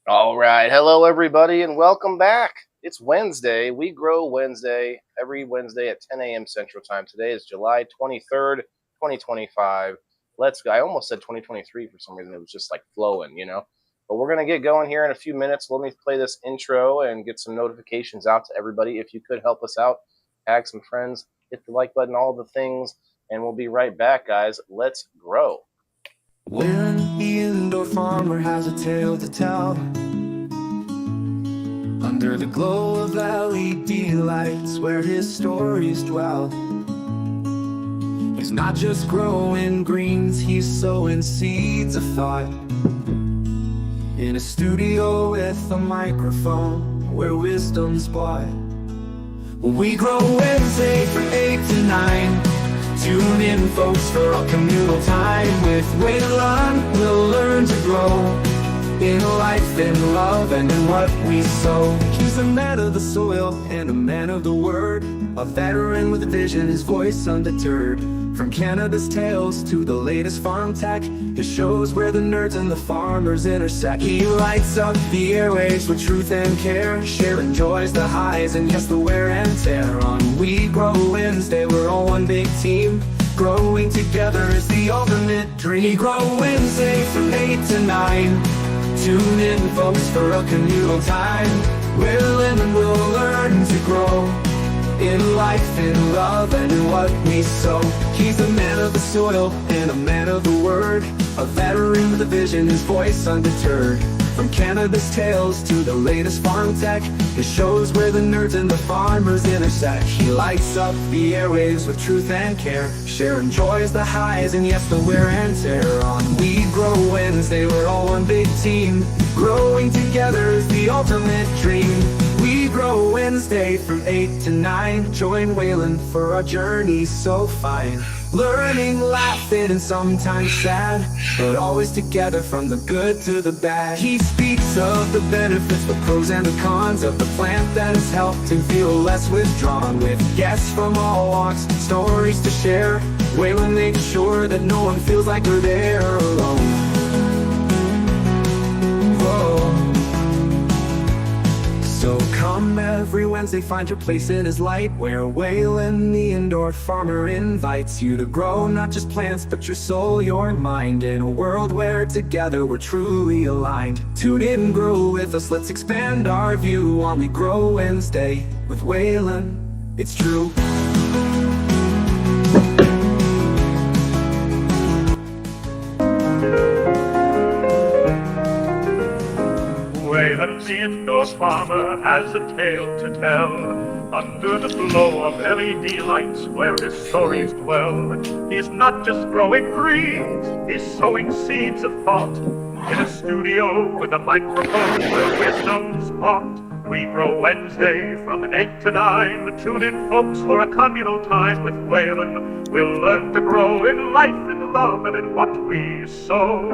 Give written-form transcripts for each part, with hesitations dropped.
All right. Hello, everybody, and welcome back. It's Wednesday. We Grow Wednesday every Wednesday at 10 a.m. Central Time. Today is July 23rd, 2025. Let's go. I almost said 2023 for some reason. It was just like flowing. But we're going to get going here in a few minutes. Let me play this intro and get some notifications out to everybody. If you could help us out, tag some friends, hit the like button, all the things, and we'll be right back, guys. Let's grow. When the indoor farmer has a tale to tell, under the glow of LED lights where his stories dwell. He's not just growing greens, he's sowing seeds of thought. In a studio with a microphone where wisdom's bought. We grow Wednesday from 8 to 9. Tune in, folks, for a communal time. With Waylon, we'll learn to grow in life, in love, and in what we sow. He's a man of the soil and a man of the word, a veteran with a vision, his voice undeterred. From Canada's tales to the latest farm tech, his shows where the nerds and the farmers intersect. He lights up the airwaves with truth and care, sharing joys, the highs, and yes, the wear and tear. On We Grow Wednesday, we're all one big team. Growing together is the ultimate dream. We Grow Wednesday from 8 to 9. Tune in, folks, for a communal time. We'll and we'll learn to grow in life, in love, and in what we sow. He's a man of the soil and a man of the word, a veteran with a vision, his voice undeterred. From Canada's tales to the latest farm tech, his shows where the nerds and the farmers intersect. He lights up the airwaves with truth and care, sharing joys, the highs, and yes, the wear and tear. On We Grow Wednesday, we're all one big team. Growing together is the ultimate dream. We Grow Wednesday from 8 to 9. Join Waylon for our journey so fine. Learning, laughing, and sometimes sad, but always together from the good to the bad. He speaks of the benefits, the pros and the cons of the plant that has helped him feel less withdrawn. With guests from all walks, stories to share, Waylon makes sure that no one feels like they're there alone. So come every Wednesday, find your place in his light, where Waylon, the indoor farmer, invites you to grow not just plants, but your soul, your mind, in a world where together we're truly aligned. Tune in, grow with us, let's expand our view on We Grow Wednesday with Waylon. It's true. Waylon, the indoor farmer, has a tale to tell. Under the glow of LED lights where his stories dwell. He's not just growing greens, he's sowing seeds of thought. In a studio with a microphone where wisdom's bought. We Grow Wednesday from 8 to 9. Tune in, folks, for a communal time with Waylon. We'll learn to grow in life, in love, and in what we sow.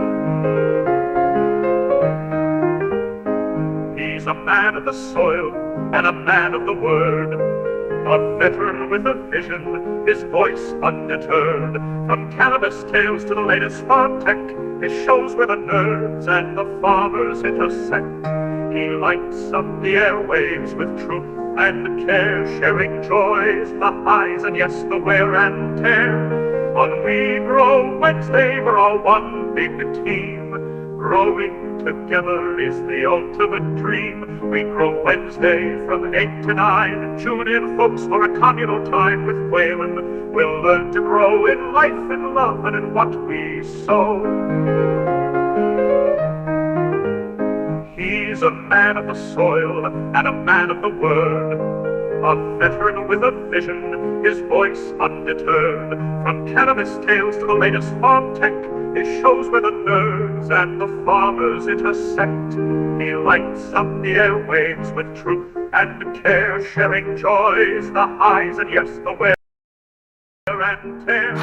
He's a man of the soil and a man of the word, a veteran with a vision, his voice undeterred. From cannabis tales to the latest farm tech, his shows where the nerds and the farmers intersect. He lights up the airwaves with truth and care, sharing joys, the highs, and yes, the wear and tear. On We Grow Wednesday, we're all one big team. Growing together is the ultimate dream. We Grow Wednesday from 8 to 9. Tune in, folks, for a communal time with Waylon. We'll learn to grow in life, in love, and in what we sow. He's a man of the soil and a man of the word, a veteran with a vision, his voice undeterred. From cannabis tales to the latest farm tech, his shows where the nerds and the farmers intersect. He lights up the airwaves with truth and care, sharing joys, the highs, and yes, the wear and tear. We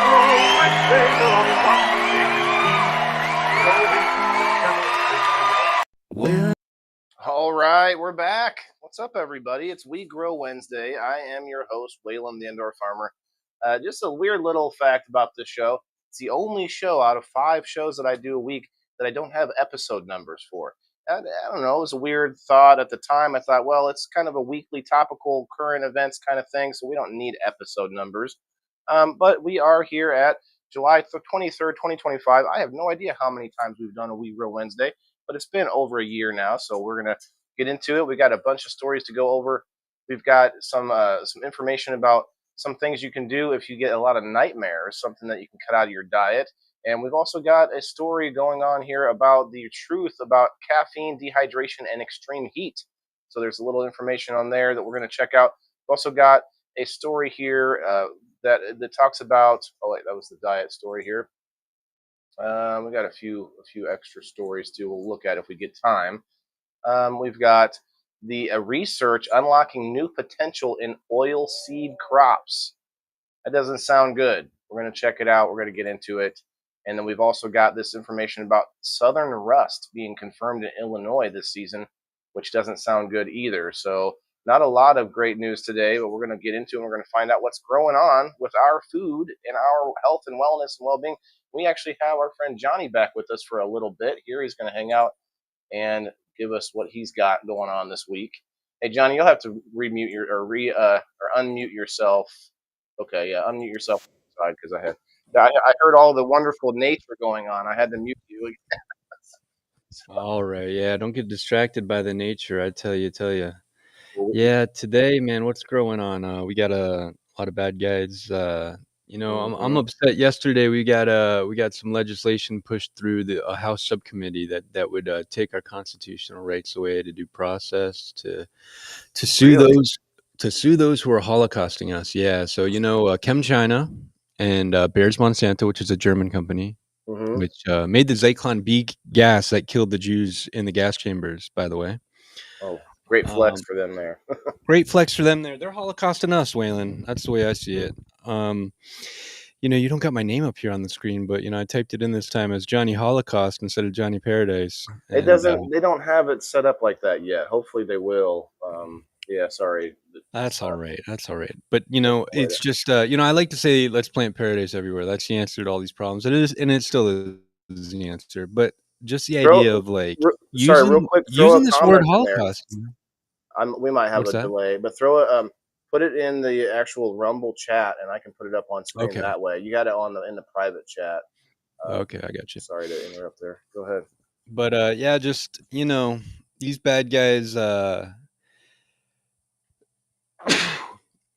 grow Wednesday on When All right, we're back. What's up, everybody? It's We Grow Wednesday. I am your host, Waylon, the indoor farmer. Just a weird little fact about this show. It's the only show out of 5 shows that I do a week that I don't have episode numbers for. I don't know. It was a weird thought at the time. I thought, well, it's kind of a weekly topical current events kind of thing, so we don't need episode numbers. But we are here at July 23rd, 2025. I have no idea how many times we've done a We Real Wednesday, but it's been over a year now, so we're going to get into it. We got a bunch of stories to go over. We've got some information about some things you can do if you get a lot of nightmares, something that you can cut out of your diet. And we've also got a story going on here about the truth about caffeine, dehydration, and extreme heat. So there's a little information on there that we're going to check out. We've also got a story here that talks about. Oh wait, that was the diet story here. We got a few extra stories too. We'll look at if we get time. We've got the research unlocking new potential in oil seed crops. That doesn't sound good. We're going to check it out. We're going to get into it. And then we've also got this information about southern rust being confirmed in Illinois this season, which doesn't sound good either. So, not a lot of great news today, but we're going to get into it and we're going to find out what's going on with our food and our health and wellness and well being. We actually have our friend Johnny back with us for a little bit here. He's going to hang out and give us what he's got going on this week. Hey, Johnny, you'll have to remute your or unmute yourself. Okay, yeah, unmute yourself because I heard all the wonderful nature going on. I had to mute you. All right, yeah, don't get distracted by the nature. I tell you. Yeah, today, man, what's going on? We got a lot of bad guys. I'm Mm-hmm. upset. Yesterday, we got some legislation pushed through the House subcommittee that would take our constitutional rights away to due process to sue Really? those who are holocausting us. Yeah, so Chem China and Bears Monsanto, which is a German company, Mm-hmm. which made the Zyklon B gas that killed the Jews in the gas chambers, by the way. Oh, great flex Um, for them there. Great flex for them there. They're holocausting us, Waylon. That's the way I see it. Um, you don't got my name up here on the screen, but I typed it in this time as Johnny Holocaust instead of Johnny Paradise. It And doesn't. They don't have it set up like that yet. Hopefully, they will. Yeah, sorry. that's all right. That's all right. But Later. it's just I like to say let's plant paradise everywhere. That's the answer to all these problems. It is, and it still is the answer. But just the idea Throw. of like Sorry, real using quick. Throw a using this word comment in there. Holocaust. We might have What's a that? delay, but throw it. Put it in the actual Rumble chat, and I can put it up on screen Okay. that way. You got it on the in the private chat. Okay, I got you. Sorry to interrupt there. Go ahead. But yeah, just these bad guys.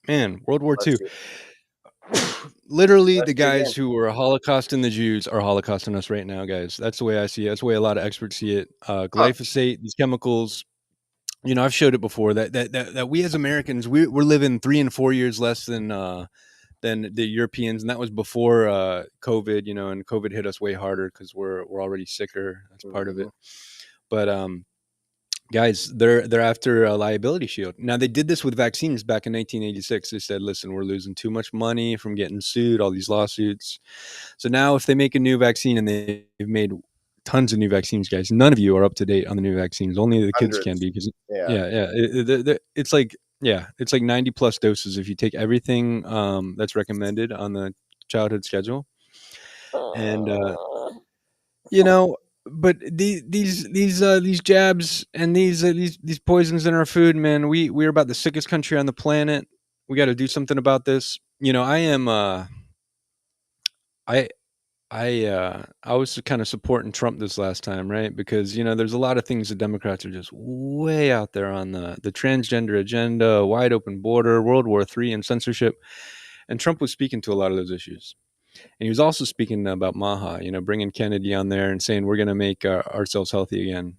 Man, World War Bless II. you. Literally, Bless the you again. guys who were holocausting the Jews are holocausting us right now, guys. That's the way I see it. That's the way a lot of experts see it. Huh. Glyphosate, these chemicals. I've showed it before that we as Americans we're living 3 and 4 years less than the Europeans, and that was before COVID. And COVID hit us way harder because we're already sicker. That's part of Mm-hmm. it. But guys, they're after a liability shield. Now they did this with vaccines back in 1986. They said, "Listen, we're losing too much money from getting sued, all these lawsuits." So now, if they make a new vaccine, and they've made tons of new vaccines, guys, none of you are up to date on the new vaccines. Only the kids can Hundreds. be because Yeah. yeah, it's like it's like 90 plus doses if you take everything that's recommended on the childhood schedule, and you know but these jabs and these poisons in our food, man, we're about the sickest country on the planet. We got to do something about this. I am I I was kind of supporting Trump this last time, right? Because there's a lot of things the Democrats are just way out there on the transgender agenda, wide open border, World War III, and censorship. And Trump was speaking to a lot of those issues. And he was also speaking about Maha, bringing Kennedy on there and saying we're going to make ourselves healthy again.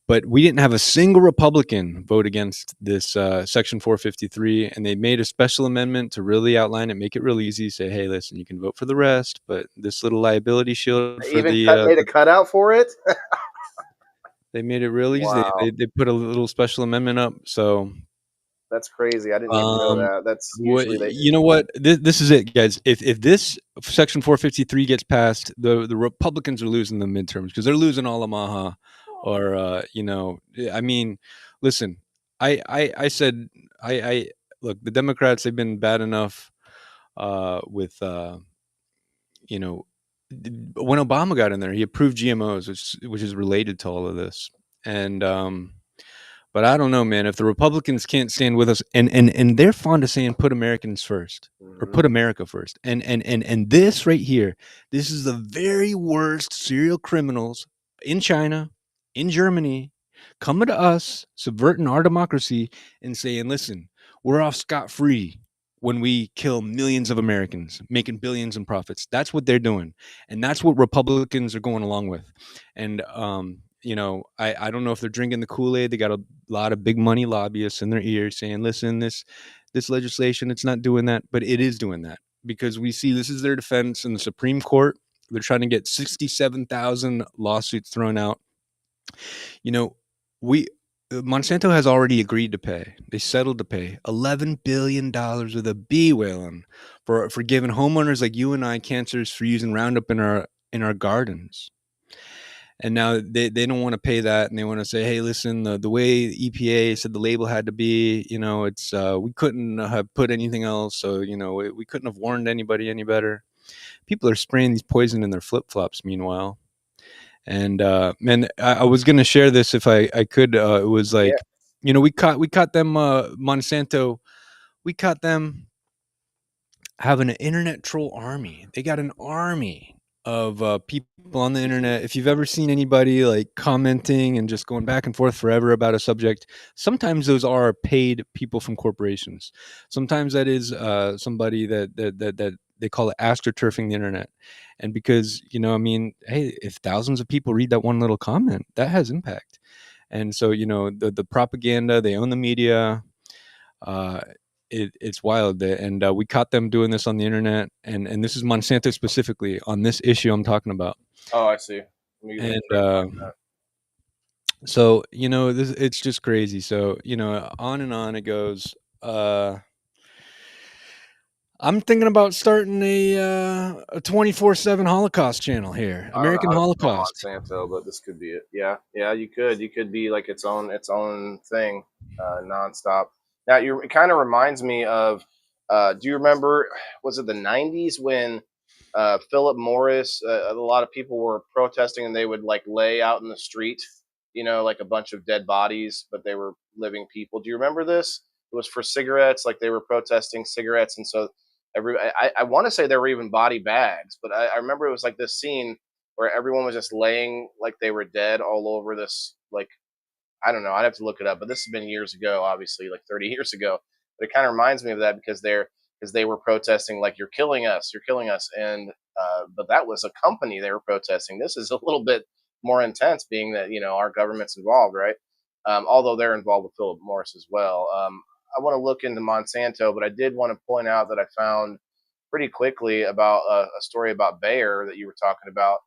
But we didn't have a single Republican vote against this Section 453, and they made a special amendment to really outline it, make it real easy. Say, hey, listen, you can vote for the rest, but this little liability shield They for even the made a cutout for it. they made it real easy. Wow, They put a little special amendment up. So that's crazy. I didn't even know um, that. That's what usually they. you know what this is it, guys. If this Section 453 gets passed, the Republicans are losing the midterms because they're losing all of Maha, or I mean, listen, I said I look, the Democrats, they've been bad enough with you know when Obama got in there, he approved GMOs, which is related to all of this. And but I don't know, man. If the Republicans can't stand with us, and they're fond of saying put Americans first or Hmm. put America first, and this right here, this is the very worst serial criminals in China, in Germany, coming to us, subverting our democracy, and saying, "Listen, we're off scot free." When we kill millions of Americans, making billions in profits, that's what they're doing, and that's what Republicans are going along with. And I don't know if they're drinking the Kool-Aid. They got a lot of big money lobbyists in their ears saying, "Listen, this legislation, it's not doing that," but it is doing that because we see this is their defense in the Supreme Court. They're trying to get 67,000 lawsuits thrown out. You know, we Monsanto has already agreed to pay. They settled to pay $11 billion with a B whaling for giving homeowners like you and I cancers for using Roundup in our gardens. And now they don't want to pay that, and they want to say, hey, listen, the way EPA said the label had to be, it's we couldn't have put anything else, so we couldn't have warned anybody any better. People are spraying these poison in their flip-flops meanwhile. And man, I was gonna share this if I could. It was Yeah. like, we caught them, Monsanto, we caught them having an internet troll army. They got an army of people on the internet. If you've ever seen anybody like commenting and just going back and forth forever about a subject, sometimes those are paid people from corporations. Sometimes that is somebody that they call it astroturfing the internet. And because I mean, hey, if thousands of people read that one little comment, that has impact. And so the propaganda, they own the media. uh, it's wild, and we caught them doing this on the internet, and this is Monsanto specifically on this issue I'm talking about. Oh, I see. Let me And try to find that. so it's just crazy. So on and on it goes. I'm thinking about starting a 24/7 Holocaust channel here, I don't know American how to spell Holocaust. Monsanto, but this could be it. Yeah, yeah, you could. You could be like its own thing, nonstop. Now, you it kind of reminds me of. Do you remember? Was it the '90s when Philip Morris? A lot of people were protesting, and they would like lay out in the street, like a bunch of dead bodies, but they were living people. Do you remember this? It was for cigarettes. Like they were protesting cigarettes, and so I want to say there were even body bags, but I remember it was like this scene where everyone was just laying like they were dead all over this. Like, I don't know, I'd have to look it up, but this has been years ago, obviously, like 30 years ago. But it kind of reminds me of that because they were protesting like you're killing us, and but that was a company they were protesting. This is a little bit more intense, being that our government's involved, right? Although they're involved with Philip Morris as well. I want to look into Monsanto, but I did want to point out that I found pretty quickly about a story about Bayer that you were talking about.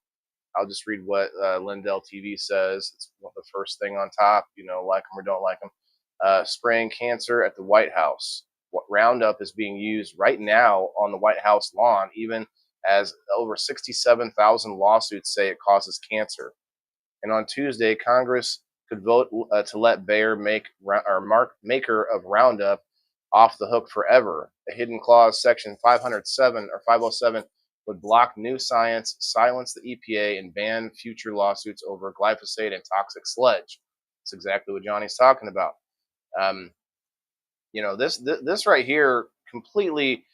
I'll just read what Lindell TV says. It's the first thing on top. Like them or don't like them. Spraying cancer at the White House. What Roundup is being used right now on the White House lawn, even as over 67,000 lawsuits say it causes cancer. And on Tuesday, Congress could vote to let Bayer maker of Roundup off the hook forever. A hidden clause, Section 507 or 507, would block new science, silence the EPA, and ban future lawsuits over glyphosate and toxic sludge. That's exactly what Johnny's talking about. Um, this right here completely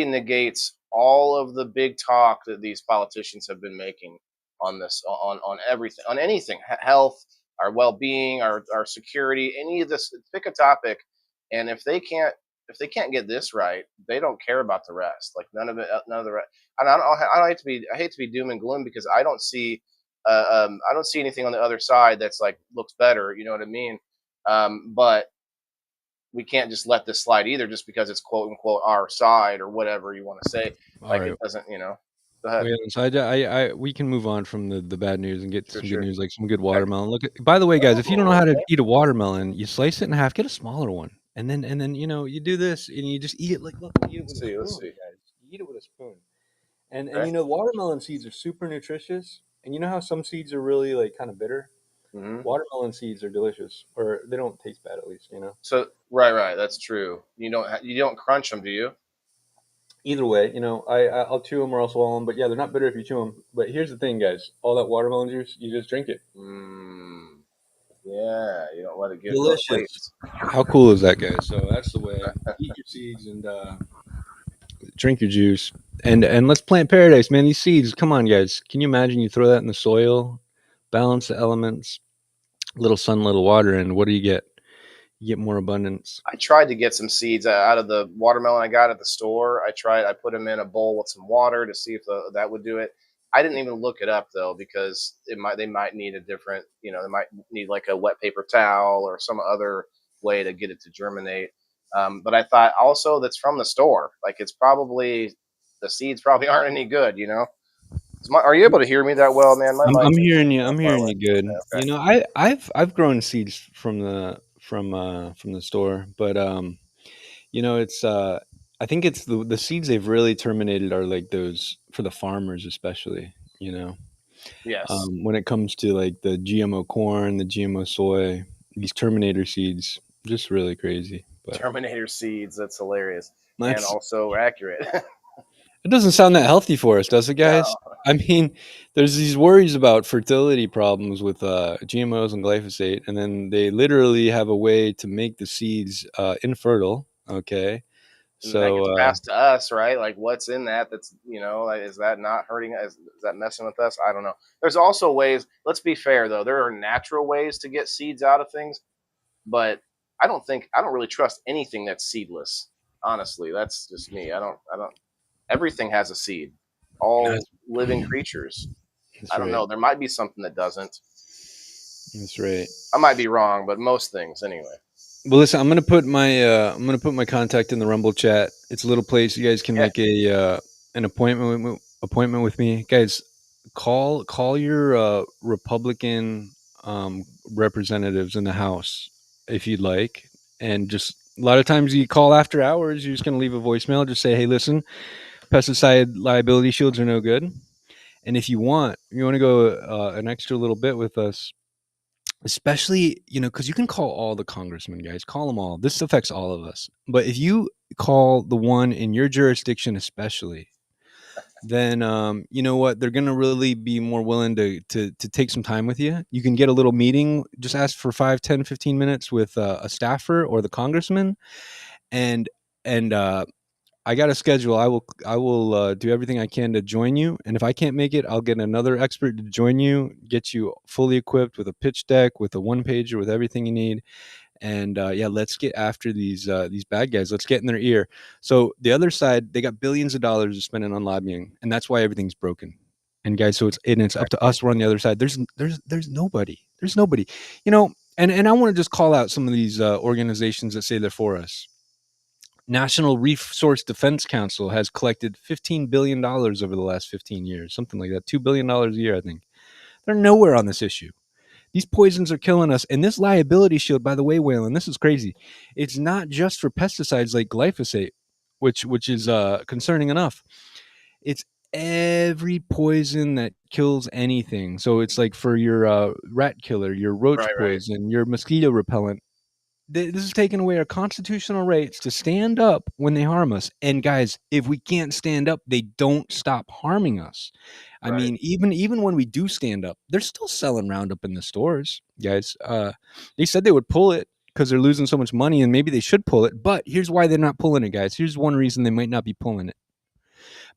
negates all of the big talk that these politicians have been making on this, on everything, on anything, health, our well-being, our security, any of this. Pick a topic, and if they can't get this right, they don't care about the rest. Like none of the rest. And I hate to be doom and gloom, because I don't see anything on the other side that's like looks better. You know what I mean? But we can't just let this slide either, just because it's quote unquote our side or whatever you want to say. All Like right. it doesn't. Go ahead. Wait, so we can move on from the bad news and get to Sure, some good sure. news, like some good Okay. watermelon. By the way, guys, if you don't know Oh, how to okay. eat a watermelon, you slice it in half, get a smaller one, and then you do this, and you just eat it like, look, you eat it with Let's a see. Let's spoon, see. guys. You eat it with a spoon, and Okay. watermelon seeds are super nutritious, and you know how some seeds are really like kind of bitter. Hmm. Watermelon seeds are delicious, or they don't taste bad, at least. So right, right. That's true. You don't crunch them, do you? Either way, I'll chew them or I'll swallow them. But yeah, they're not bitter if you chew them. But here's the thing, guys: all that watermelon juice, you just drink it. Mm, yeah, you don't let it get to Delicious. waste. How cool is that, guys? So that's the way. Eat your seeds and drink your juice, and let's plant paradise, man. These seeds, come on, guys. Can you imagine you throw that in the soil, balance the elements, little sun, little water, and what do you get? You get more abundance. I tried to get some seeds out of the watermelon I got at the store. I put them in a bowl with some water to see if that would do it. I didn't even look it up though because they might need a different, they might need like a wet paper towel or some other way to get it to germinate. But I thought also that's from the store. Like it's probably the seeds probably aren't any good. Are you able to hear me that well, man? My mic I'm is hearing you. kind of I'm far hearing away. you good. Okay. I've grown seeds from the store, but it's I think it's the seeds they've really terminated are like those for the farmers, especially. You know, Yes. when it comes to like the GMO corn, the GMO soy, these Terminator seeds, just really crazy. But Terminator seeds. That's hilarious and that's also accurate. it doesn't sound that healthy for us, does it, guys? No. I mean, there's these worries about fertility problems with GMOs and glyphosate, and then they literally have a way to make the seeds infertile. Okay, And then that so gets passed to us, right? Like, what's in that? That's like, is that not hurting us? Is that messing with us? I don't know. There's also ways. Let's be fair, though. There are natural ways to get seeds out of things, but I don't really trust anything that's seedless. Honestly, that's just me. I don't. Everything has a seed. All that's, living creatures. that's I don't right. know. There might be something that doesn't. That's right. I might be wrong, but most things anyway. Well, listen, I'm gonna put my contact in the Rumble chat. It's a little place you guys can Yeah, make a an appointment with me, guys. Call your Republican representatives in the House if you'd like, and just a lot of times you call after hours. You're just gonna leave a voicemail. Just say, hey, listen, pesticide liability shields are no good, and if you want to go an extra little bit with us, especially, because you can call all the congressmen, guys, call them all. This affects all of us. But if you call the one in your jurisdiction, especially, then you know what? They're going to really be more willing to take some time with you. You can get a little meeting, just ask for 5, 10, 15 minutes with a staffer or the congressman. And, and, I got a schedule. I will do everything I can to join you, and if I can't make it, I'll get another expert to join you, get you fully equipped with a pitch deck, with a one pager, with everything you need, and yeah, let's get after these bad guys. Let's get in their ear. So the other side, they got billions of dollars to spend on lobbying, and that's why everything's broken. And guys, so it's up to us. We're on the other side. There's nobody. There's nobody. You know, and I want to just call out some of these organizations that say they're for us. National Resource Defense Council has collected $15 billion over the last 15 years, something like that, $2 billion a year, I think. They're nowhere on this issue. These poisons are killing us. And this liability shield, by the way, Waylon, this is crazy. It's not just for pesticides like glyphosate, which is concerning enough. It's every poison that kills anything. So it's like for your rat killer, your roach right, right. poison, your mosquito repellent, this is taking away our constitutional rights to stand up when they harm us. And guys, if we can't stand up, they don't stop harming us. I Right. mean, even when we do stand up, they're still selling Roundup in the stores, guys. They said they would pull it because they're losing so much money, and maybe they should pull it. But here's why they're not pulling it, guys. Here's one reason they might not be pulling it.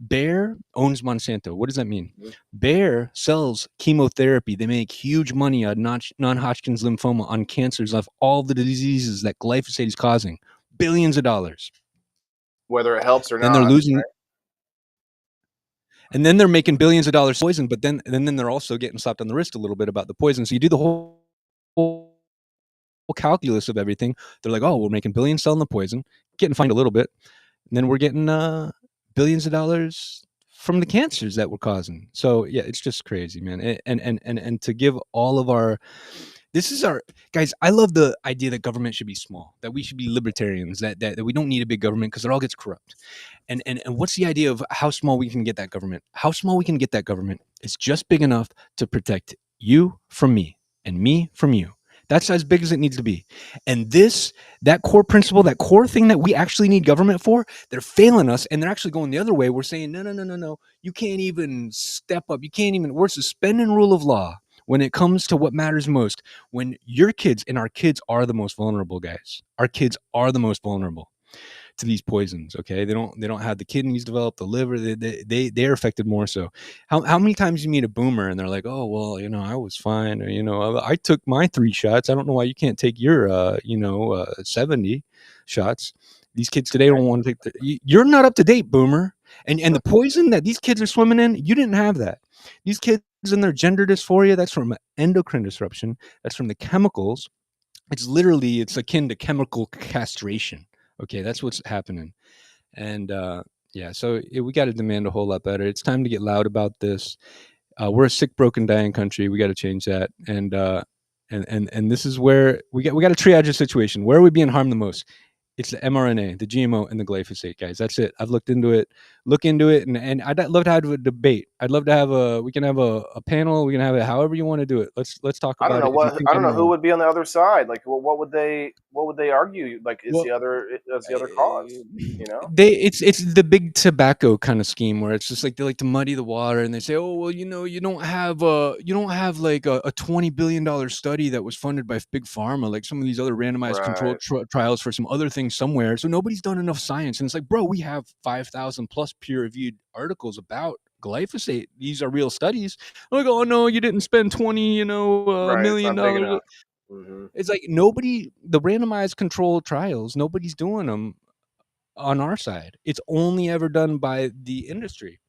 Bayer owns Monsanto. What does that mean? Mhm. Bayer sells chemotherapy. They make huge money on non-Hodgkin's lymphoma, on cancers, of all the diseases that glyphosate is causing. Billions of dollars. Whether it helps or Then they're not. losing, and then they're making billions of dollars poison. But then they're also getting slapped on the wrist a little bit about the poison. So you do the whole calculus of everything. They're like, oh, we're making billions selling the poison, getting fined a little bit, and then we're getting billions of dollars from the cancers that we're causing. So yeah, it's just crazy, man. And to give all of our, this is our, guys, I love the idea that government should be small, that we should be libertarians, that we don't need a big government because it all gets corrupt. And what's the idea of how small we can get that government? How small we can get that government is just big enough to protect you from me and me from you. That's as big as it needs to be. And that core principle, that core thing that we actually need government for, they're failing us, and they're actually going the other way. We're saying, no, no, no, no, no. You can't even step up. You can't even, we're suspending rule of law when it comes to what matters most. When your kids, and our kids are the most vulnerable, guys. Our kids are the most vulnerable to these poisons. Okay, they don't have the kidneys developed, the liver. They're affected more so. How many times you meet a boomer and they're like, oh well, I was fine, or I took my 3 shots. I don't know why you can't take your 70 shots. These kids today don't want to take you're not up to date, boomer. And the poison that these kids are swimming in, you didn't have that. These kids and their gender dysphoria, that's from endocrine disruption. That's from the chemicals. It's akin to chemical castration. Okay, that's what's happening. And yeah, so we got to demand a whole lot better. It's time to get loud about this. We're a sick, broken, dying country. We got to change that. And this is where we got to triage the situation. Where are we being harmed the most? It's the mRNA, the GMO, and the glyphosate, guys. That's it. I've looked into it. Look into it, and I'd love to have a debate. I'd love to have we can have a panel. We can have it however you want to do it. Let's talk I don't about know it. If you what think I don't I'm know who wrong, would be on the other side. Like, what would they argue? Like, well, is the other cause? You know, it's the big tobacco kind of scheme where it's just like they like to muddy the water, and they say, oh well, you don't have like a $20 billion study that was funded by big pharma, like some of these other randomized controlled right, trials for some other things somewhere, so nobody's done enough science. And it's like, bro, we have 5,000 plus peer reviewed articles about glyphosate. These are real studies. Like, oh no, you didn't spend 20 right. It's million not big dollars. enough. Hmm. It's like the randomized controlled trials, nobody's doing them on our side. It's only ever done by the industry.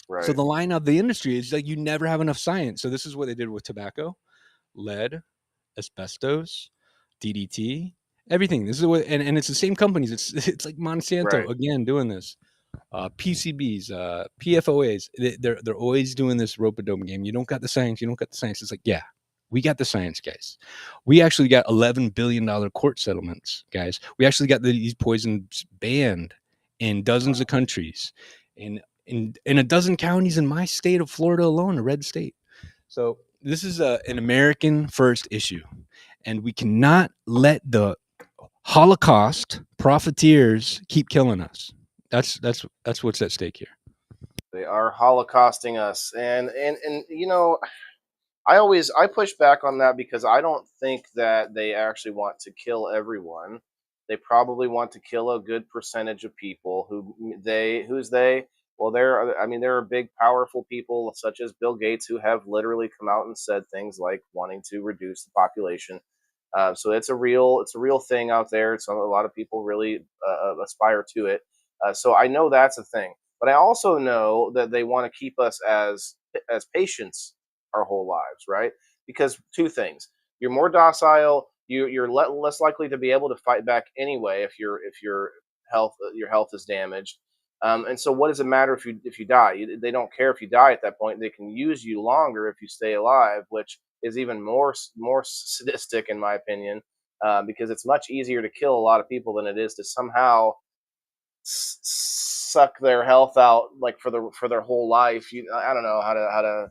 So Right, the line of the industry is like you never have enough science. So this is what they did with tobacco, lead, asbestos, DDT, everything. This is what, and it's the same companies. It's like Monsanto right. again doing this. PCBs, PFOAs. They're always doing this rope a dope game. You don't got the science. You don't got the science. It's like, yeah, we got the science, guys. We actually got $11 billion court settlements, guys. We actually got these poisons banned in dozens of countries, in in a dozen counties in my state of Florida alone, a red state. So this is an American first issue, and we cannot let the Holocaust profiteers keep killing us. That's what's at stake here. They are holocausting us, and I push back on that because I don't think that they actually want to kill everyone. They probably want to kill a good percentage of people. Who's they? Well, there are big, powerful people such as Bill Gates who have literally come out and said things like wanting to reduce the population. So it's a real thing out there. A lot of people really aspire to it. So I know that's a thing, but I also know that they want to keep us as patients our whole lives, right? Because two things: you're more docile, you're less likely to be able to fight back anyway if your health is damaged. And so, what does it matter if you die? They don't care if you die at that point. They can use you longer if you stay alive, which is even more sadistic in my opinion, because it's much easier to kill a lot of people than it is to somehow suck their health out like for their whole life. I don't know how to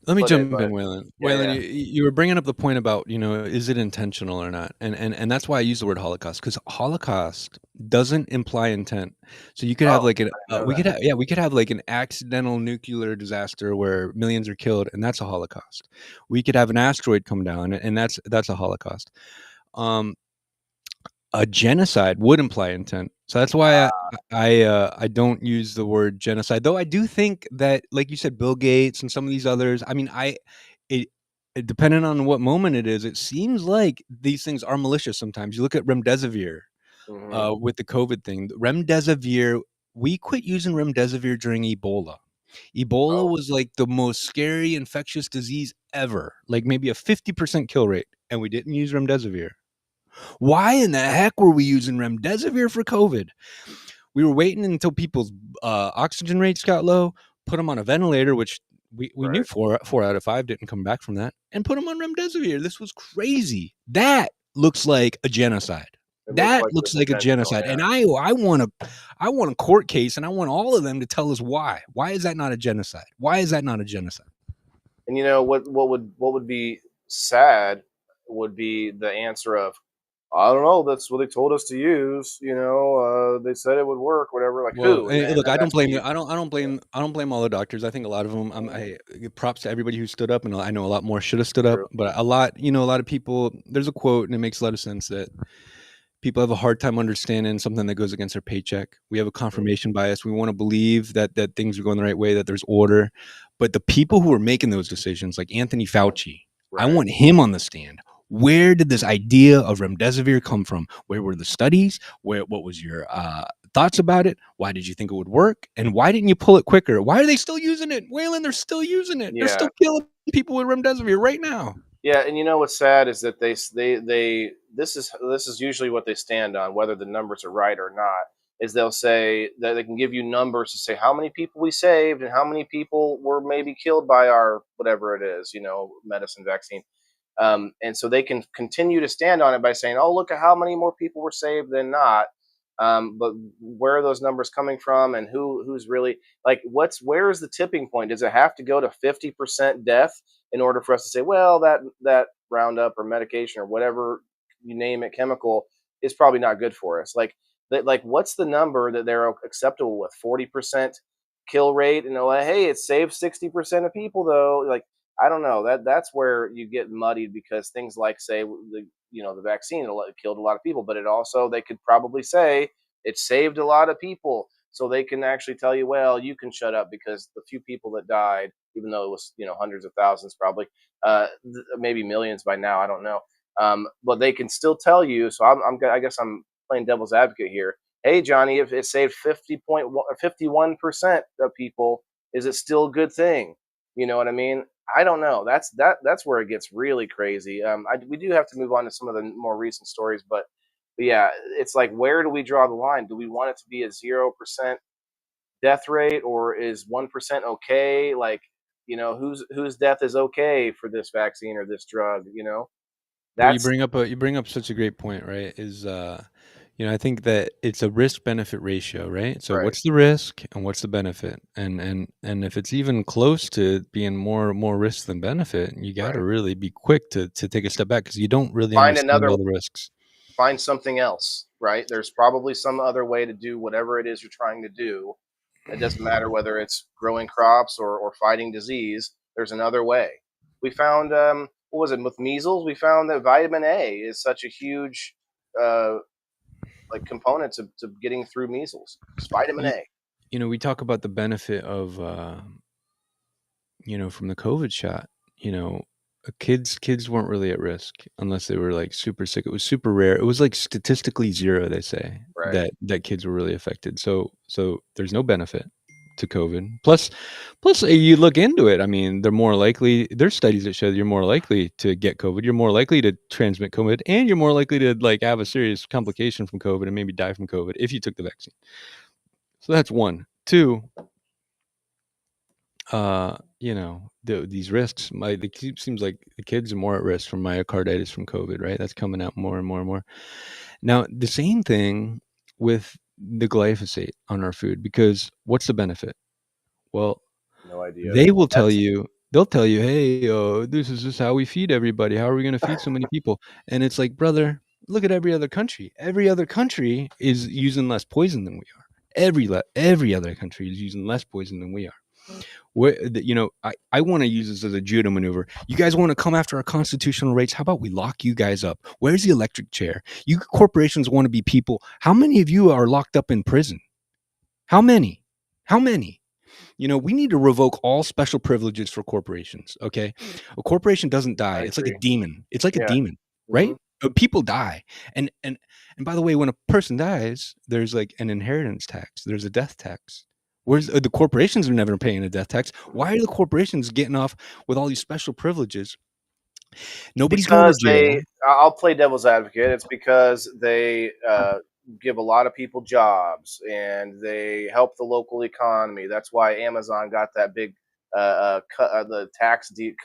Let me put it, jump in, but Waylon. yeah, Waylon, yeah. you were bringing up the point about, is it intentional or not? And that's why I use the word Holocaust, because Holocaust doesn't imply intent. So you could have Oh, like I didn't know that. we could have like an accidental nuclear disaster where millions are killed, and that's a Holocaust. We could have an asteroid come down, and that's a Holocaust. Um, a genocide would imply intent. So that's why I don't use the word genocide. Though I do think that, like you said, Bill Gates and some of these others. I mean, it, depending on what moment it is, it seems like these things are malicious. Sometimes you look at remdesivir Hmm. with the COVID thing. Remdesivir, we quit using remdesivir during Ebola. Ebola Oh, was like the most scary infectious disease ever, like maybe a 50% kill rate, and we didn't use remdesivir. Why in the heck were we using remdesivir for COVID? We were waiting until people's oxygen rates got low, put them on a ventilator, which we knew right. four out of five didn't come back from that, and put them on remdesivir. This was crazy. That looks like a genocide. It looks That like looks it's like a intentional. genocide. Yeah. And I want a court case, and I want all of them to tell us why. Why is that not a genocide? Why is that not a genocide? And what would be sad? would be the answer of, I don't know. That's what they told us to use. They said it would work. Whatever. Like Well, who? And look, I don't that's what blame you. the I don't blame all the doctors. I think a lot of them. Props to everybody who stood up, and I know a lot more should have stood up. True. But a lot of people. There's a quote, and it makes a lot of sense that people have a hard time understanding something that goes against their paycheck. We have a Mhm. confirmation bias. We want to believe that things are going the right way, that there's order. But the people who are making those decisions, like Anthony Fauci, I Right. want him on the stand. Where did this idea of remdesivir come from? Where were the studies? What was your thoughts about it? Why did you think it would work? And why didn't you pull it quicker? Why are they still using it? Waylon, they're still using it. They're Yeah. still killing people with remdesivir right now. Yeah, and what's sad is that they this is usually what they stand on, whether the numbers are right or not. Is they'll say that they can give you numbers to say how many people we saved and how many people were maybe killed by our whatever it is, medicine, vaccine. And so they can continue to stand on it by saying, "Oh, look at how many more people were saved than not." But where are those numbers coming from, and who's really like where is the tipping point? Does it have to go to 50% death in order for us to say, well, that Roundup or medication or whatever you name it, chemical is probably not good for us? Like what's the number that they're acceptable with? 40% kill rate, and hey, it saved 60% of people though. Like I don't know. That's where you get muddied because things like say the vaccine killed a lot of people, but it also they could probably say it saved a lot of people, so they can actually tell you, well, you can shut up because the few people that died, even though it was hundreds of thousands probably, maybe millions by now, I don't know, but they can still tell you. So I guess I'm playing devil's advocate here. Hey, Johnny, if it saved 51% of people, is it still a good thing? You know what I mean? I don't know. That's where it gets really crazy. We do have to move on to some of the more recent stories, but yeah, it's like where do we draw the line? Do we want it to be a 0% death rate, or is 1% okay? Like, whose death is okay for this vaccine or this drug? Well, That's you bring up such a great point, right? I think that it's a risk benefit ratio, right? So right, what's the risk and what's the benefit? And if it's even close to being more risk than benefit, you got to right. really be quick to take a step back because you don't really Find understand another, all the risks. find something else. Right? There's probably some other way to do whatever it is you're trying to do. It doesn't matter whether it's growing crops or fighting disease. There's another way. We found what was it with measles? We found that vitamin A is such a huge uh, like component to getting through measles. Just vitamin You, A. we talk about the benefit of from the COVID shot, kids weren't really at risk unless they were like super sick. It was super rare. It was like statistically zero, they say, Right. that kids were really affected. So there's no benefit to COVID. Plus you look into it. I mean, they're more likely. There's studies that show that you're more likely to get COVID. You're more likely to transmit COVID, and you're more likely to like have a serious complication from COVID and maybe die from COVID if you took the vaccine. So that's one. Two, these risks seems like the kids are more at risk from myocarditis from COVID, right? That's coming out more and more and more now. The same thing with the glyphosate on our food, because what's the benefit? Well, No idea. they will tell That's you they'll tell you, hey, this is just how we feed everybody. How are we going to feed so many people? And it's like, brother, look at every other country. Every other country is using less poison than we are. Every other country is using less poison than we are. I want to use this as a judo maneuver. You guys want to come after our constitutional rights? How about we lock you guys up? Where's the electric chair? You corporations want to be people. How many of you are locked up in prison? How many? How many? We need to revoke all special privileges for corporations. Okay, a corporation doesn't die. I It's like a agree. demon. It's like a Yeah. demon, Hmm. right? People die, and by the way, when a person dies, there's like an inheritance tax. There's a death tax. Where's the corporations are never paying a death tax? Why are the corporations getting off with all these special privileges? Nobody's going to Because jail. I'll play devil's advocate. It's because they give a lot of people jobs and they help the local economy. That's why Amazon got that big cut, the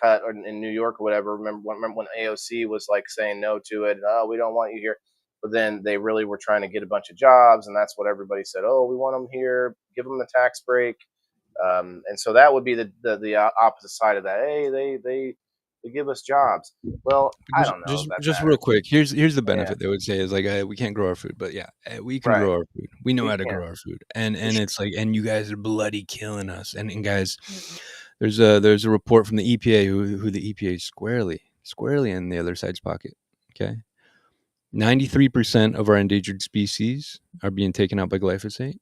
cut in New York or whatever. Remember when AOC was like saying no to it? Oh, we don't want you here. But then they really were trying to get a bunch of jobs, and that's what everybody said. Oh, we want them here. Give them a tax break. And so that would be the opposite side of that. Hey, they to give us jobs. Well, I Just, don't know just, if that just real matters. quick. Here's the Yeah, benefit they would say is like we can't grow our food, but yeah, we can right. grow our food. We know We how to can grow our food, for and sure. it's like, and you guys are bloody killing us. And guys, there's a report from the EPA who the EPA is squarely in the other side's pocket. Okay, 93% of our endangered species are being taken out by glyphosate.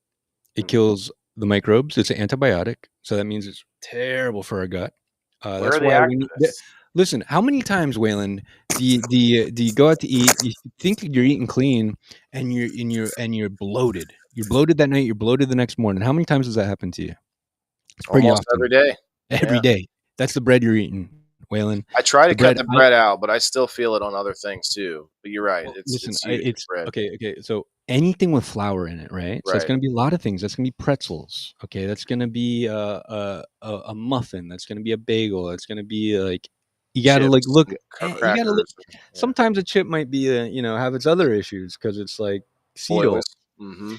It Mhm. kills the microbes. It's an antibiotic, so that means it's terrible for our gut. Where are That's the why we need. activists? Listen, how many times, Waylon, do you go out to eat? You think you're eating clean, and you're bloated. You're bloated that night. You're bloated the next morning. How many times does that happen to you? It's pretty Almost often. every day. Every Yeah. day. That's the bread you're eating, Waylon. I try to The cut bread. the bread out, but I still feel it on other things too. But you're right. Well, It's listen, it's huge. It's it's bread. okay. Okay, so anything with flour in it, right? So it's Right. going to be a lot of things. That's going to be pretzels. Okay, that's going to be a muffin. That's going to be a bagel. That's going to be like you got to like Chips, look. You got to look. crackers, yeah. Sometimes a chip might be have its other issues because it's like seed oil. Spoilers. Mm-hmm.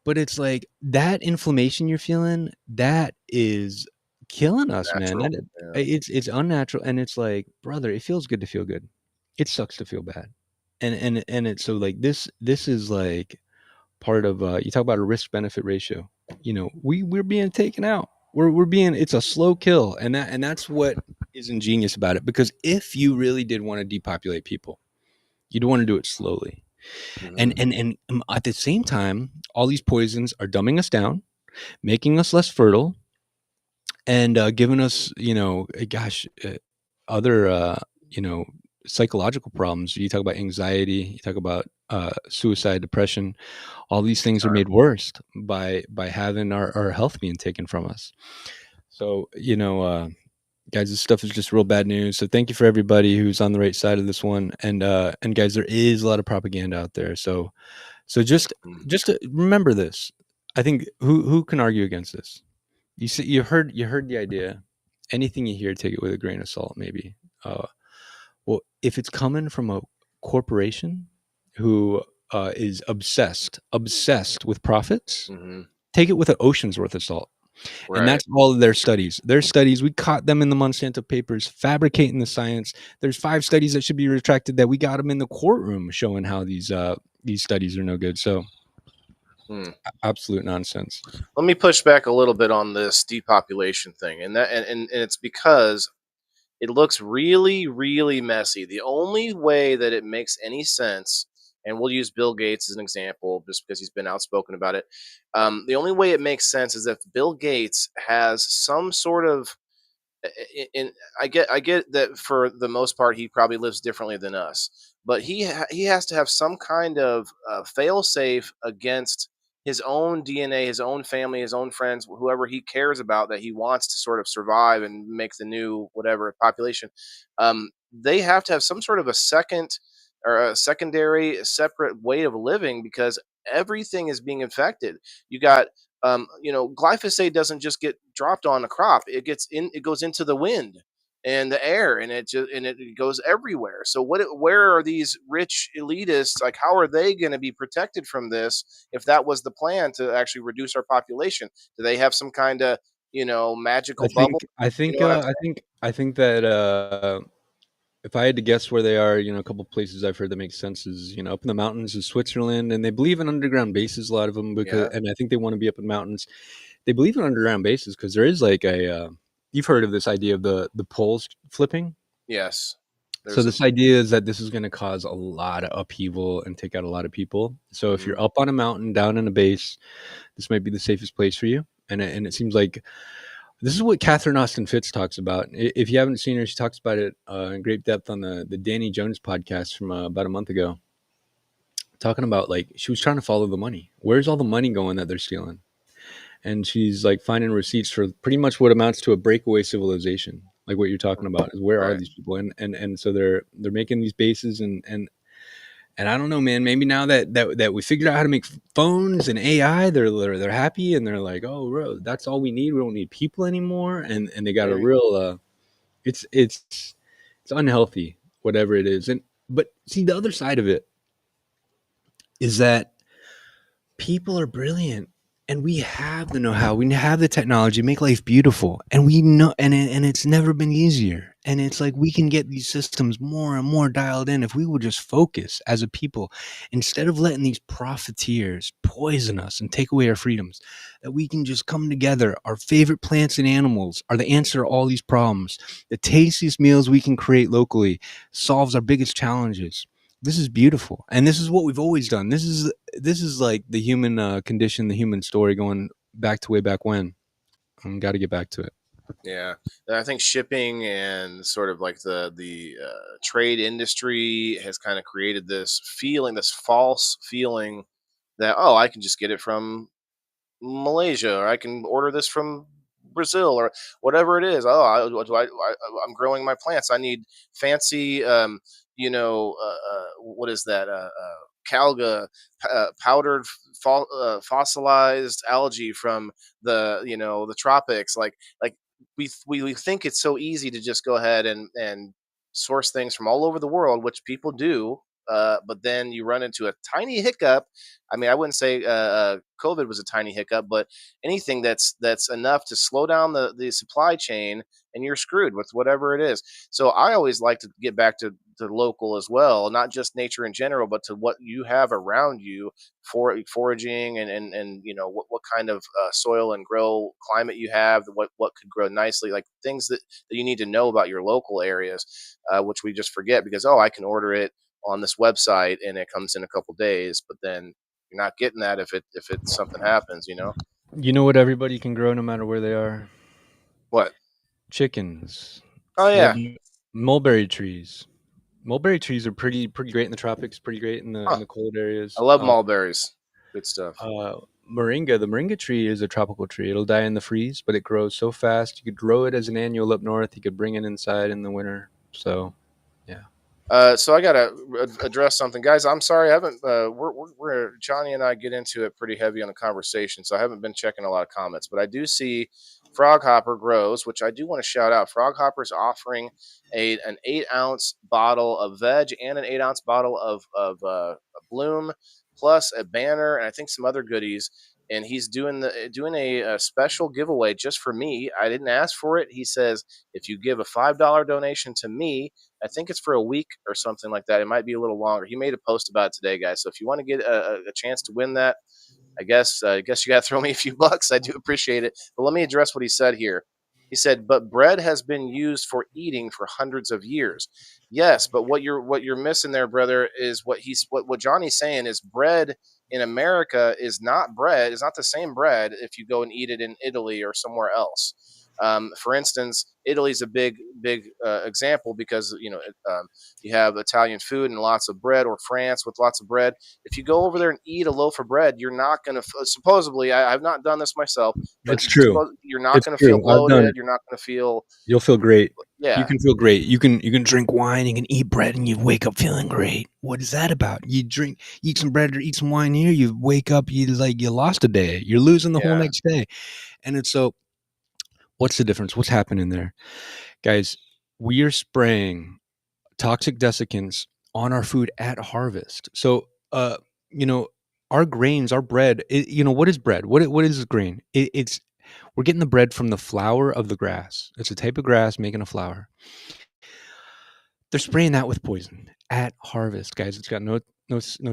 But it's like that inflammation you're feeling, that is killing us, man. Unnatural. Yeah. It's unnatural, and it's like, brother, it feels good to feel good. It sucks to feel bad, and it's so like this is like part of you talk about a risk benefit ratio. We're being taken out. We're being it's a slow kill, and that's what is ingenious about it. Because if you really did want to depopulate people, you'd want to do it slowly and Mm-hmm. and and at the same time, all these poisons are dumbing us down, making us less fertile, and giving us, other, psychological problems. You talk about anxiety, you talk about suicide, depression. All these things are made worse by having our health being taken from us. So, guys, this stuff is just real bad news. So thank you for everybody who's on the right side of this one. And guys, there is a lot of propaganda out there. So just to remember this. I think who can argue against this? You see, you heard the idea. Anything you hear, take it with a grain of salt. Maybe. Well, if it's coming from a corporation who is obsessed with profits, Mm-hmm. take it with an ocean's worth of salt. And Right. that's all of their studies. Their studies, we caught them in the Monsanto papers fabricating the science. There's 5 studies that should be retracted that we got them in the courtroom showing how these studies are no good. So Hmm. absolute nonsense. Let me push back a little bit on this depopulation thing, and it's because it looks really, really messy. The only way that it makes any sense, and we'll use Bill Gates as an example just because he's been outspoken about it. The only way it makes sense is if Bill Gates has some sort of and I get that for the most part he probably lives differently than us, but he has to have some kind of fail safe against his own DNA, his own family, his own friends, whoever he cares about that he wants to sort of survive and make the new whatever population. They have to have some sort of a second or a secondary separate way of living because everything is being infected. You got glyphosate doesn't just get dropped on a crop. It goes into the wind and the air, and it goes everywhere. So where are these rich elitists? Like, how are they going to be protected from this if that was the plan to actually reduce our population? Do they have some kind of I magical bubble? think I You think know what I'm uh, I think I think that if I had to guess where they are, a couple places I've heard that makes sense is up in the mountains is Switzerland, and they believe in underground bases. A lot of them saying? because, Yeah. and I think they want to be up in the mountains. They believe in underground bases because there is like you've heard of this idea of the poles flipping. Yes. So There's a. this idea is that this is going to cause a lot of upheaval and take out a lot of people. So if Mhm. you're up on a mountain, down in a base, this might be the safest place for you. And it seems like this is what Catherine Austin Fitz talks about. If you haven't seen her, she talks about it in great depth on the Danny Jones podcast from about a month ago. Talking about like she was trying to follow the money. Where's all the money going that they're stealing? And she's like finding receipts for pretty much what amounts to a breakaway civilization. Like what you're talking about is where are Right. these people? And so they're making these bases and I don't know, man. Maybe now that we figured out how to make phones and AI, they're happy and they're like, oh, bro, that's all we need. We don't need people anymore. And they got a Maybe. real it's unhealthy, whatever it is. And but see, the other side of it is that people are brilliant and we have the know-how, we have the technology, make life beautiful, and we know, and it's never been easier. And it's like we can get these systems more and more dialed in if we would just focus as a people, instead of letting these profiteers poison us and take away our freedoms. That we can just come together. Our favorite plants and animals are the answer to all these problems. The tastiest meals we can create locally solves our biggest challenges. This is beautiful, and this is what we've always done. This is like the human condition, the human story, going back to way back when. Got to get back to it. Yeah, and I think shipping and sort of like the trade industry has kind of created this feeling, this false feeling that, oh, I can just get it from Malaysia, or I can order this from Brazil, or whatever it is. Oh, I'm growing my plants. I need fancy, what is that? Calga, powdered fossilized algae from the tropics. Like we think it's so easy to just go ahead and source things from all over the world, which people do. But then you run into a tiny hiccup. I mean, I wouldn't say COVID was a tiny hiccup, but anything that's enough to slow down the supply chain, and you're screwed with whatever it is. So I always like to get back to local as well, not just nature in general, but to what you have around you for foraging, and what kind of soil and grow climate you have, what could grow nicely, like things that you need to know about your local areas, which we just forget because, oh, I can order it on this website and it comes in a couple days, but then you're not getting that if something happens. You know what everybody can grow no matter where they are? What? Chickens. Oh yeah. Mulberry trees. Mulberry trees are pretty great in the tropics, pretty great in Huh. the cold I areas. love mulberries. Good stuff. Moringa, the moringa tree is a tropical tree. It'll die in the freeze, but it grows so fast. You could grow it as an annual up north. You could bring it inside in the winter. So, yeah. So I gotta address something, guys. I'm sorry, I haven't. We're Johnny and I get into it pretty heavy on the conversation, so I haven't been checking a lot of comments. But I do see Frog Hopper grows, which I do want to shout out. Frog Hopper's offering an 8 ounce bottle of veg and an 8 ounce bottle of Bloom, plus a banner and I think some other goodies. And he's doing a special giveaway just for me. I didn't ask for it. He says if you give a $5 donation to me, I think it's for a week or something like that. It might be a little longer. He made a post about it today, guys. So if you want to get a chance to win that, I guess you got to throw me a few bucks. I do appreciate it. But let me address what he said here. He said, "But bread has been used for eating for hundreds of years." Yes, but what you're missing there, brother, is what Johnny's saying is bread in America is not bread. It's not the same bread if you go and eat it in Italy or somewhere else. For instance, Italy's a big example because you have Italian food and lots of bread, or France with lots of bread. If you go over there and eat a loaf of bread, you're not going to supposedly. I've not done this myself, but It's true. you're not It's going to feel true. I've done bloated. it. You're not going to feel, You'll feel great. You yeah, can feel great. You can drink wine, you can eat bread, and you wake up feeling great. What is that about? Eat some bread or eat some wine here, you wake up, you lost a day. You're losing the whole yeah. next day. And it's so what's the difference? What's happening there? Guys, we are spraying toxic desiccants on our food at harvest. So, you know, our grains, our bread, what is bread? What is grain? It's we're getting the bread from the flower of the grass. It's a type of grass making a flour. They're spraying that with poison at harvest, guys. It's got no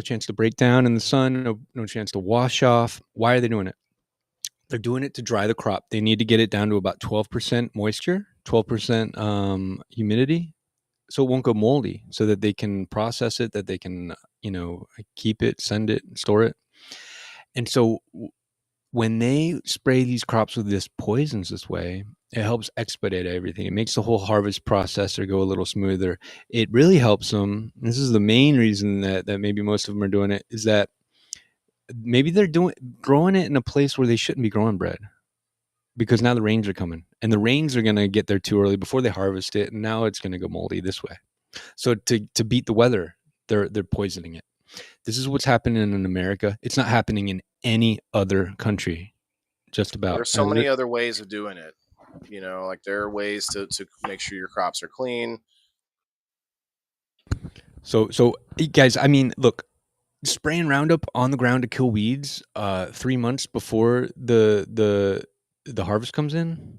chance to break down in the sun, no chance to wash off. Why are they doing it? They're doing it to dry the crop. They need to get it down to about 12% moisture, 12% humidity, so it won't go moldy, so that they can process it, that they can keep it, send it, store it. And so when they spray these crops with this poisons this way, it helps expedite everything. It makes the whole harvest process go a little smoother. It really helps them. This is the main reason that maybe most of them are doing it, is that maybe they're growing it in a place where they shouldn't be growing bread, because now the rains are coming, and the rains are going to get there too early before they harvest it, and now it's going to go moldy this way. So to beat the weather, they're poisoning it. This is what's happening in America. It's not happening in any other country, just about. There's so many other ways of doing it. Like there are ways to make sure your crops are clean. So guys, I mean, look, spraying Roundup on the ground to kill weeds 3 months before the harvest comes in.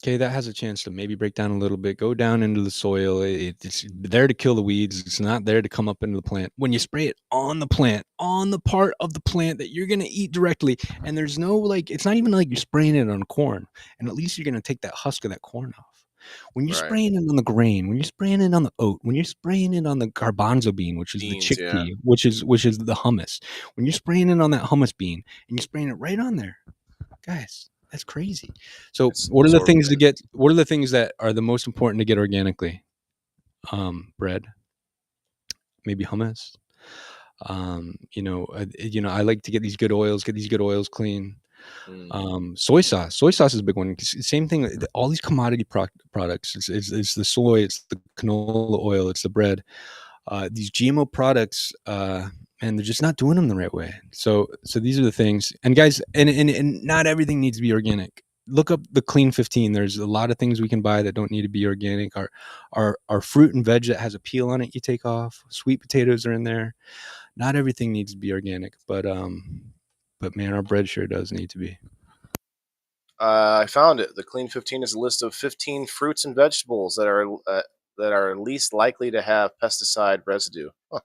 Okay, that has a chance to maybe break down a little bit, go down into the soil. It's there to kill the weeds. It's not there to come up into the plant. When you spray it on the plant, on the part of the plant that you're going to eat directly, and there's no like, it's not even like you're spraying it on corn, and at least you're going to take that husk of that corn off. When you're Right. spraying it on the grain, when you're spraying it on the oat, when you're spraying it on the garbanzo bean, which is the Beans, yeah. chickpea, which is the hummus, when you're spraying it on that hummus bean, and you're spraying it right on there, guys, that's crazy. So It's what are the things to absorbent. get, what are the things that are the most important to get organically? Bread, maybe hummus. I like to get these good oils, clean. Soy sauce is a big one. Same thing, all these commodity products, it's the soy, it's the canola oil, it's the bread. These GMO products, and they're just not doing them the right way. So these are the things. And guys, and not everything needs to be organic. Look up the Clean 15. There's a lot of things we can buy that don't need to be organic. Our fruit and veg that has a peel on it, you take off. Sweet potatoes are in there. Not everything needs to be organic, but man, our bread sure does need to be. I found it. The Clean 15 is a list of 15 fruits and vegetables that are least likely to have pesticide residue. Huh.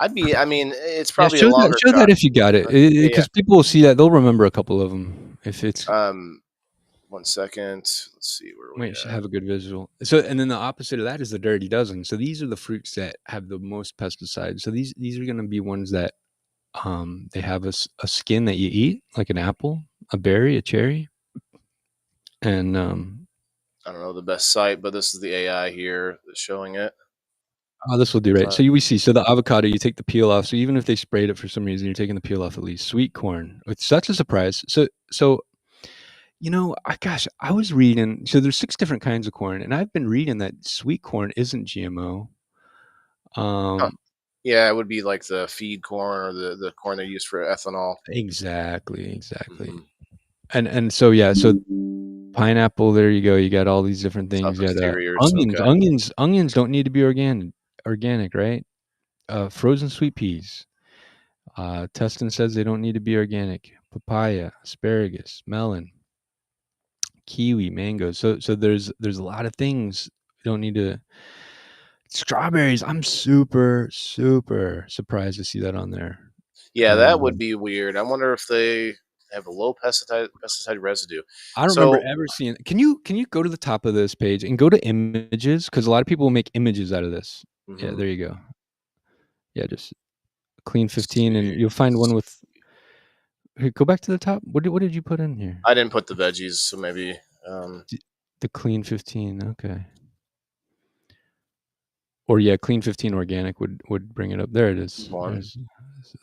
I mean, it's Yeah, probably a longer show that shot. if you got it, Yeah, yeah. because people will see that, they'll remember a couple of them if it's. 1 second. Let's see where we Wait, should at. have a good visual. So, and then the opposite of that is the dirty dozen. So these are the fruits that have the most pesticides. So these are going to be ones that they have a skin that you eat, like an apple, a berry, a cherry, and I don't know the best site, but this is the AI here that's showing it. oh, this will do right. Uh, So we see. So the avocado, you take the peel off. So even if they sprayed it for some reason, you're taking the peel off at least. Sweet corn, it's such a surprise. So I was reading. So there's 6 different kinds of corn, and I've been reading that sweet corn isn't GMO. huh. Um, Yeah, it would be like the feed corn or the corn they use for ethanol. exactly. Hmm. And so yeah, so pineapple, there you go. You got all these different things. Upper You got exteriors. onions. Okay. Onions don't need to be organic, right? Frozen sweet peas. Tustin says they don't need to be organic. Papaya, asparagus, melon, kiwi, mango. So there's a lot of things you don't need to. Strawberries. I'm super surprised to see that on there. Yeah, And that would be weird. I wonder if they have a low pesticide residue. I don't remember So, ever seeing. Can you go to the top of this page and go to images? Because a lot of people will make images out of this. Yeah, mhm, there you go. Yeah, just Clean let's 15, and see. you'll find one with. Here, go back to the top. What did you put in here? I didn't put the veggies, so maybe. The Clean 15. Okay. Or yeah, Clean 15 organic would bring it up. There it is. One.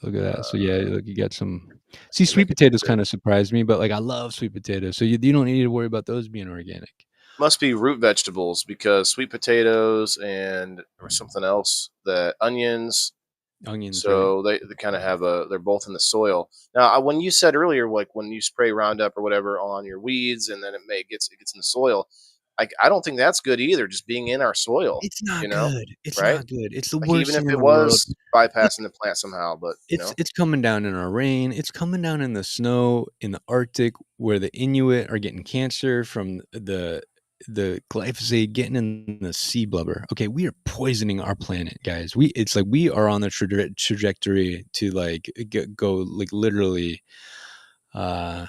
Look at that. So yeah, Uh, look, you got some. See, make sweet it potatoes bigger. kind of surprised me, but like I love sweet potatoes, so you don't need to worry about those being organic. Must be root vegetables because sweet potatoes and or something else. The onions. Onions, right? So they kind of have a. They're both in the soil. Now, when you said earlier, like when you spray Roundup or whatever on your weeds, and then it gets in the soil. I don't think that's good either. Just being in our soil, It's not you know, good. It's right? not good. It's the Like even worst if thing in it the world. was Look, bypassing the plant somehow, but it's coming down in our rain. It's coming down in the snow in the Arctic, where the Inuit are getting cancer from the glyphosate getting in the sea blubber. Okay, we are poisoning our planet, guys. It's like we are on the trajectory to like go like literally. Uh,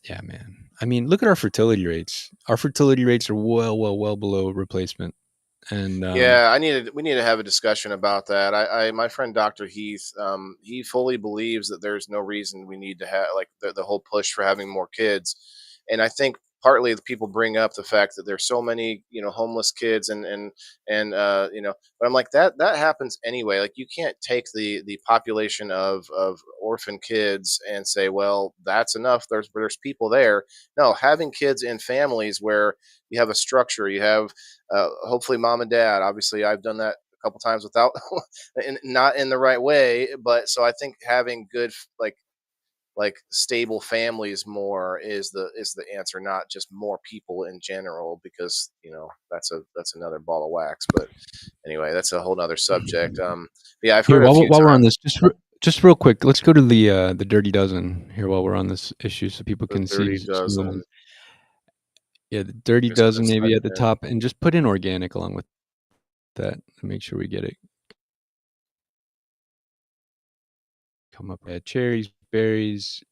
yeah, man. I mean, look at our fertility rates. Our fertility rates are well below replacement, and Yeah, we need to have a discussion about that. I my friend Dr. Heath, he fully believes that there's no reason we need to have like the whole push for having more kids. And I think partly the people bring up the fact that there's so many, homeless kids and but I'm like that happens anyway. Like you can't take the population of orphan kids and say, well, that's enough. There's people there. No, having kids in families where you have a structure, you have hopefully mom and dad. Obviously I've done that a couple times without not in the right way, but so I think having good like like stable families more is the answer, not just more people in general, because that's another ball of wax. But anyway, that's a whole nother subject. Yeah, I've Here, heard a few while we're on times this, just real quick, let's go to the Dirty Dozen here while we're on this issue, so people the can see Dirty some of the ones. Dozen. Yeah, the Dirty There's one Dozen inside maybe at the there. top, and just put in organic along with that to make sure we get it. Come up, cherries, berries,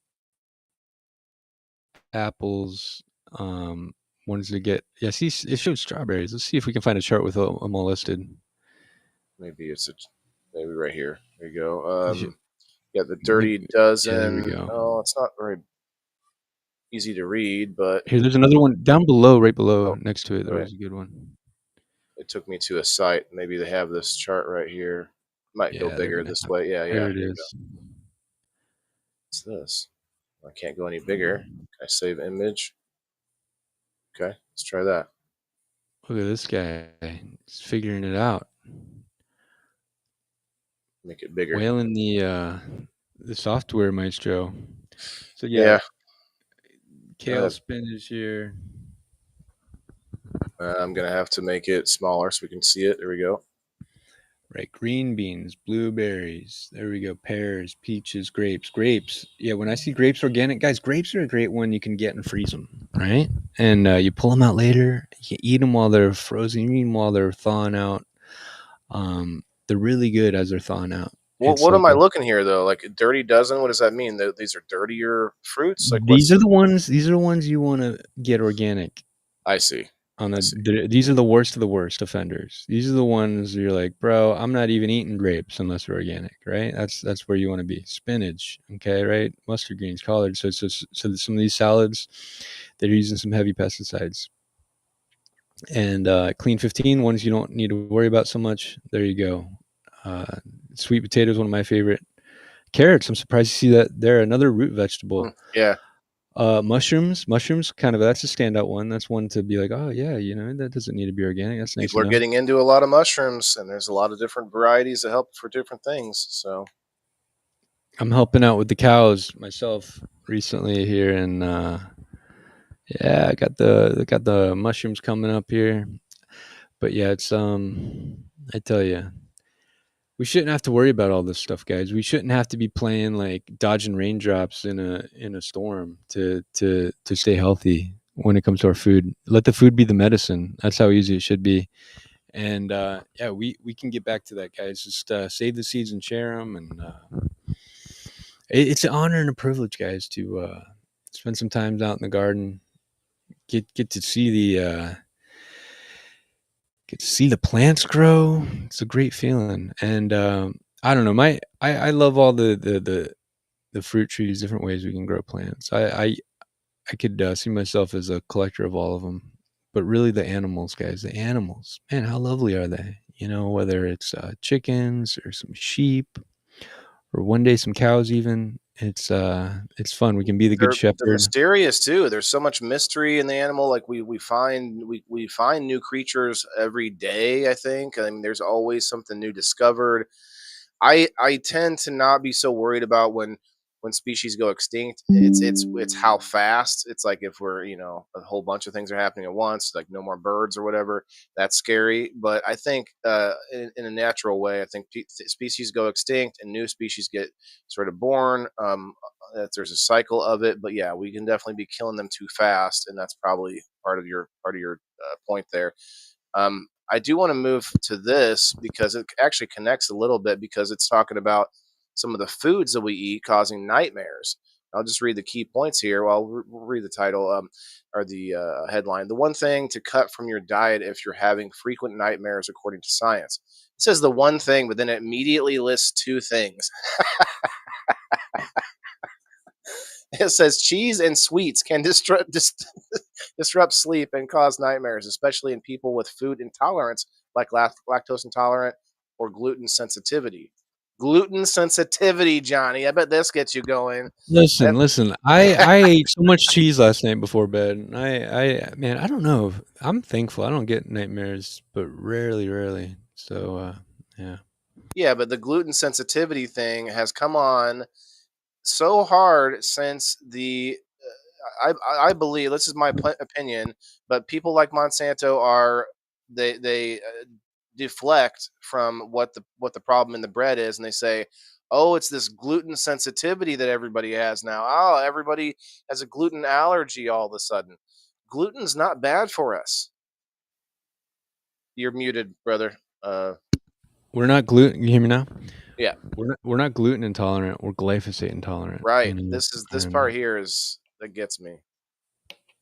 apples. Ones to get. Yeah, see, it shows strawberries. Let's see if we can find a chart with them all listed. Maybe maybe right here. There you go. Should, Yeah, the Dirty yeah, there we Dozen. go. Oh, it's not very easy to read, but Here, there's another one down below, right below, oh, next to it. There right. was a good one. It took me to a site. Maybe they have this chart right here. Might go Yeah, they're bigger gonna this have. way. Yeah, There yeah. it Here you go. is. What's this? I can't go any bigger. Can I save image? Okay, let's try that. Look at this guy. He's figuring it out. Make it bigger. Whaling the software maestro. So yeah, Yeah, kale spinach here. I'm gonna have to make it smaller so we can see it. There we go. Right, green beans, blueberries. There we go. Pears, peaches, grapes. Grapes. Yeah, when I see grapes organic, guys, grapes are a great one. You can get and freeze them, right? And you pull them out later. You eat them while they're frozen. You eat them while they're thawing out. They're really good as they're thawing out. It's What like am I looking here though? Like a Dirty Dozen? What does that mean? These are dirtier fruits? Like these are the ones. These are the ones you want to get organic. I see. On I see. these are the worst of the worst offenders. These are the ones you're like, bro, I'm not even eating grapes unless they're organic, right? That's where you want to be. Spinach, okay, right? Mustard greens, collards. So some of these salads, they're using some heavy pesticides. And clean 15 ones you don't need to worry about so much. There you go. Sweet potatoes, one of my favorite. Carrots, I'm surprised to see that they're another root vegetable. Yeah. Mushrooms, kind of, that's a standout one. That's one to be like, oh yeah, that doesn't need to be organic. That's nice People to are know. getting into a lot of mushrooms, and there's a lot of different varieties that help for different things. So I'm helping out with the cows myself recently here, and yeah, I got the mushrooms coming up here. But yeah, it's I tell you, we shouldn't have to worry about all this stuff, guys. We shouldn't have to be playing like dodging raindrops in a storm to stay healthy when it comes to our food. Let the food be the medicine. That's how easy it should be. And yeah, we can get back to that, guys. Just save the seeds and share them. And it's an honor and a privilege, guys, to spend some time out in the garden. Get to see the plants grow. It's a great feeling. And I don't know, I love all the fruit trees, different ways we can grow plants. I could see myself as a collector of all of them. But really, the animals, guys, the animals, man, how lovely are they? Whether it's chickens or some sheep, or one day some cows, even. It's fun. We can be the good they're shepherd. mysterious too. There's so much mystery in the animal. Like we find new creatures every day. I think. I mean, there's always something new discovered. I tend to not be so worried about when species go extinct. It's how fast. It's like if we're a whole bunch of things are happening at once, like no more birds or whatever. That's scary. But I think in a natural way, I think species go extinct and new species get sort of born. That there's a cycle of it. But yeah, we can definitely be killing them too fast, and that's probably part of your point there. I do want to move to this because it actually connects a little bit, because it's talking about some of the foods that we eat causing nightmares. I'll just read the key points here. Well, we'll read the title or the headline. The one thing to cut from your diet if you're having frequent nightmares, according to science. It says the one thing, but then it immediately lists two things. It says cheese and sweets can disrupt sleep and cause nightmares, especially in people with food intolerance like lactose intolerant or gluten sensitivity. Gluten sensitivity, Johnny. I bet this gets you going. That, Listen. I ate so much cheese last night before bed. And man, I don't know. I'm thankful. I don't get nightmares, but rarely. So yeah. yeah, but the gluten sensitivity thing has come on so hard since the I believe this is my opinion, but people like Monsanto are they deflect from what the problem in the bread is, and they say, "Oh, it's this gluten sensitivity that everybody has now. Oh, everybody has a gluten allergy all of a sudden. Gluten's not bad for us." You're muted, brother. We're not gluten. You hear me now? Yeah, We're not gluten intolerant. We're glyphosate intolerant. right. You know, This part and here is that gets me.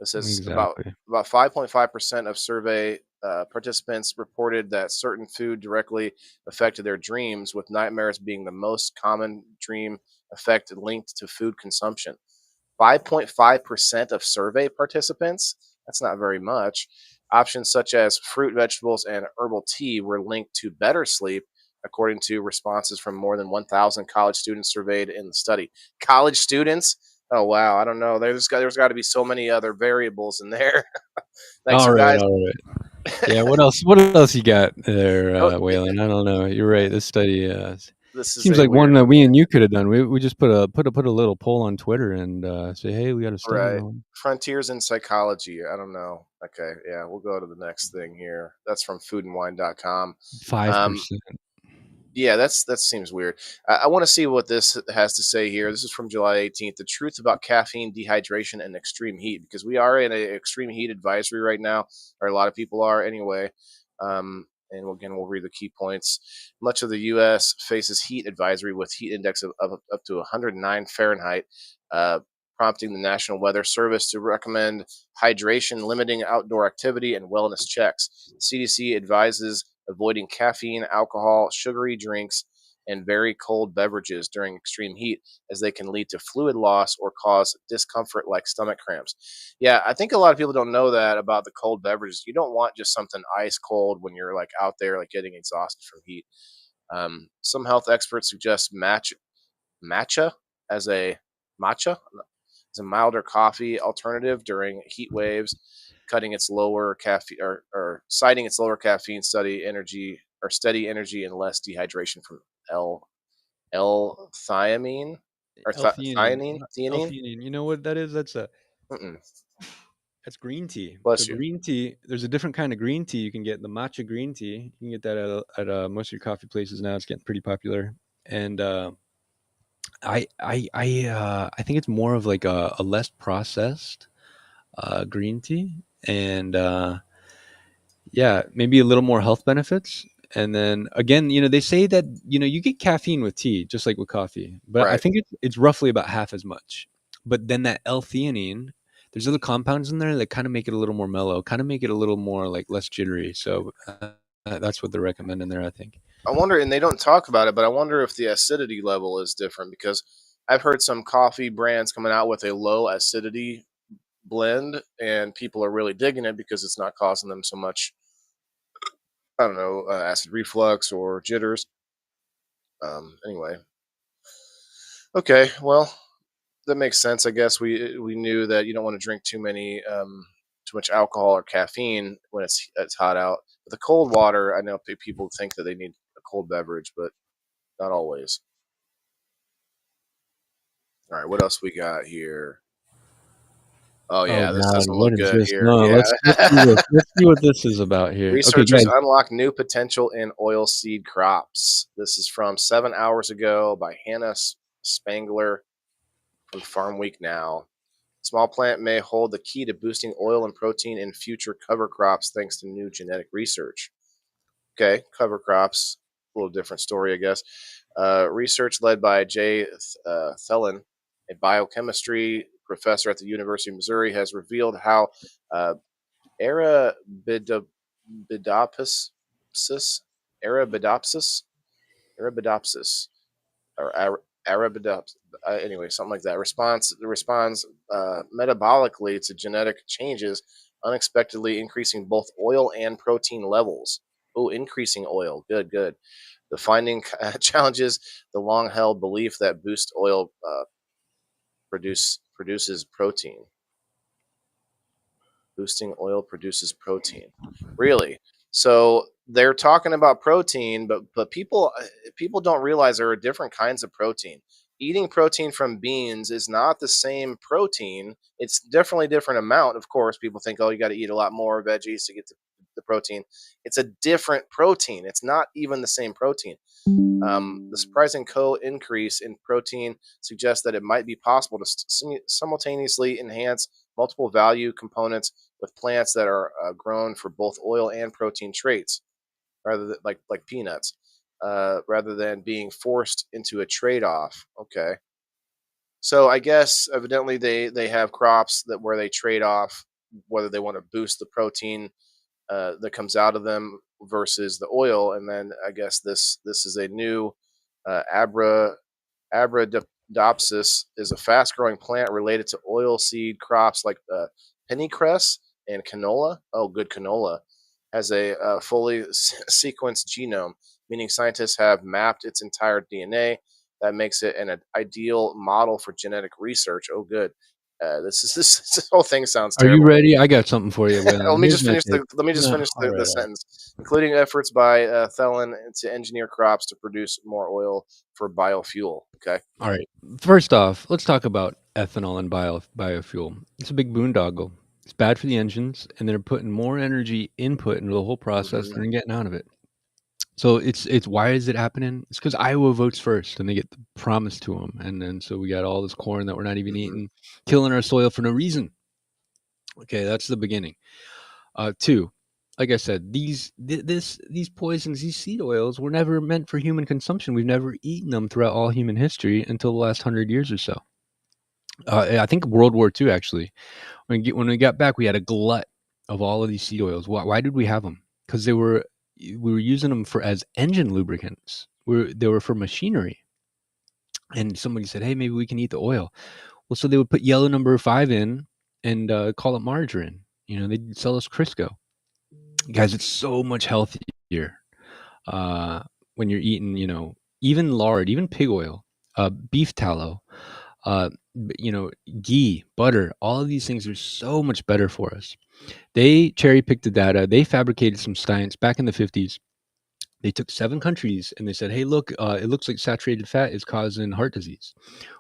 This is exactly. about 5.5% of survey participants reported that certain food directly affected their dreams, with nightmares being the most common dream effect linked to food consumption. 5.5% of survey participants? That's not very much. Options such as fruit, vegetables, and herbal tea were linked to better sleep, according to responses from more than 1,000 college students surveyed in the study. College students? Oh wow, I don't know. There's got to be so many other variables in there. Like All so, right, guys. all right. Yeah. What else? What else you got there, Oh, Waylon? I don't know. You're right. This study this is seems a like one weird that one we here. and you could have done. We just put a little poll on Twitter and say, hey, we got a study Right. going. Frontiers in psychology. I don't know. Okay, yeah, we'll go to the next thing here. That's from foodandwine.com. Five Um, percent. yeah, that seems weird. I want to see what this has to say here. This is from July 18th. The truth about caffeine, dehydration, and extreme heat, because we are in an extreme heat advisory right now, or a lot of people are anyway. And again, we'll read the key points. Much of the U.S. faces heat advisory with heat index of up to 109 Fahrenheit, uh, prompting the National Weather Service to recommend hydration, limiting outdoor activity, and wellness checks. CDC advises avoiding caffeine, alcohol, sugary drinks, and very cold beverages during extreme heat, as they can lead to fluid loss or cause discomfort like stomach cramps. Yeah, I think a lot of people don't know that about the cold beverages. You don't want just something ice cold when you're like out there, like getting exhausted from heat. Some health experts suggest matcha as a matcha as a milder coffee alternative during heat waves, cutting its lower caffeine or citing its lower caffeine study energy or steady energy and less dehydration from L L-thiamine or L-theanine. theanine. L-theanine. You know what that is? Mm-mm. That's green tea. So Bless you. green tea, there's a different kind of green tea you can get, the matcha green tea. You can get that at most of your coffee places now. It's getting pretty popular. And I think it's more of like a less processed green tea, and yeah, maybe a little more health benefits. And then again, they say that you get caffeine with tea, just like with coffee, but I Right. think it's roughly about half as much. But then that L-theanine, there's other compounds in there that kind of make it a little more mellow, kind of make it a little more like less jittery. So that's what they're recommending there, I think. I wonder, and they don't talk about it, but I wonder if the acidity level is different because I've heard some coffee brands coming out with a low acidity blend, and people are really digging it because it's not causing them so much, I don't know, acid reflux or jitters. Anyway, okay, well, that makes sense. I guess we knew that you don't want to drink too much alcohol or caffeine when it's hot out. But the cold water, I know people think that they need a cold beverage, but not always. All right, what else we got here? Oh Oh yeah, this God, doesn't what look is good this? here. No, let's see Yeah. this. Let's see what this is about here. Okay, Researchers guys. unlock new potential in oilseed crops. This is from 7 hours ago by Hannah Spangler from Farm Week Now. Small plant may hold the key to boosting oil and protein in future cover crops thanks to new genetic research. Okay, cover crops, a little different story, I guess. Research led by Jay Thelen, a biochemistry professor at the University of Missouri, has revealed how uh, Arabidopsis, Arabidopsis, Arabidopsis, or Arabidopsis, anyway, something like that, responds metabolically to genetic changes, unexpectedly increasing both oil and protein levels. Oh, increasing oil. Good, good. The finding challenges the long held belief that boost oil produces protein. Boosting oil produces protein. Really? So they're talking about protein, but people don't realize there are different kinds of protein. eating protein from beans is not the same protein. It's definitely a different amount. Of course, people think, oh, you got to eat a lot more veggies to get the protein. It's a different protein. It's not even the same protein. The surprising co-increase in protein suggests that it might be possible to simultaneously enhance multiple value components with plants that are grown for both oil and protein traits, rather than like peanuts, rather than being forced into a trade-off. Okay, so I guess evidently they have crops that where they trade off whether they want to boost the protein that comes out of them versus the oil, and then I guess this is a new abra Abradopsis is a fast-growing plant related to oilseed crops like pennycress and canola. Oh, good canola has a fully sequenced genome, meaning scientists have mapped its entire DNA. That makes it an ideal model for genetic research. Oh, good. This whole thing sounds Are you terrible. ready? I got something for you, Waylon. Here's my take. Let me just No, finish all the right, all right. sentence, including efforts by Thelen to engineer crops to produce more oil for biofuel. Okay. All right. First off, let's talk about ethanol and biofuel. It's a big boondoggle. It's bad for the engines, and they're putting more energy input into the whole process Hmm. than they're getting out of it. So it's why is it happening? It's because Iowa votes first, and they get the promise to them, and then so we got all this corn that we're not even Hmm. eating, killing our soil for no reason. Okay, that's the beginning. Two, like I said, these poisons, these seed oils, were never meant for human consumption. We've never eaten them throughout all human history until the last 100 years or so. I think World War II actually. When we got back, we had a glut of all of these seed oils. Why did we have them? Because we were using them for as engine lubricants. They were for machinery. And somebody said, "Hey, maybe we can eat the oil." Well, so they would put yellow number 5 in and call it margarine. They'd sell us Crisco. Guys, it's so much healthier uh, when you're eating, even lard, even pig oil, beef tallow, uh, ghee, butter. All of these things are so much better for us. They cherry picked the data. They fabricated some science back in the 50s. They took 7 countries and they said, "Hey, look, it looks like saturated fat is causing heart disease."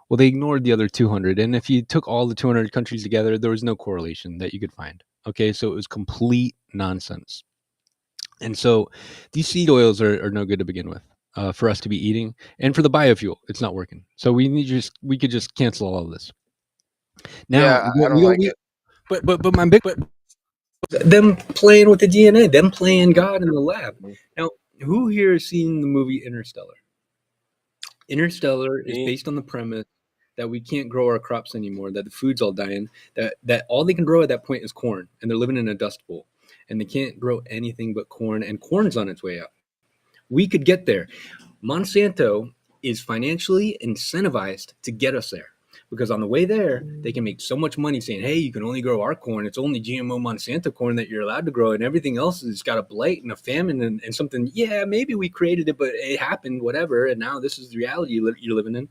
Well, they ignored the other 200, and if you took all the 200 countries together, there was no correlation that you could find. Okay, so it was complete nonsense. And so these seed oils are no good to begin with for us to be eating, and for the biofuel, it's not working. So we could just cancel all of this. Now Yeah, I don't like it. but my big but them playing with the DNA, them playing God in the lab. Mhm. Now, who here has seen the movie Interstellar? Interstellar is Me, based on the premise that we can't grow our crops anymore, that the food's all dying, that all they can grow at that point is corn, and they're living in a dust bowl, and they can't grow anything but corn, and corn's on its way out. We could get there. Monsanto is financially incentivized to get us there because on the way there, they can make so much money saying, "Hey, you can only grow our corn. It's only GMO Monsanto corn that you're allowed to grow, and everything else has got a blight and a famine and something. Yeah, maybe we created it, but it happened, whatever. And now this is the reality you're living in."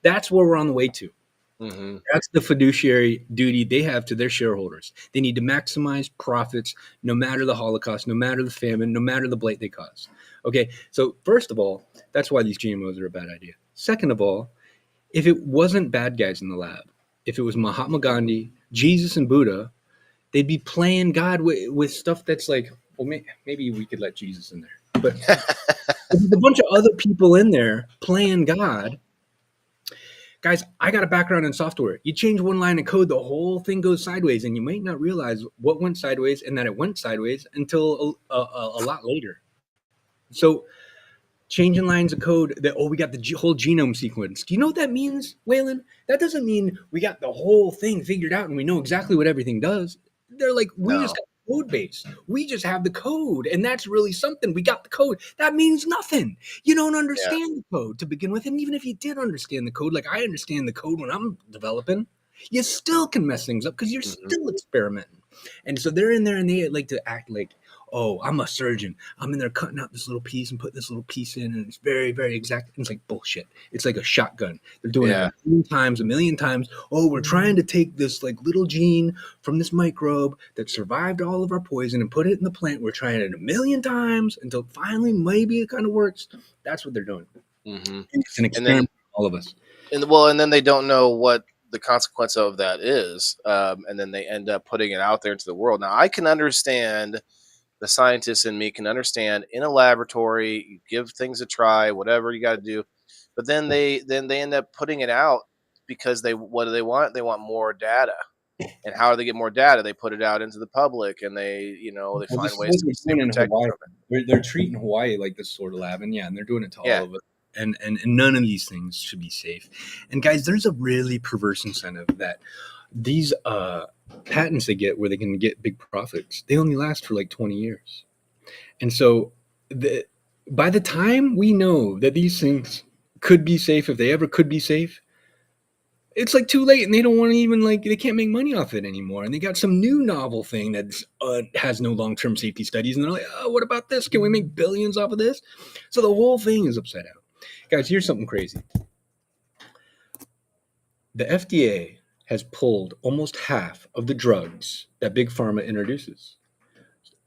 That's where we're on the way to. hmm That's the fiduciary duty they have to their shareholders. They need to maximize profits no matter the Holocaust, no matter the famine, no matter the blight they cause. Okay, so first of all, that's why these GMOs are a bad idea. Second of all, if it wasn't bad guys in the lab, if it was Mahatma Gandhi, Jesus, and Buddha, they'd be playing God with stuff that's like, well, maybe we could let Jesus in there. But there's a bunch of other people in there playing God. Guys, I got a background in software. You change one line of code, the whole thing goes sideways, and you might not realize what went sideways and that it went sideways until a lot later. So, changing lines of code that, oh, we got the whole genome sequence. Do you know what that means, Waylon? That doesn't mean we got the whole thing figured out and we know exactly what everything does. They're like, we just no. got the code base. We just have the code, and that's really something. We got the code. That means nothing. You don't Yeah. understand the code to begin with. And even if you did understand the code, like I understand the code when I'm developing, you still can mess things up because you're Hmm. still experimenting. And so they're in there and they like to act like, oh, I'm a surgeon. I'm in there cutting out this little piece and putting this little piece in, and it's very, very exact. And it's like bullshit. It's like a shotgun. They're doing Yeah. it a million times. Oh, we're trying to take this like little gene from this microbe that survived all of our poison and put it in the plant. We're trying it a million times until finally maybe it kind of works. That's what they're doing. Hmm. And it's an And then experiment for all of us. and then they don't know what the consequence of that is, and then they end up putting it out there into the world. Now, I can understand, the scientist in me can understand, in a laboratory, you give things a try, whatever you got to do, but then they end up putting it out because what do they want? They want more data. And how do they get more data? They put it out into the public, and they Well, this find is ways what to they're stay doing in protected Hawaii. from it. They're treating Hawaii like this sort of lab, and yeah, and they're doing it to Yeah. all of us. And none of these things should be safe. And guys, there's a really perverse incentive that these patents they get where they can get big profits, they only last for like 20 years. And so by the time we know that these things could be safe, if they ever could be safe, it's like too late, and they don't want to even like they can't make money off it anymore, and they got some new novel thing that has no long-term safety studies, and they're like, oh, what about this? Can we make billions off of this? So the whole thing is upside down. Guys, here's something crazy. The FDA has pulled almost half of the drugs that big pharma introduces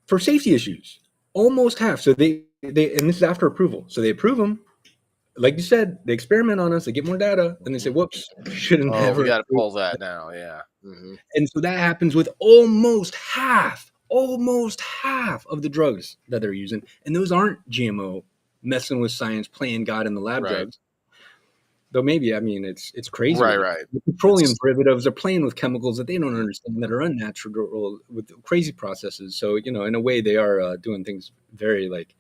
for safety issues. Almost half. So they and this is after approval. So they approve them, like you said, they experiment on us, they get more data, then they say, whoops, should have Oh, we never. got to pull that now. Yeah. And so that happens with almost half of the drugs that they're using. And those aren't GMO, messing with science, playing God in the lab Right. drugs. Though maybe, I mean, it's crazy. Right. The petroleum derivatives are playing with chemicals that they don't understand, that are unnatural, with crazy processes. So, in a way, they are doing things very like,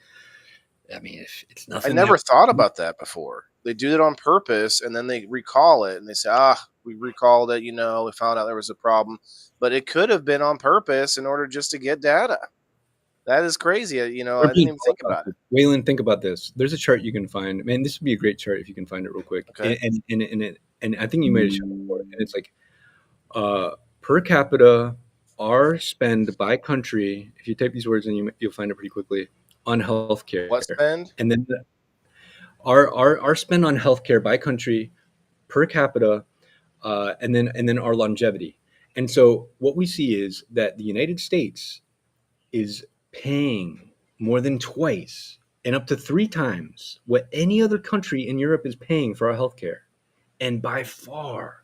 I mean, if it's I nothing never that. thought about that before. They do it on purpose, and then they recall it, and they say, we recalled it. We found out there was a problem, but it could have been on purpose in order just to get data. That is crazy. I didn't even think about it. Waylon, think about this. There's a chart you can find. Man, this would be a great chart if you can find it real quick. Okay. And I think you made it show before. And it's like per capita, our spend by country. If you type these words in, you'll find it pretty quickly on healthcare. What spend? And then our spend on healthcare by country per capita, and then our longevity. And so what we see is that the United States is paying more than twice and up to 3 times what any other country in Europe is paying for our healthcare. And by far,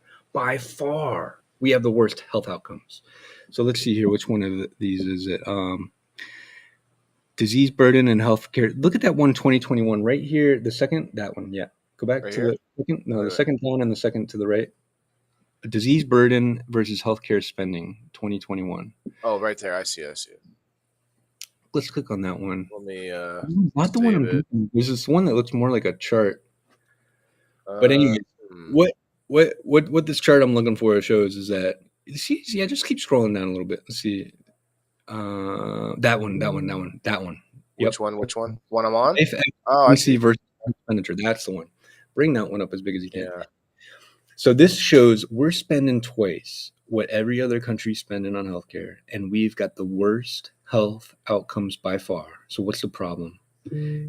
we have the worst health outcomes. So let's see here. Which one of these is it? Disease burden and healthcare. Look at that one, 2021, right here. The second, that one. Yeah. Go back Right to here? the second. No, Wait. the second down and the second to the right. Disease burden versus healthcare spending, 2021. Oh, right there. I see it. Let's click on that one. Let me. Not the one I'm save it. thinking. There's this one that looks more like a chart. But anyway, what this chart I'm looking for shows is that, see, yeah, just keep scrolling down a little bit. Let's see. That one. Yep. Which one? One I'm on? Life Oh, I expectancy see. versus expenditure. That's the one. Bring that one up as big as you can. Yeah. So this shows we're spending twice what every other country's spending on healthcare, and we've got the worst health outcomes by far. So what's the problem?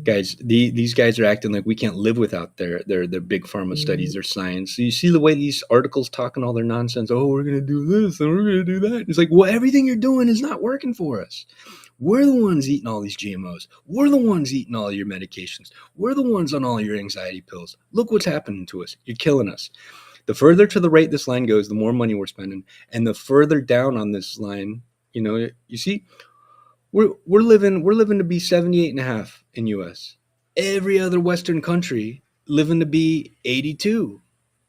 Guys, these guys are acting like we can't live without their big pharma studies, their science. So you see the way these articles talking all their nonsense. Oh, we're gonna do this and we're gonna do that. It's like, well, everything you're doing is not working for us. We're the ones eating all these GMOs. We're the ones eating all your medications. We're the ones on all your anxiety pills. Look what's happening to us. You're killing us. The further to the right this line goes, the more money we're spending, and the further down on this line, you see, we're living to be 78 and a half in US. Every other Western country living to be 82.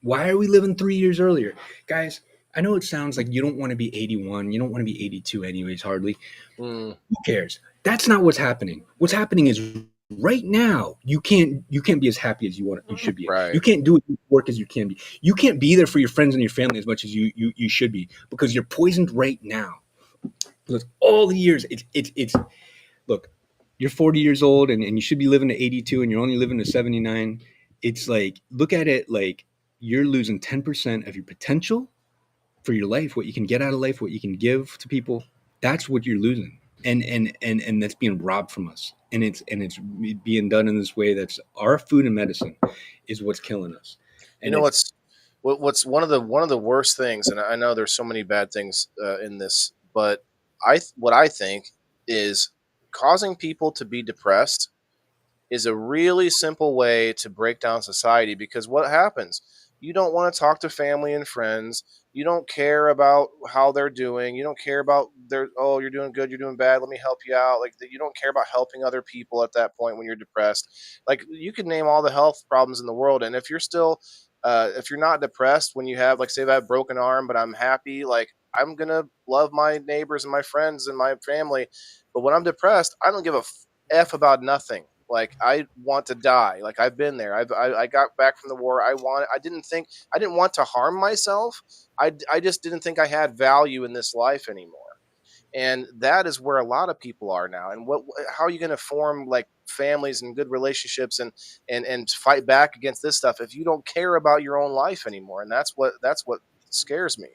Why are we living 3 years earlier? Guys, I know it sounds like you don't want to be 81. You don't want to be 82 anyways, hardly. Who cares? That's not what's happening. What's happening is right now you can't be as happy as you should be. Right. You can't do as much work as you can be. You can't be there for your friends and your family as much as you should be, because you're poisoned right now. Look, all the years it's look, you're 40 years old and you should be living to 82 and you're only living to 79. It's like, look at it like you're losing 10% of your potential for your life, what you can get out of life, what you can give to people. That's what you're losing. And that's being robbed from us. And it's being done in this way. That's our food and medicine is what's killing us. And what's one of the worst things, and I know there's so many bad things in this, but what I think is causing people to be depressed is a really simple way to break down society. Because what happens? You don't want to talk to family and friends. You don't care about how they're doing. You don't care about their, oh, you're doing good, you're doing bad, let me help you out. Like, you don't care about helping other people at that point when you're depressed. Like, you can name all the health problems in the world, and if you're still if you're not depressed when you have, like, say, that broken arm, but I'm happy, like, I'm gonna love my neighbors and my friends and my family. But when I'm depressed, I don't give a f about nothing. Like, I want to die. Like, I've been there. I got back from the war. I didn't want to harm myself. I just didn't think I had value in this life anymore. And that is where a lot of people are now. And how are you going to form, like, families and good relationships and fight back against this stuff if you don't care about your own life anymore? And that's what scares me.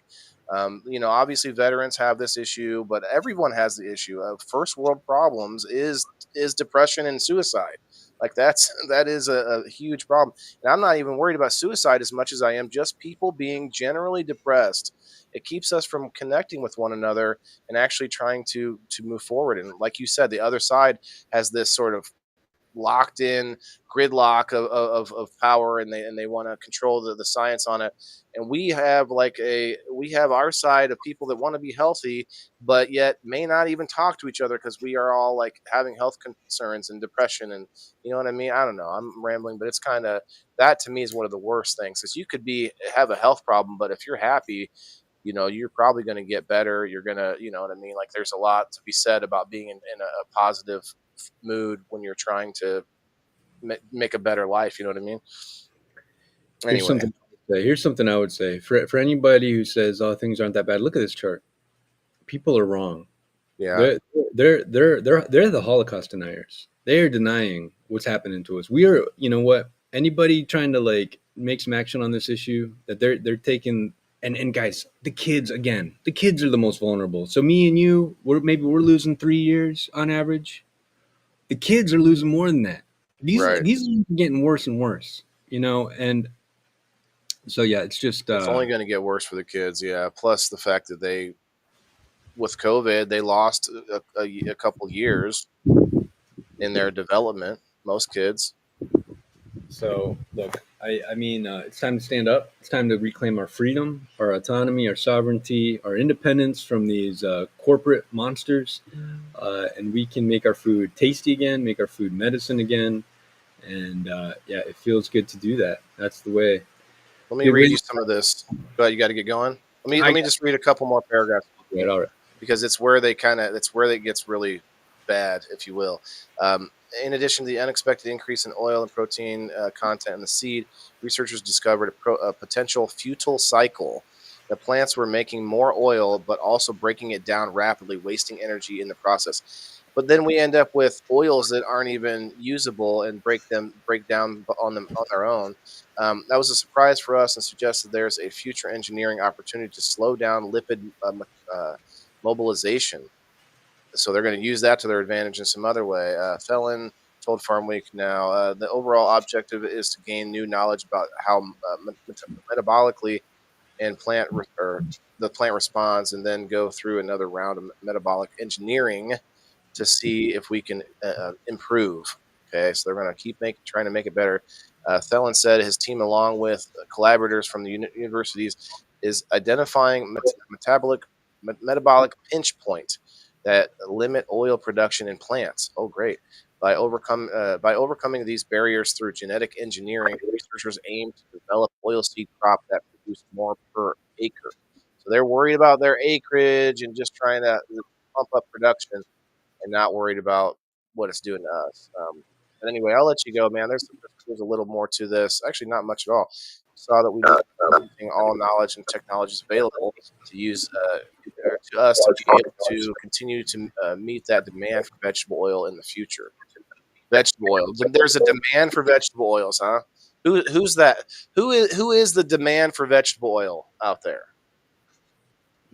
Obviously veterans have this issue, but everyone has the issue of first world problems is depression and suicide. Like, that is a huge problem. And I'm not even worried about suicide as much as I am just people being generally depressed. It keeps us from connecting with one another and actually trying to move forward. And like you said, the other side has this sort of locked in gridlock of power, and they want to control the science on it. And we have our side of people that want to be healthy, but yet may not even talk to each other because we are all, like, having health concerns and depression. And you know what I mean? I don't know, I'm rambling, but it's kind of, that to me is one of the worst things, because you could be have a health problem, but if you're happy, you're probably going to get better. You're going to, you know what I mean? Like, there's a lot to be said about being in a positive mood when you're trying to make a better life. You know what I mean? Here's Anyway, something. Here's something I would say for anybody who says, "Oh, things aren't that bad." Look at this chart. People are wrong. yeah, They're the Holocaust deniers. They are denying what's happening to us. We are, you know what? Anybody trying to like make some action on this issue, that they're taking, and guys, the kids again. The kids are the most vulnerable. So me and you, we're losing 3 years on average. The kids are losing more than that. right. These are getting worse and worse. And so yeah, it's just It's only going to get worse for the kids. Yeah. Plus the fact that with COVID, they lost a couple years in their development. Most kids. So look, I mean, it's time to stand up. It's time to reclaim our freedom, our autonomy, our sovereignty, our independence from these corporate monsters, and we can make our food tasty again, make our food medicine again, and yeah, it feels good to do that. That's the way. Let me Hey, read Win, you some of this. But you got to get going. Let I me just read a couple more paragraphs, right, all right. because it's where it gets really bad, if you will. Um, in addition to the unexpected increase in oil and protein content in the seed, researchers discovered a potential futile cycle. The plants were making more oil, but also breaking it down rapidly, wasting energy in the process. But then we end up with oils that aren't even usable and break down on them on their own. That was a surprise for us and suggests that there's a future engineering opportunity to slow down lipid mobilization. So they're going to use that to their advantage in some other way. Felon told Farm Week now the overall objective is to gain new knowledge about how metabolically and or the plant responds, and then go through another round of metabolic engineering to see if we can improve. Okay, so they're going to keep trying to make it better. Thelen said his team, along with collaborators from the universities, is identifying metabolic pinch point that limit oil production in plants. Oh, great! By overcoming these barriers through genetic engineering, researchers aim to develop oilseed crop that produce more per acre. So they're worried about their acreage and just trying to pump up production and not worried about what it's doing to us. But anyway, I'll let you go, man. There's a little more to this. Actually, not much at all. Saw that we need using all knowledge and technologies available to use to us to be able to continue to meet that demand for vegetable oil in the future. Vegetable oil. There's a demand for vegetable oils, huh? Who's that? Who is the demand for vegetable oil out there?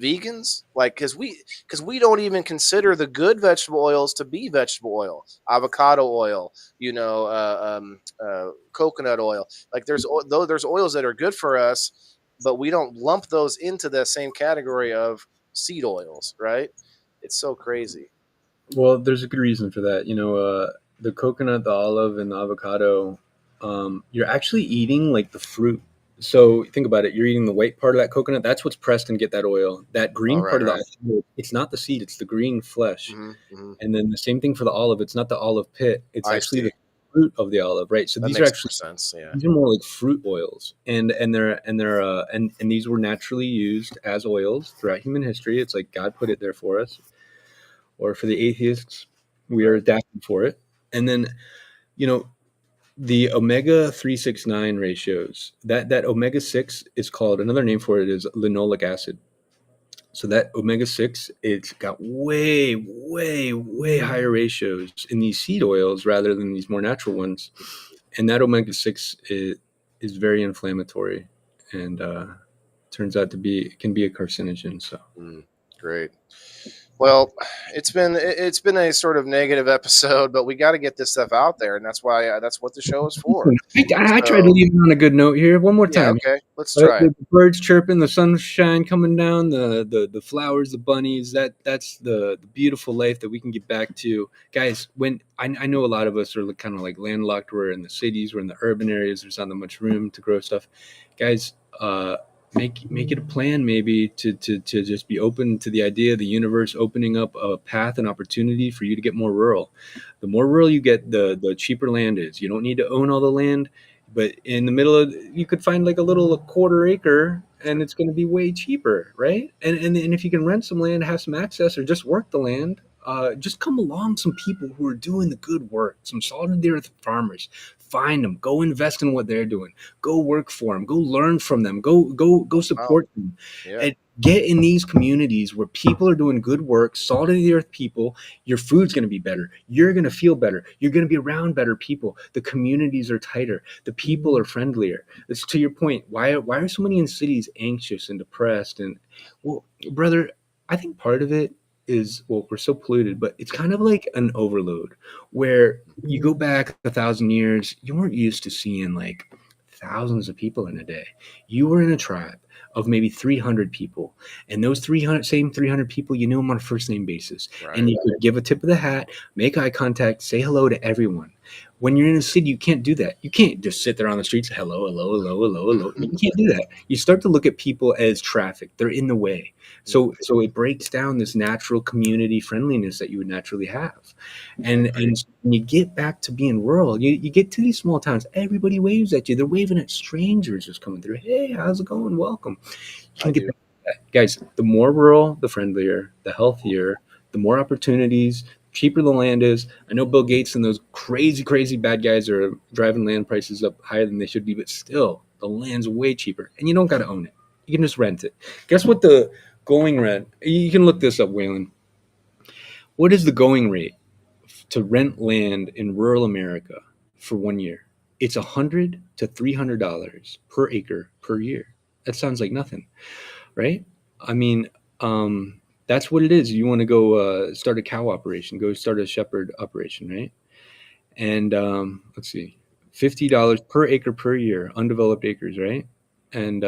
Vegans, like, because we don't even consider the good vegetable oils to be vegetable oil. Avocado oil, coconut oil. Like, there's oils that are good for us, but we don't lump those into the same category of seed oils, right? It's so crazy. Well, there's a good reason for that. The coconut, the olive, and the avocado. You're actually eating like the fruit. So think about it. You're eating the white part of that coconut. That's what's pressed and get that oil. That Oh, green right, part of the right. olive, it's not the seed. It's the green flesh. Hmm, hmm. And then the same thing for the olive. It's not the olive pit. It's I actually see. the fruit of the olive, right? So That these are makes actually more sense. Yeah. these are more like fruit oils, and these were naturally used as oils throughout human history. It's like God put it there for us, or for the atheists, we are Right. adapting for it. And then you know the omega 369 ratios. That omega 6 is called, another name for it is linoleic acid. So that omega 6, it's got way, way, way higher ratios in these seed oils rather than these more natural ones. And that omega 6 is very inflammatory, and turns out to be, can be a carcinogen. So Mm, great. Well, it's been a sort of negative episode, but we got to get this stuff out there, and that's why that's what the show is for. I tried to So leave it on a good note here. One more yeah, time. okay, let's try it. The birds chirping, the sunshine coming down, the flowers, the bunnies. That's the beautiful life that we can get back to, guys. When I know a lot of us are kind of like landlocked. We're in the cities, we're in the urban areas. There's not that much room to grow stuff, guys. Make it a plan, maybe to just be open to the idea of the universe opening up a path and opportunity for you to get more rural. The more rural you get, the cheaper land is. You don't need to own all the land, but in the middle of, you could find like a little a quarter acre, and it's going to be way cheaper, right? And if you can rent some land, have some access, or just work the land, just come along some people who are doing the good work, some salt of the earth farmers. Find them, go invest in what they're doing, go work for them, go learn from them, go Wow. support them, Yeah. and get in these communities where people are doing good work, salt of the earth people. Your food's going to be better, you're going to feel better, you're going to be around better people, the communities are tighter, the people are friendlier. It's to your point, why are so many in cities anxious and depressed? And well, brother, I think part of it is, well, we're so polluted, but it's kind of like an overload where you go back 1,000 years, you weren't used to seeing like thousands of people in a day. You were in a tribe of maybe 300 people, and those 300 people, you knew them on a first name basis, Right. and you could give a tip of the hat, make eye contact, say hello to everyone. When you're in a city, you can't do that. You can't just sit there on the streets, hello, hello, hello, hello, hello. You can't do that. You start to look at people as traffic. They're in the way. So it breaks down this natural community friendliness that you would naturally have. And when you get back to being rural, you get to these small towns, everybody waves at you. They're waving at strangers just coming through. Hey, how's it going? Welcome. You I can get do. back to that. Guys, the more rural, the friendlier, the healthier, the more opportunities, cheaper the land is. I know Bill Gates and those crazy, crazy bad guys are driving land prices up higher than they should be, but still, the land's way cheaper, and you don't got to own it. You can just rent it. Guess what the going rent? You can look this up, Waylon. What is the going rate to rent land in rural America for 1 year? It's $100 to $300 per acre per year. That sounds like nothing, right? I mean, that's what it is. You want to go start a cow operation, go start a shepherd operation, right? And let's see, $50 per acre per year, undeveloped acres, right? And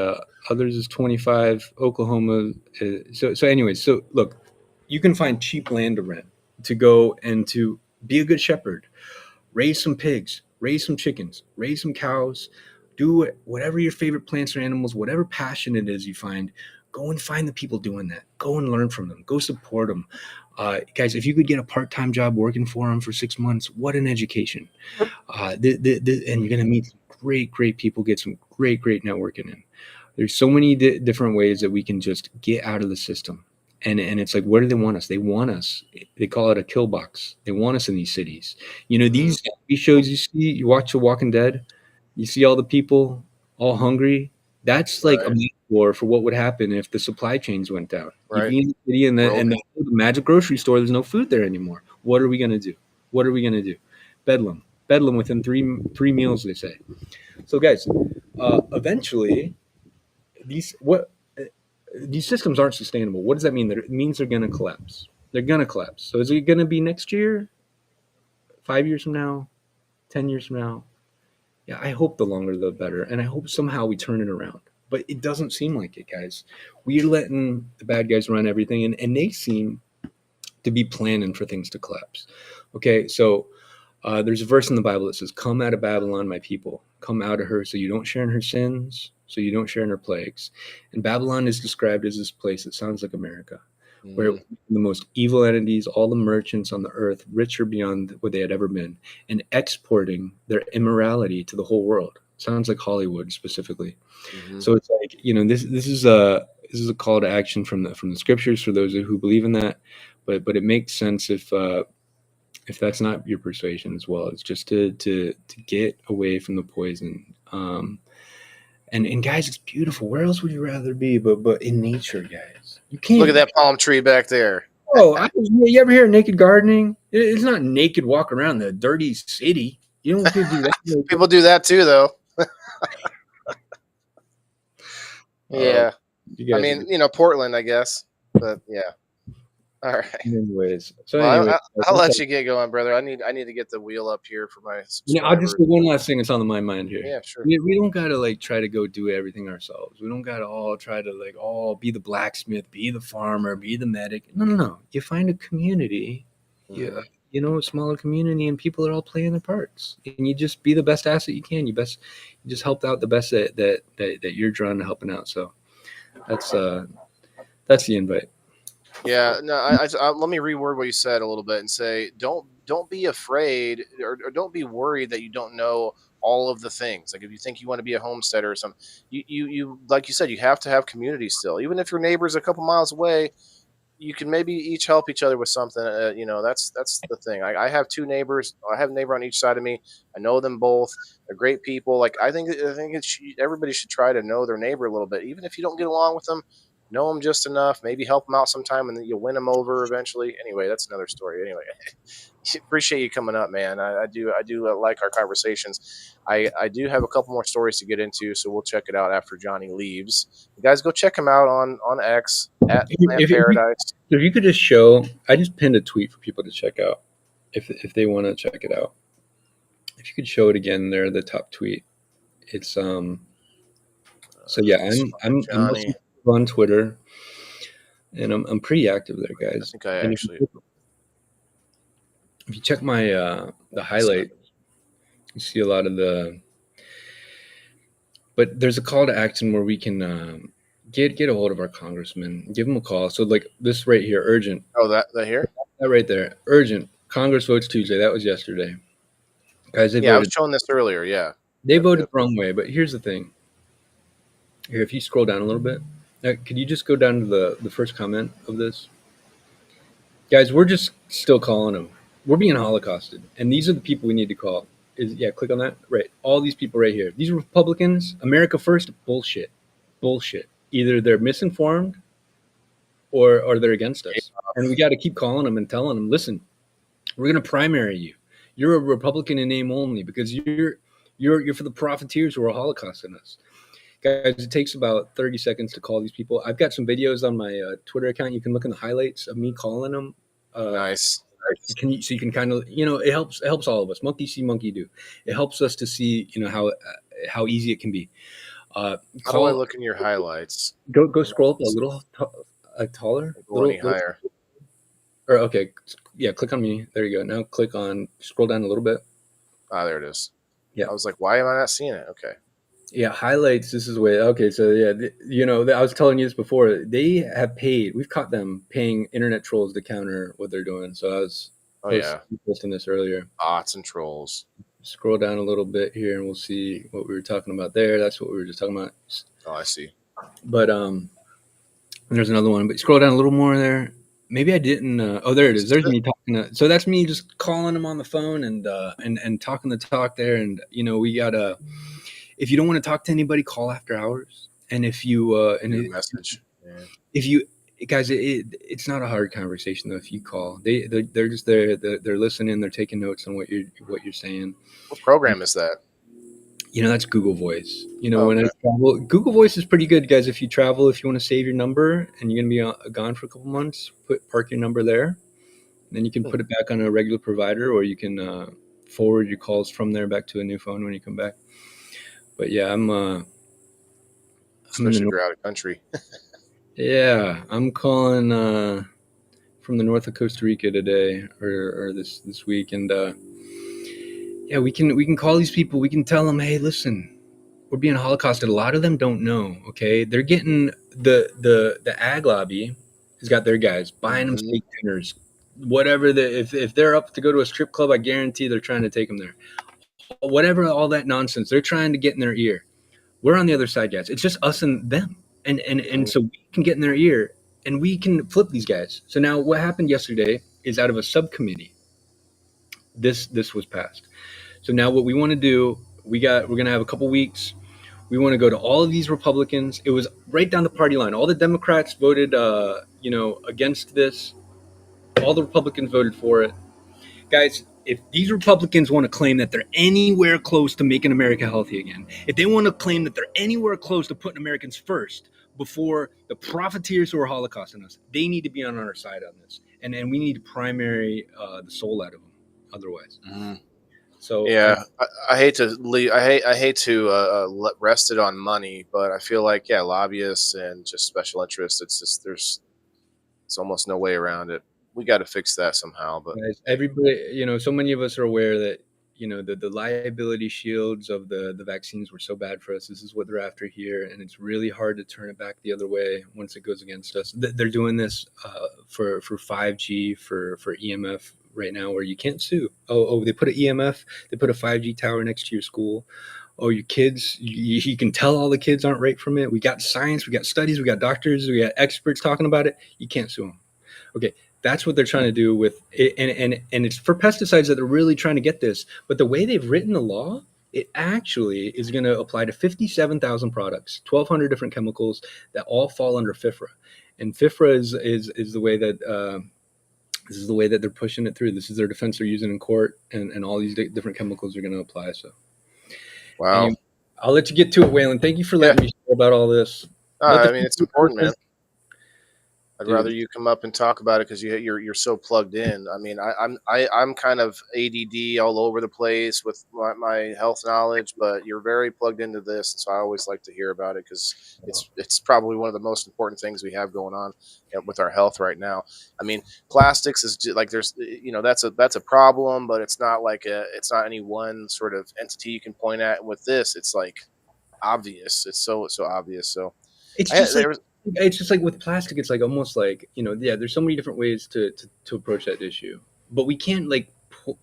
others is 25. Oklahoma. Anyways, so look, you can find cheap land to rent, to go and to be a good shepherd, raise some pigs, raise some chickens, raise some cows, do whatever your favorite plants or animals, whatever passion it is you find. Go and find the people doing that. Go and learn from them. Go support them. Guys, if you could get a part-time job working for them for 6 months, what an education. And you're going to meet some great, great people, get some great, great networking in. There's so many different ways that we can just get out of the system. And it's like, where do they want us? They want us. They call it a kill box. They want us in these cities. Mhm. These TV shows you see, you watch The Walking Dead, you see all the people all hungry. That's like a Right. metaphor for what would happen if the supply chains went down. You'd Right. be in the city, and Broken. the magic grocery store, there's no food there anymore. What are we gonna do? What are we gonna do? Bedlam. Bedlam within three meals, they say. So guys, eventually these systems aren't sustainable. What does that mean? It means they're going to collapse. They're going to collapse. So is it going to be next year, 5 years from now, 10 years from now? Yeah, I hope the longer the better, and I hope somehow we turn it around. But it doesn't seem like it, guys. We're letting the bad guys run everything, and they seem to be planning for things to collapse. Okay, so there's a verse in the Bible that says, "Come out of Babylon, my people. Come out of her, so you don't share in her sins, so you don't share in her plagues. And Babylon is described as this place that sounds like America, where Mhm. the most evil entities, all the merchants on the earth, richer beyond what they had ever been, and exporting their immorality to the whole world. Sounds like Hollywood specifically. Mhm. So it's like, this is a call to action from the scriptures for those who believe in that, but it makes sense if that's not your persuasion as well. It's just to get away from the poison. And guys, it's beautiful. Where else would you rather be but in nature, guys? You can't. Look at that palm tree back there. Oh, you ever hear of naked gardening? It's not naked walking around the dirty city. You don't get to do that. People do that too, though. Oh, Yeah. you I guys are mean, just, you know, Portland, I guess. But yeah. All right. anyways. So Well, anyway, I'll let you get going, brother. I need to get the wheel up here for my I'll just subscribers. say one last thing that's on my mind here. Yeah, sure. We don't gotta like try to go do everything ourselves. We don't gotta all try to like all be the blacksmith, be the farmer, be the medic. No. You find a community, Mhm. a smaller community, and people are all playing their parts. And you just be the best asset you can. You just help out the best that you're drawn to helping out. So that's that's the invite. Yeah, no. Let me reword what you said a little bit and say, don't be afraid or don't be worried that you don't know all of the things. Like if you think you want to be a homesteader or something, you like you said, you have to have community still. Even if your neighbor's a couple miles away, you can maybe each help each other with something. You know, that's the thing. I have two neighbors. I have a neighbor on each side of me. I know them both. They're great people. Like I think everybody should try to know their neighbor a little bit, even if you don't get along with them. Know them just enough. Maybe help them out sometime, and then you'll win them over eventually. Anyway, that's another story. Anyway, appreciate you coming up, man. I do like our conversations. I do have a couple more stories to get into, so we'll check it out after Johnny leaves. You guys, go check him out on X at Plant Paradise. If you could just show, I just pinned a tweet for people to check out if they want to check it out. If you could show it again there, the top tweet. It's So yeah, Let's find I'm Johnny. mostly on Twitter, and I'm pretty active there, I guys. think I And actually if you check my the highlight, you see a lot of the. But there's a call to action where we can get a hold of our congressman, give him a call. So like this right here, urgent. Oh, that here. That right there, urgent. Congress votes Tuesday. That was yesterday, guys. Yeah, I was showing this earlier. Yeah. They Yep, voted yep. the wrong way. But here's the thing. Here, if you scroll down a little bit, could you just go down to the first comment of this? Guys, we're just still calling them. We're being holocausted, and these are the people we need to call. Click on that. Right, all these people right here. These Republicans, America first, bullshit, bullshit. Either they're misinformed, or they're against us, and we got to keep calling them and telling them, listen, we're gonna primary you. You're a Republican in name only because you're for the profiteers who are holocausting us. Guys, it takes about 30 seconds to call these people. I've got some videos on my Twitter account. You can look in the highlights of me calling them. Nice. So you can kind of, it helps all of us. Monkey see, monkey do. It helps us to see how easy it can be. How do I look in your highlights? Go scroll up a little taller. Go any higher? Or okay, yeah. Click on me. There you go. Now click on. Scroll down a little bit. Ah, there it is. Yeah. I was like, why am I not seeing it? Okay. Yeah, highlights. This is the way. Okay, so yeah, I was telling you this before. They have paid. We've caught them paying internet trolls to counter what they're doing. So I was posting this earlier. Bots and trolls. Scroll down a little bit here, and we'll see what we were talking about there. That's what we were just talking about. Oh, I see. But there's another one. But scroll down a little more there. Maybe I didn't. Oh, there it is. There's me talking. So that's me just calling them on the phone and talking the talk there. And we gotta. If you don't want to talk to anybody, call after hours. And if you message, if you guys, it's not a hard conversation though. If you call, they're just there. They're listening. They're taking notes on what you're saying. What program is that? That's Google Voice. When I travel, Google Voice is pretty good, guys. If you travel, if you want to save your number and you're gonna be gone for a couple months, park your number there. Then you can put it back on a regular provider, or you can forward your calls from there back to a new phone when you come back. But yeah, Especially if you're out of country. Yeah, I'm calling from the north of Costa Rica today, or this week, and yeah, we can call these people. We can tell them, hey, listen, we're being holocausted. A lot of them don't know. Okay, they're getting the ag lobby has got their guys buying them steak dinners, whatever. If they're up to go to a strip club, I guarantee they're trying to take them there. Whatever, all that nonsense, they're trying to get in their ear. We're on the other side, guys. It's just us and them, and so we can get in their ear and we can flip these guys. So now, what happened yesterday is out of a subcommittee, this was passed. So now, what we want to do, we're gonna have a couple weeks. We want to go to all of these Republicans. It was right down the party line. All the Democrats voted, against this. All the Republicans voted for it. Guys, if these Republicans want to claim that they're anywhere close to making America healthy again, if they want to claim that they're anywhere close to putting Americans first before the profiteers who are holocausting us, they need to be on our side on this, and we need to primary the soul out of them. Otherwise, so Yeah, I hate to leave. I hate to rest it on money, but I feel like lobbyists and just special interests. It's just it's almost no way around it. We got to fix that somehow. But guys, everybody, so many of us are aware that the liability shields of the vaccines were so bad for us. This is what they're after here, and it's really hard to turn it back the other way once it goes against us. They're doing this for 5G, for EMF right now, where you can't sue. Oh, they put an EMF, they put a 5G tower next to your school. Oh, your kids, you can tell all the kids aren't right from it. We got science, we got studies, we got doctors, we got experts talking about it. You can't sue them. Okay, that's what they're trying to do with it, and it's for pesticides that they're really trying to get this. But the way they've written the law, it actually is going to apply to 57,000 products, 1,200 different chemicals that all fall under FIFRA. And FIFRA is the way that this is the way that they're pushing it through. This is their defense they're using in court, and all these different chemicals are going to apply. So, wow, anyway, I'll let you get to it, Waylon. Thank you for letting me share about all this. I mean, it's important, man. I'd Dude. rather you come up and talk about it because you're so plugged in. I mean, I'm kind of ADD all over the place with my health knowledge, but you're very plugged into this, and so I always like to hear about it because it's probably one of the most important things we have going on with our health right now. I mean, plastics is just, like there's that's a problem, but it's not like it's not any one sort of entity you can point at. With this, it's like obvious. It's so obvious. So it's just like with plastic, it's like almost like there's so many different ways to approach that issue, but we can't like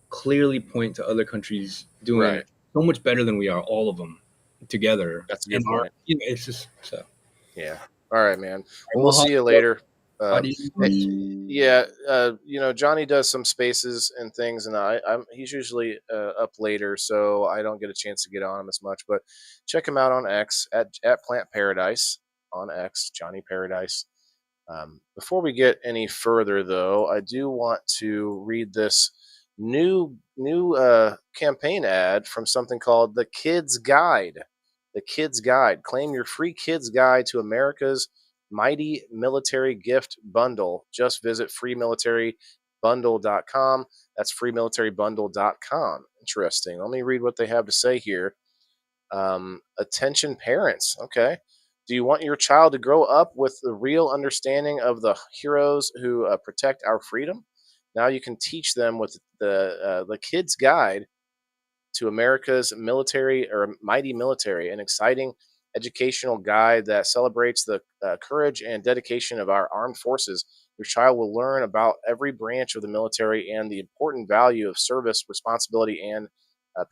clearly point to other countries doing it so much better than we are, all of them together. That's a good point. It's just so. Yeah. All right, man. Well, we'll see you later. Johnny does some spaces and things, and he's usually up later, so I don't get a chance to get on him as much. But check him out on X at Plant Paradise on X, Johnny Paradise. Before we get any further, though, I do want to read this new campaign ad from something called the Kids Guide. The Kids Guide. Claim your free Kids Guide to America's Mighty Military Gift Bundle. Just visit freemilitarybundle.com. That's freemilitarybundle.com. Interesting. Let me read what they have to say here. Attention parents. Okay. Do you want your child to grow up with the real understanding of the heroes who protect our freedom? Now you can teach them with the Kids Guide to America's military or mighty military, an exciting educational guide that celebrates the courage and dedication of our armed forces. Your child will learn about every branch of the military and the important value of service, responsibility, and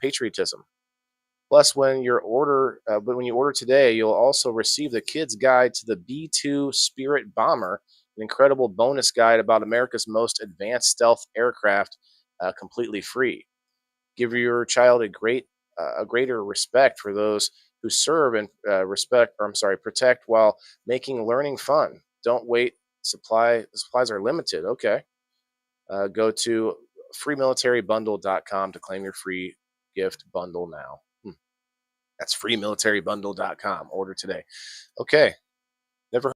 patriotism. Plus, when you order today, you'll also receive the Kids Guide to the B-2 Spirit Bomber, an incredible bonus guide about America's most advanced stealth aircraft, completely free. Give your child a greater respect for those who serve and protect while making learning fun. Don't wait. Supplies are limited. Okay. Go to freemilitarybundle.com to claim your free gift bundle now. That's freemilitarybundle.com. Order today. Okay. Never.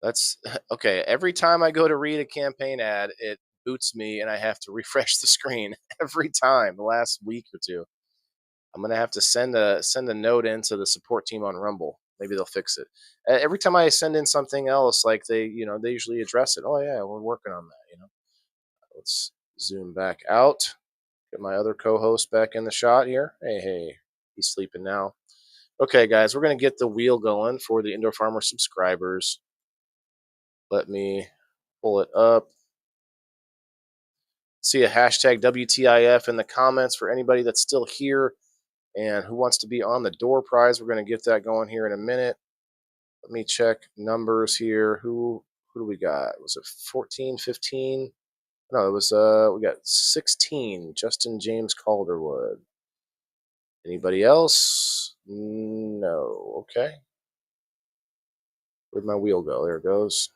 That's okay. Every time I go to read a campaign ad, it boots me and I have to refresh the screen every time the last week or two. I'm going to have to send a note into the support team on Rumble. Maybe they'll fix it. Every time I send in something else, like they usually address it. Oh yeah, we're working on that, Let's Zoom back out. Get my other co-host back in the shot here. Hey, he's sleeping now. Okay, guys, we're going to get the wheel going for the Indoor Farmer subscribers. Let me pull it up. See a hashtag WTIF in the comments for anybody that's still here and who wants to be on the door prize. We're going to get that going here in a minute. Let me check numbers here. Who do we got? Was it 14, 15? No, it was we got 16. Justin James Calderwood. Anybody else? No. Okay. Where'd my wheel go? There it goes.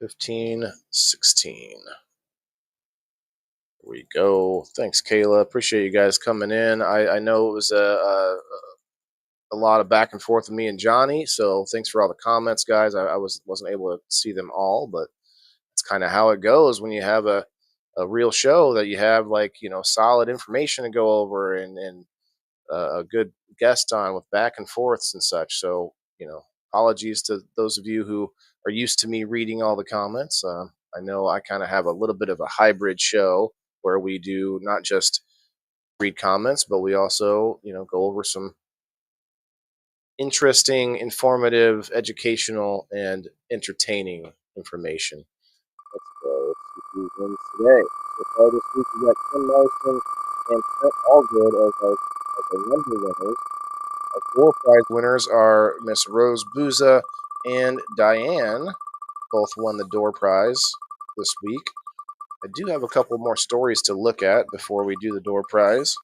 15, 16. Here we go. Thanks, Kayla. Appreciate you guys coming in. I know it was a lot of back and forth with me and Johnny, so thanks for all the comments, guys. I wasn't able to see them all, but it's kind of how it goes when you have a real show that you have, like, solid information to go over and a good guest on with back and forths and such. So, apologies to those of you who are used to me reading all the comments. I know I kind of have a little bit of a hybrid show where we do not just read comments, but we also, go over some interesting, informative, educational, and entertaining information. Let's go. Let's see who wins today. So far this week, we got Tim Larson and Trent Allgood as our number winners. Our door prize winners are Miss Rose Booza and Diane. Both won the door prize this week. I do have a couple more stories to look at before we do the door prize.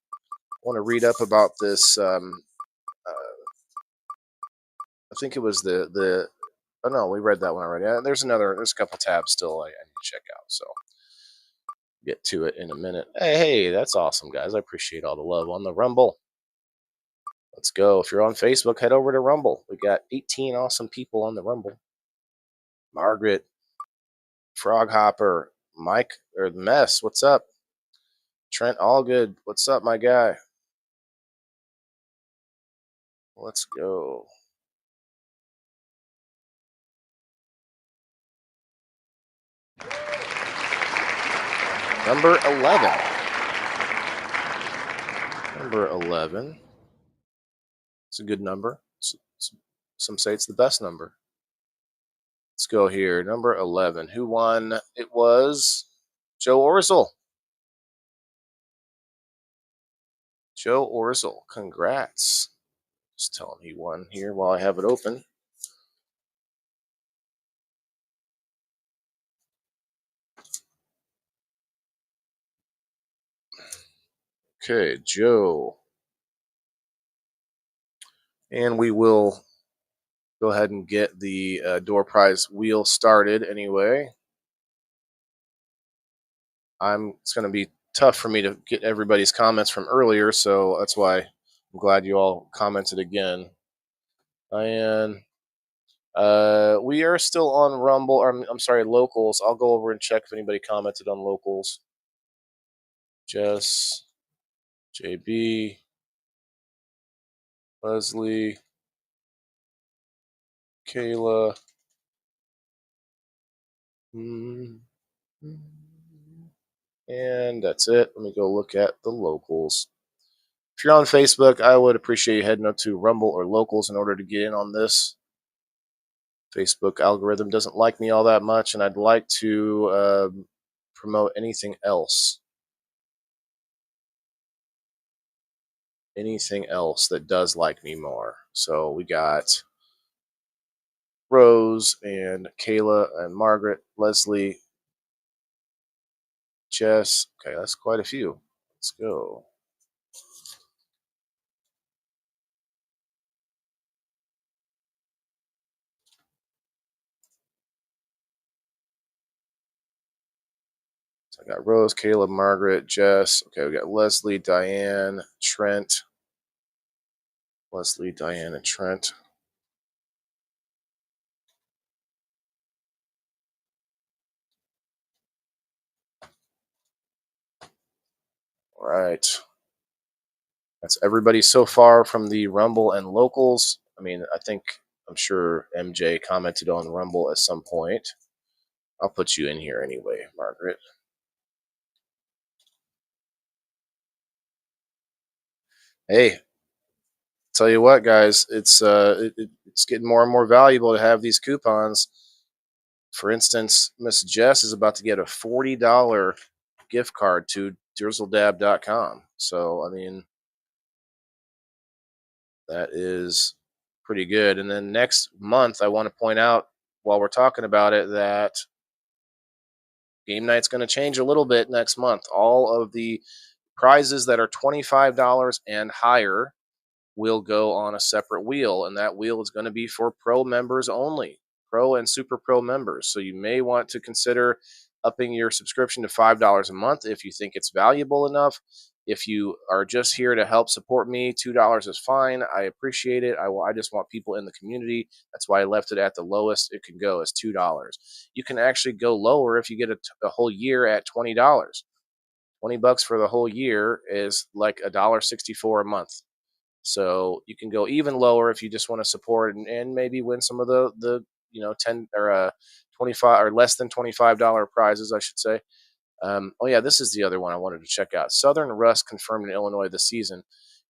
I want to read up about this. I think it was the. Oh no, we read that one already. There's a couple tabs still I need to check out. So get to it in a minute. Hey, that's awesome, guys. I appreciate all the love on the Rumble. Let's go. If you're on Facebook, head over to Rumble. We got 18 awesome people on the Rumble. Margaret, Froghopper, Mike, or the Mess, what's up? Trent Allgood, what's up, my guy? Let's go. Number 11. Number 11. It's a good number. Some say it's the best number. Let's go here. Number 11. Who won? It was Joe Orzel. Joe Orzel. Congrats. Just tell him he won here while I have it open. Okay, Joe. And we will go ahead and get the door prize wheel started anyway. It's going to be tough for me to get everybody's comments from earlier, so that's why I'm glad you all commented again. Diane, we are still on Rumble. I'm sorry, Locals. I'll go over and check if anybody commented on Locals. Jess, JB, Leslie, Kayla. And that's it. Let me go look at the Locals. If you're on Facebook, I would appreciate you heading up to Rumble or Locals in order to get in on this. Facebook algorithm doesn't like me all that much, and I'd like to promote anything else. Anything else that does like me more. So we got Rose and Kayla and Margaret, Leslie, Jess. Okay, that's quite a few. Let's go. So I got Rose, Kayla, Margaret, Jess. Okay, we got Leslie, Diane, Trent. Leslie, Diane, and Trent. All right. That's everybody so far from the Rumble and Locals. I mean, I'm sure MJ commented on Rumble at some point. I'll put you in here anyway, Margaret. Hey, tell you what, guys, it's getting more and more valuable to have these coupons. For instance, Miss Jess is about to get a $40 gift card to drizzledab.com. So, I mean, that is pretty good. And then next month, I want to point out while we're talking about it that game night's going to change a little bit next month. All of the prizes that are $25 and higher will go on a separate wheel, and that wheel is going to be for pro members only, pro and super pro members. So you may want to consider upping your subscription to $5 a month if you think it's valuable enough. If you are just here to help support me, $2 is fine. I appreciate it. I just want people in the community. That's why I left it at the lowest it can go is $2. You can actually go lower if you get a whole year at $20. $20 for the whole year is like $1.64 a month. So you can go even lower if you just want to support and maybe win some of the 10 or 25 or less than $25 prizes, I should say. Oh yeah, this is the other one I wanted to check out. Southern Rust confirmed in Illinois this season.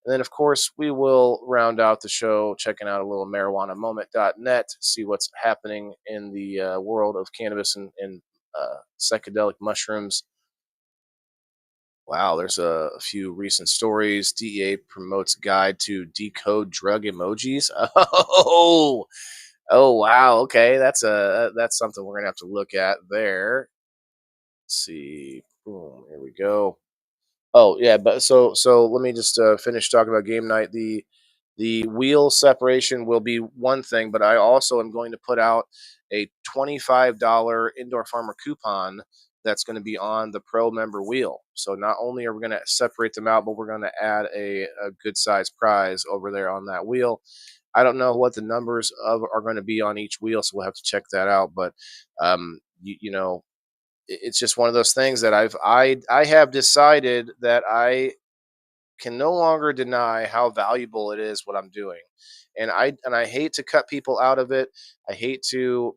And then of course we will round out the show checking out a little marijuanamoment.net, see what's happening in the world of cannabis and psychedelic mushrooms. Wow, there's a few recent stories. DEA promotes guide to decode drug emojis. Oh, wow. Okay, that's something we're gonna have to look at there. Let's see. Boom. Here we go. Oh yeah, but so let me just finish talking about game night. The wheel separation will be one thing, but I also am going to put out a $25 indoor farmer coupon that's going to be on the pro member wheel. So not only are we going to separate them out, but we're going to add a good size prize over there on that wheel. I don't know what the numbers of are going to be on each wheel, so we'll have to check that out. But you know, it's just one of those things that I have decided that I can no longer deny how valuable it is what I'm doing. And I hate to cut people out of it. I hate to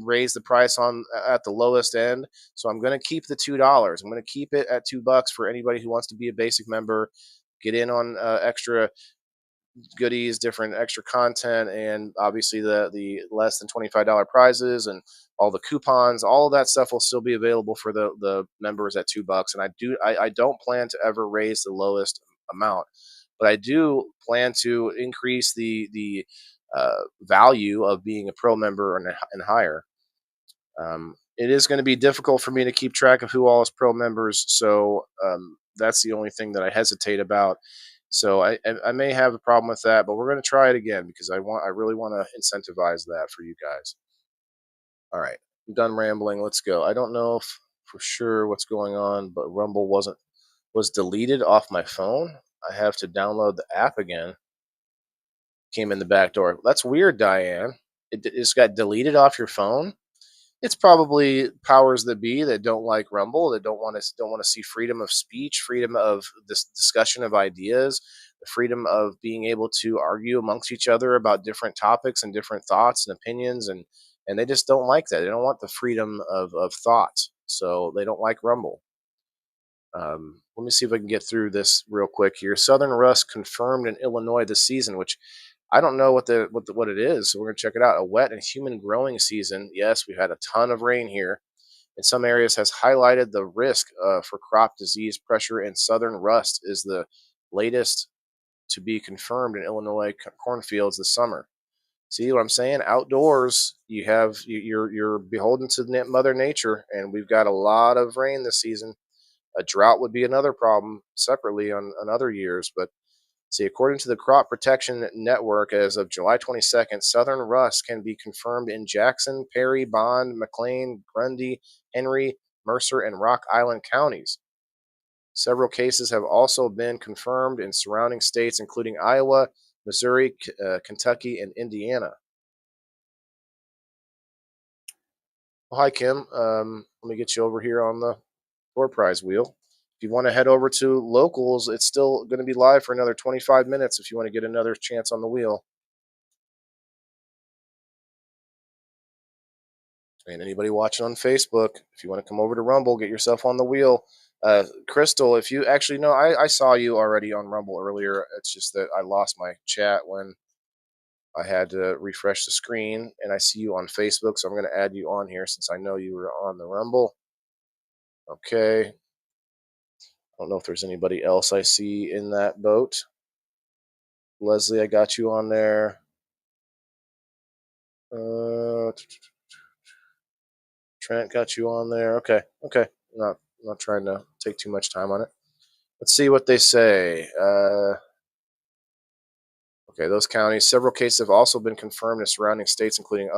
raise the price on at the lowest end. So I'm going to keep the $2. I'm going to keep it at $2 for anybody who wants to be a basic member, get in on extra goodies, different extra content, and obviously the less than $25 prizes and all the coupons, all of that stuff will still be available for the members at $2. And I don't plan to ever raise the lowest amount, but I do plan to increase the value of being a pro member and higher. It is going to be difficult for me to keep track of who all is pro members, so that's the only thing that I hesitate about. So I may have a problem with that, but we're going to try it again because I really want to incentivize that for you guys. All right, I'm done rambling. Let's go. I don't know if for sure what's going on, but Rumble was deleted off my phone. I have to download the app again. Came in the back door. That's weird, Diane. It just got deleted off your phone. It's probably powers that be that don't like Rumble, that don't want to see freedom of speech, freedom of this discussion of ideas, the freedom of being able to argue amongst each other about different topics and different thoughts and opinions, and they just don't like that. They don't want the freedom of thought, so they don't like Rumble. Let me see if I can get through this real quick here. Southern Rust confirmed in Illinois this season, which I don't know what it is, so we're gonna check it out. A wet and humid growing season. Yes, we've had a ton of rain here in some areas has highlighted the risk for crop disease pressure, and southern rust is the latest to be confirmed in Illinois cornfields this summer. See what I'm saying? Outdoors, you're beholden to Mother Nature, and we've got a lot of rain this season. A drought would be another problem separately on other years, but see, according to the Crop Protection Network, as of July 22nd, southern rust can be confirmed in Jackson, Perry, Bond, McLean, Grundy, Henry, Mercer, and Rock Island counties. Several cases have also been confirmed in surrounding states, including Iowa, Missouri, Kentucky, and Indiana. Well, hi, Kim. Let me get you over here on the door prize wheel. If you want to head over to locals, it's still going to be live for another 25 minutes if you want to get another chance on the wheel. And anybody watching on Facebook, if you want to come over to Rumble, get yourself on the wheel. Crystal, if you actually know, I saw you already on Rumble earlier. It's just that I lost my chat when I had to refresh the screen, and I see you on Facebook, so I'm going to add you on here since I know you were on the Rumble. Okay. I don't know if there's anybody else I see in that boat. Leslie, I got you on there. Trent got you on there. Okay. Not trying to take too much time on it. Let's see what they say. Okay, those counties. Several cases have also been confirmed in surrounding states, including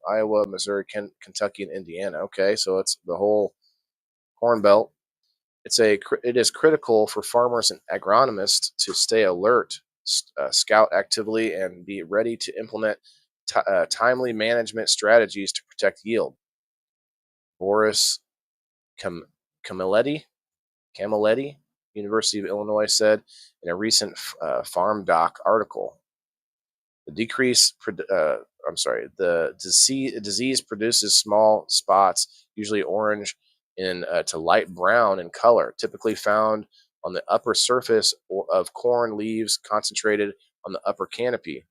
Iowa, Missouri, Kentucky, and Indiana. Okay, so it's the whole Corn Belt. It is critical for farmers and agronomists to stay alert, scout actively, and be ready to implement timely management strategies to protect yield. Boris Camilletti, University of Illinois, said in a recent Farm Doc article. The disease produces small spots, usually orange to light brown in color, typically found on the upper surface of corn leaves, concentrated on the upper canopy.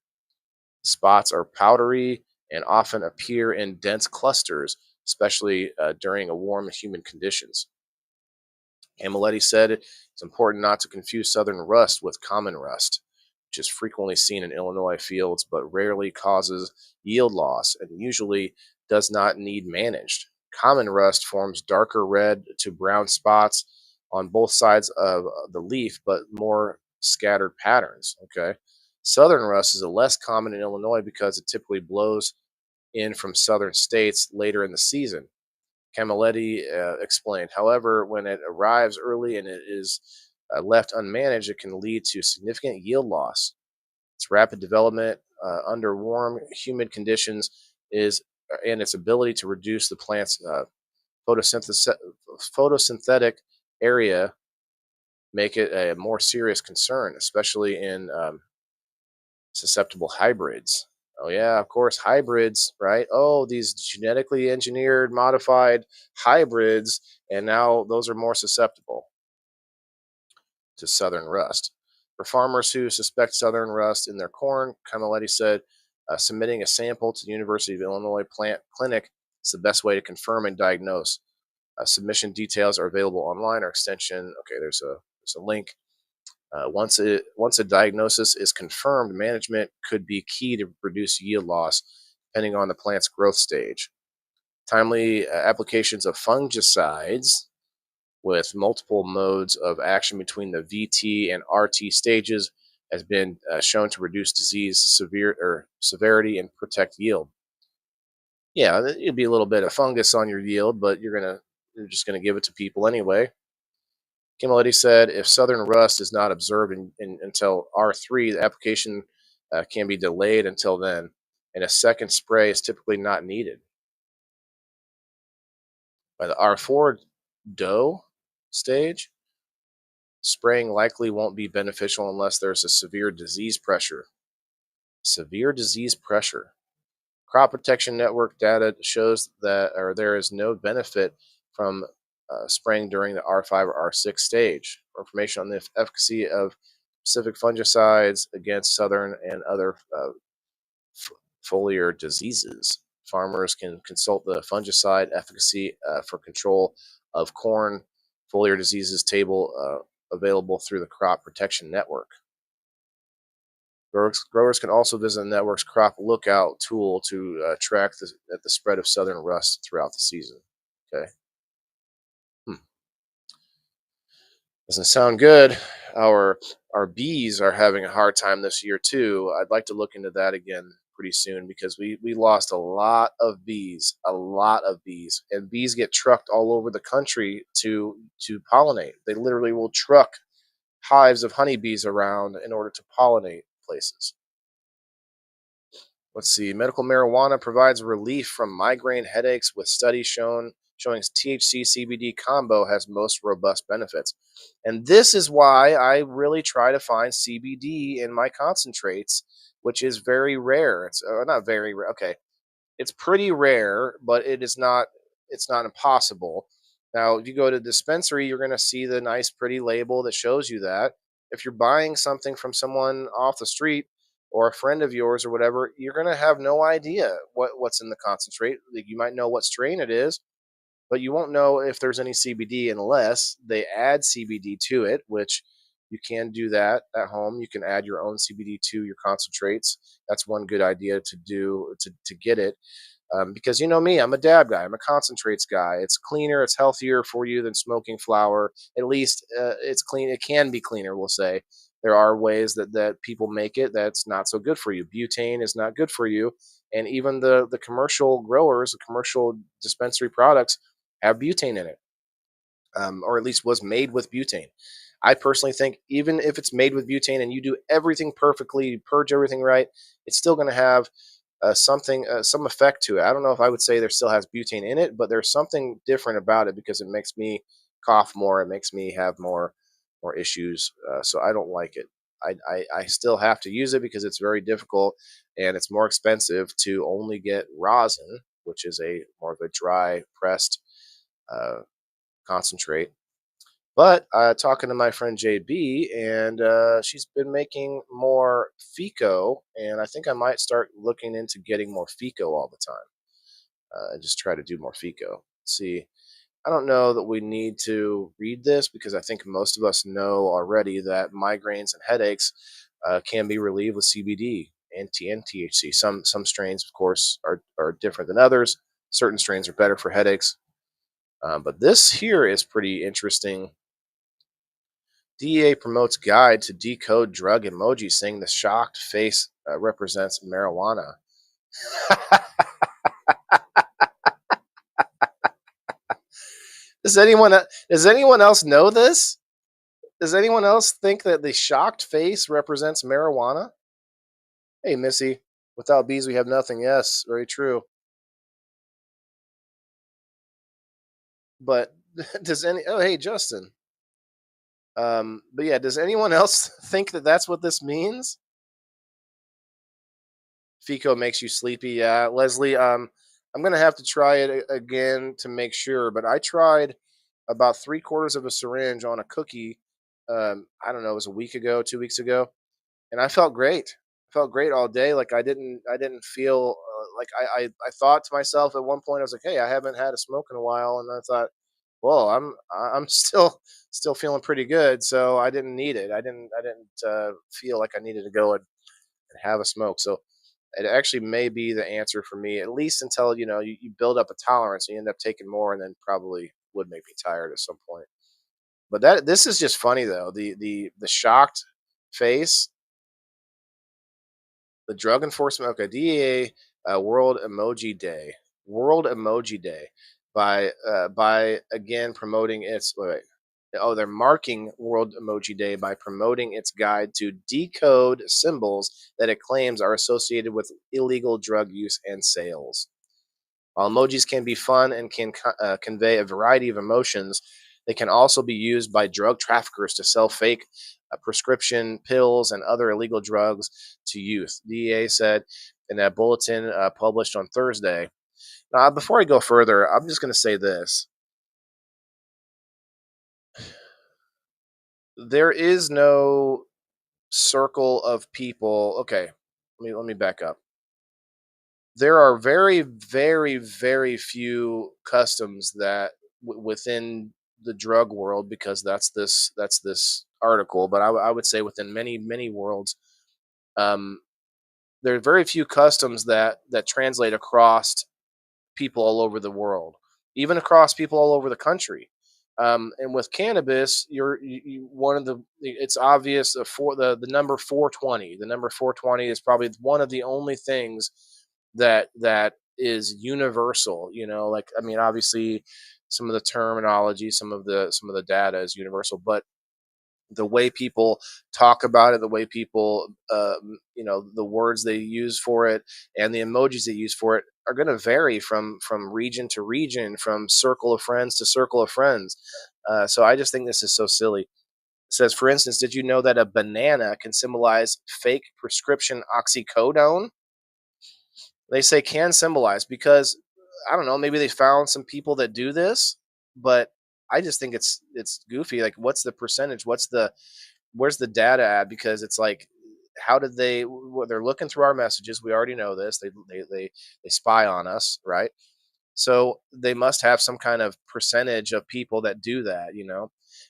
The spots are powdery and often appear in dense clusters, especially during warm and humid conditions. Camilletti said it's important not to confuse southern rust with common rust, which is frequently seen in Illinois fields but rarely causes yield loss and usually does not need managed. Common rust forms darker red to brown spots on both sides of the leaf, but more scattered patterns. Okay. Southern rust is less common in Illinois because it typically blows in from southern states later in the season. Camilletti explained. However, when it arrives early and it is left unmanaged, it can lead to significant yield loss. Its rapid development under warm, humid conditions and its ability to reduce the plant's photosynthetic area make it a more serious concern, especially in susceptible hybrids. Oh yeah, of course, hybrids, right? Oh, these genetically engineered, modified hybrids, and now those are more susceptible to southern rust. For farmers who suspect southern rust in their corn, Camilletti said, submitting a sample to the University of Illinois Plant Clinic is the best way to confirm and diagnose. Submission details are available online or extension. Okay, there's a link. Once a diagnosis is confirmed, management could be key to reduce yield loss, depending on the plant's growth stage. Timely applications of fungicides with multiple modes of action between the VT and RT stages has been shown to reduce disease severity and protect yield. Yeah, it'd be a little bit of fungus on your yield, but you're just gonna give it to people anyway. Camilletti said if southern rust is not observed until R3, the application can be delayed until then, and a second spray is typically not needed. By the R4 dough stage, spraying likely won't be beneficial unless there's a severe disease pressure. Severe disease pressure. Crop Protection Network data shows that there is no benefit from spraying during the R5 or R6 stage. For information on the efficacy of specific fungicides against southern and other foliar diseases, farmers can consult the fungicide efficacy for control of corn foliar diseases table available through the Crop Protection Network. Growers can also visit the network's crop lookout tool to track the spread of southern rust throughout the season. Okay. Doesn't sound good. Our bees are having a hard time this year too. I'd like to look into that again pretty soon because we lost a lot of bees, and bees get trucked all over the country to pollinate. They literally will truck hives of honeybees around in order to pollinate places. Let's see. Medical marijuana provides relief from migraine headaches with studies showing THC CBD combo has most robust benefits. And this is why I really try to find CBD in my concentrates, which is very rare. It's not very rare. Okay. It's pretty rare, but it's not impossible. Now, if you go to a dispensary, you're going to see the nice pretty label that shows you that. If you're buying something from someone off the street or a friend of yours or whatever, you're going to have no idea what's in the concentrate. Like, you might know what strain it is, but you won't know if there's any CBD unless they add CBD to it, which you can do that at home. You can add your own CBD to your concentrates. That's one good idea to do to get it. Because you know me, I'm a dab guy. I'm a concentrates guy. It's cleaner, it's healthier for you than smoking flower. At least it's clean. It can be cleaner. We'll say there are ways that people make it that's not so good for you. Butane is not good for you, and even the commercial growers, the commercial dispensary products have butane in it, or at least was made with butane. I personally think even if it's made with butane and you do everything perfectly, you purge everything right, it's still going to have some effect to it. I don't know if I would say there still has butane in it, but there's something different about it because it makes me cough more. It makes me have more issues. So I don't like it. I still have to use it because it's very difficult and it's more expensive to only get rosin, which is a more of a dry pressed uh, concentrate. But talking to my friend JB, and she's been making more Fico, and I think I might start looking into getting more Fico all the time. And just try to do more Fico. See, I don't know that we need to read this because I think most of us know already that migraines and headaches can be relieved with CBD and THC. Some strains, of course, are different than others. Certain strains are better for headaches, but this here is pretty interesting. DEA promotes guide to decode drug emoji, saying the shocked face represents marijuana. Does anyone else know this? Does anyone else think that the shocked face represents marijuana? Hey, Missy, without bees we have nothing. Yes, very true. But does any? Oh, hey, Justin. But yeah, does anyone else think that that's what this means? Fico makes you sleepy. Yeah, Leslie. I'm gonna have to try it again to make sure. But I tried about 3/4 of a syringe on a cookie. I don't know, it was a week ago, 2 weeks ago, and I felt great. I felt great all day. Like I didn't feel like I thought to myself at one point. I was like, hey, I haven't had a smoke in a while, and I thought, well, I'm still feeling pretty good. So I didn't need it. I didn't feel like I needed to go and have a smoke. So it actually may be the answer for me, at least until you build up a tolerance and you end up taking more, and then probably would make me tired at some point. But that this is just funny though. The shocked face, the drug enforcement. Okay, DEA World Emoji Day, World Emoji Day, by again promoting its wait, oh, they're marking World Emoji Day by promoting its guide to decode symbols that it claims are associated with illegal drug use and sales. While emojis can be fun and can convey a variety of emotions, they can also be used by drug traffickers to sell fake prescription pills and other illegal drugs to youth. DEA said in a bulletin published on Thursday. Now, before I go further, I'm just going to say this. There is no circle of people. Okay, let me back up. There are very, very, very few customs that within the drug world, because that's this article. But I would say within many worlds, um, there are very few customs that translate across people all over the world, even across people all over the country. And with cannabis, one of the it's obvious for the number 420. The number 420 is probably one of the only things that is universal. Like I mean, obviously, some of the terminology, some of the data is universal, but the way people talk about it, the way people, the words they use for it, and the emojis they use for it are going to vary from region to region, from circle of friends to circle of friends. So I just think this is so silly. It says, for instance, did you know that a banana can symbolize fake prescription oxycodone? They say can symbolize because I don't know, maybe they found some people that do this, but I just think it's goofy. Like, what's the percentage? Where's the data at? Because it's like, how did they? Well, they're looking through our messages. We already know this. They spy on us, right? So they must have some kind of percentage of people that do that.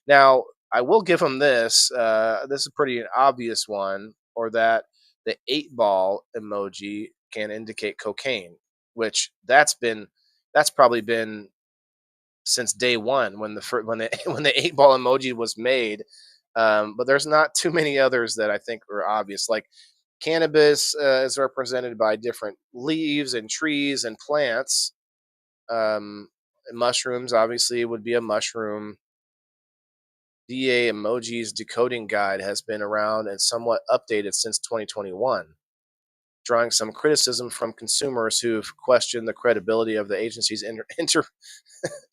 Now I will give them this. This is a pretty obvious one, or that the 8 ball emoji can indicate cocaine, which that's probably been since day one when when the when the 8 ball emoji was made. But there's not too many others that I think are obvious. Like cannabis is represented by different leaves and trees and plants. um, Mushrooms obviously would be a mushroom. DA emojis decoding guide has been around and somewhat updated since 2021, drawing some criticism from consumers who've questioned the credibility of the agency's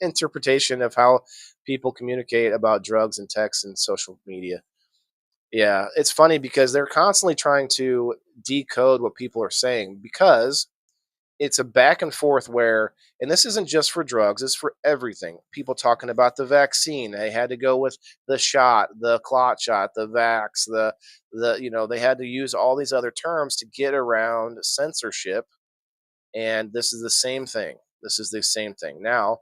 interpretation of how people communicate about drugs and text and social media. Yeah, it's funny because they're constantly trying to decode what people are saying because it's a back and forth where, and this isn't just for drugs, it's for everything. People talking about the vaccine, they had to go with the shot, the clot shot, the vax, they had to use all these other terms to get around censorship. And this is the same thing. This is the same thing. Now,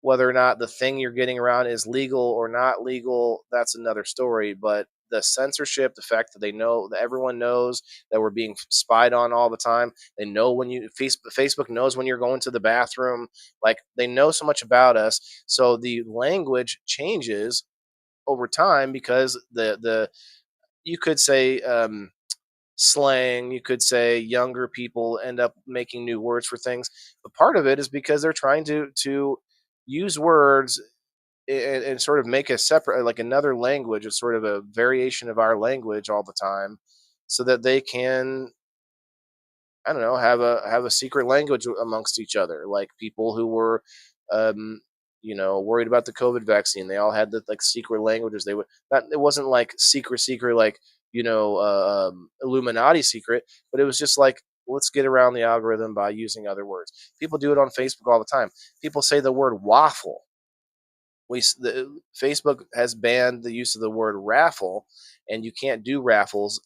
whether or not the thing you're getting around is legal or not legal, that's another story. But the censorship, the fact that they know that everyone knows that we're being spied on all the time, they know when Facebook knows when you're going to the bathroom, like they know so much about us. So the language changes over time because the you could say slang, you could say younger people end up making new words for things, but part of it is because they're trying to use words and sort of make a separate, like another language, it's sort of a variation of our language all the time, so that they can, I don't know, have a secret language amongst each other. Like people who were um worried about the COVID vaccine, they all had the like secret languages. They would not, it wasn't like secret like, Illuminati secret, but it was just like, let's get around the algorithm by using other words. People do it on Facebook all the time. People say the word waffle. Facebook has banned the use of the word raffle, and you can't do raffles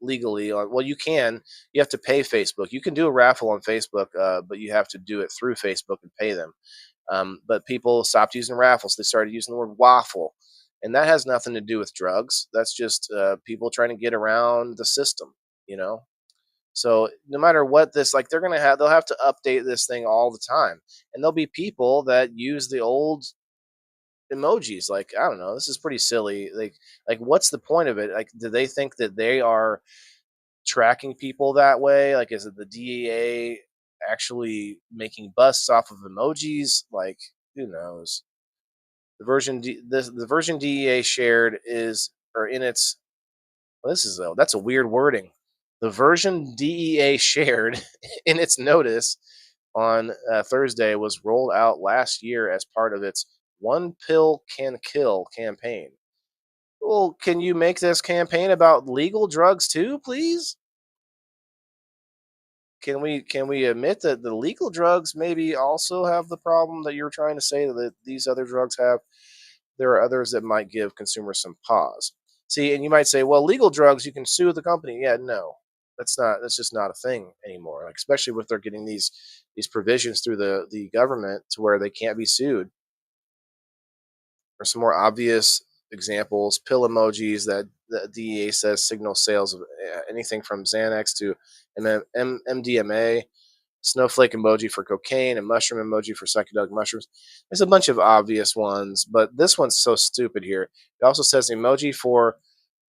legally. Well, you can. You have to pay Facebook. You can do a raffle on Facebook, but you have to do it through Facebook and pay them. But people stopped using raffles. They started using the word waffle, and that has nothing to do with drugs. That's just people trying to get around the system. You know. So no matter what this, like, they'll have to update this thing all the time, and there'll be people that use the old emojis. Like, I don't know, this is pretty silly. Like what's the point of it? Like, do they think that they are tracking people that way? Like, is it the DEA actually making busts off of emojis? Like, who knows? The version DEA shared is, or in its, well, that's a weird wording. The version DEA shared in its notice on Thursday was rolled out last year as part of its One Pill Can Kill campaign. Well, can you make this campaign about legal drugs too, please? Can we admit that the legal drugs maybe also have the problem that you're trying to say that these other drugs have? There are others that might give consumers some pause. See, and you might say, well, legal drugs, you can sue the company. Yeah, no, that's just not a thing anymore. Like, especially with they're getting these provisions through the government to where they can't be sued. Or some more obvious examples: pill emojis that the DEA says signal sales of anything from Xanax to MDMA, snowflake emoji for cocaine, and mushroom emoji for psychedelic mushrooms. There's a bunch of obvious ones, but this one's so stupid here. It also says emoji for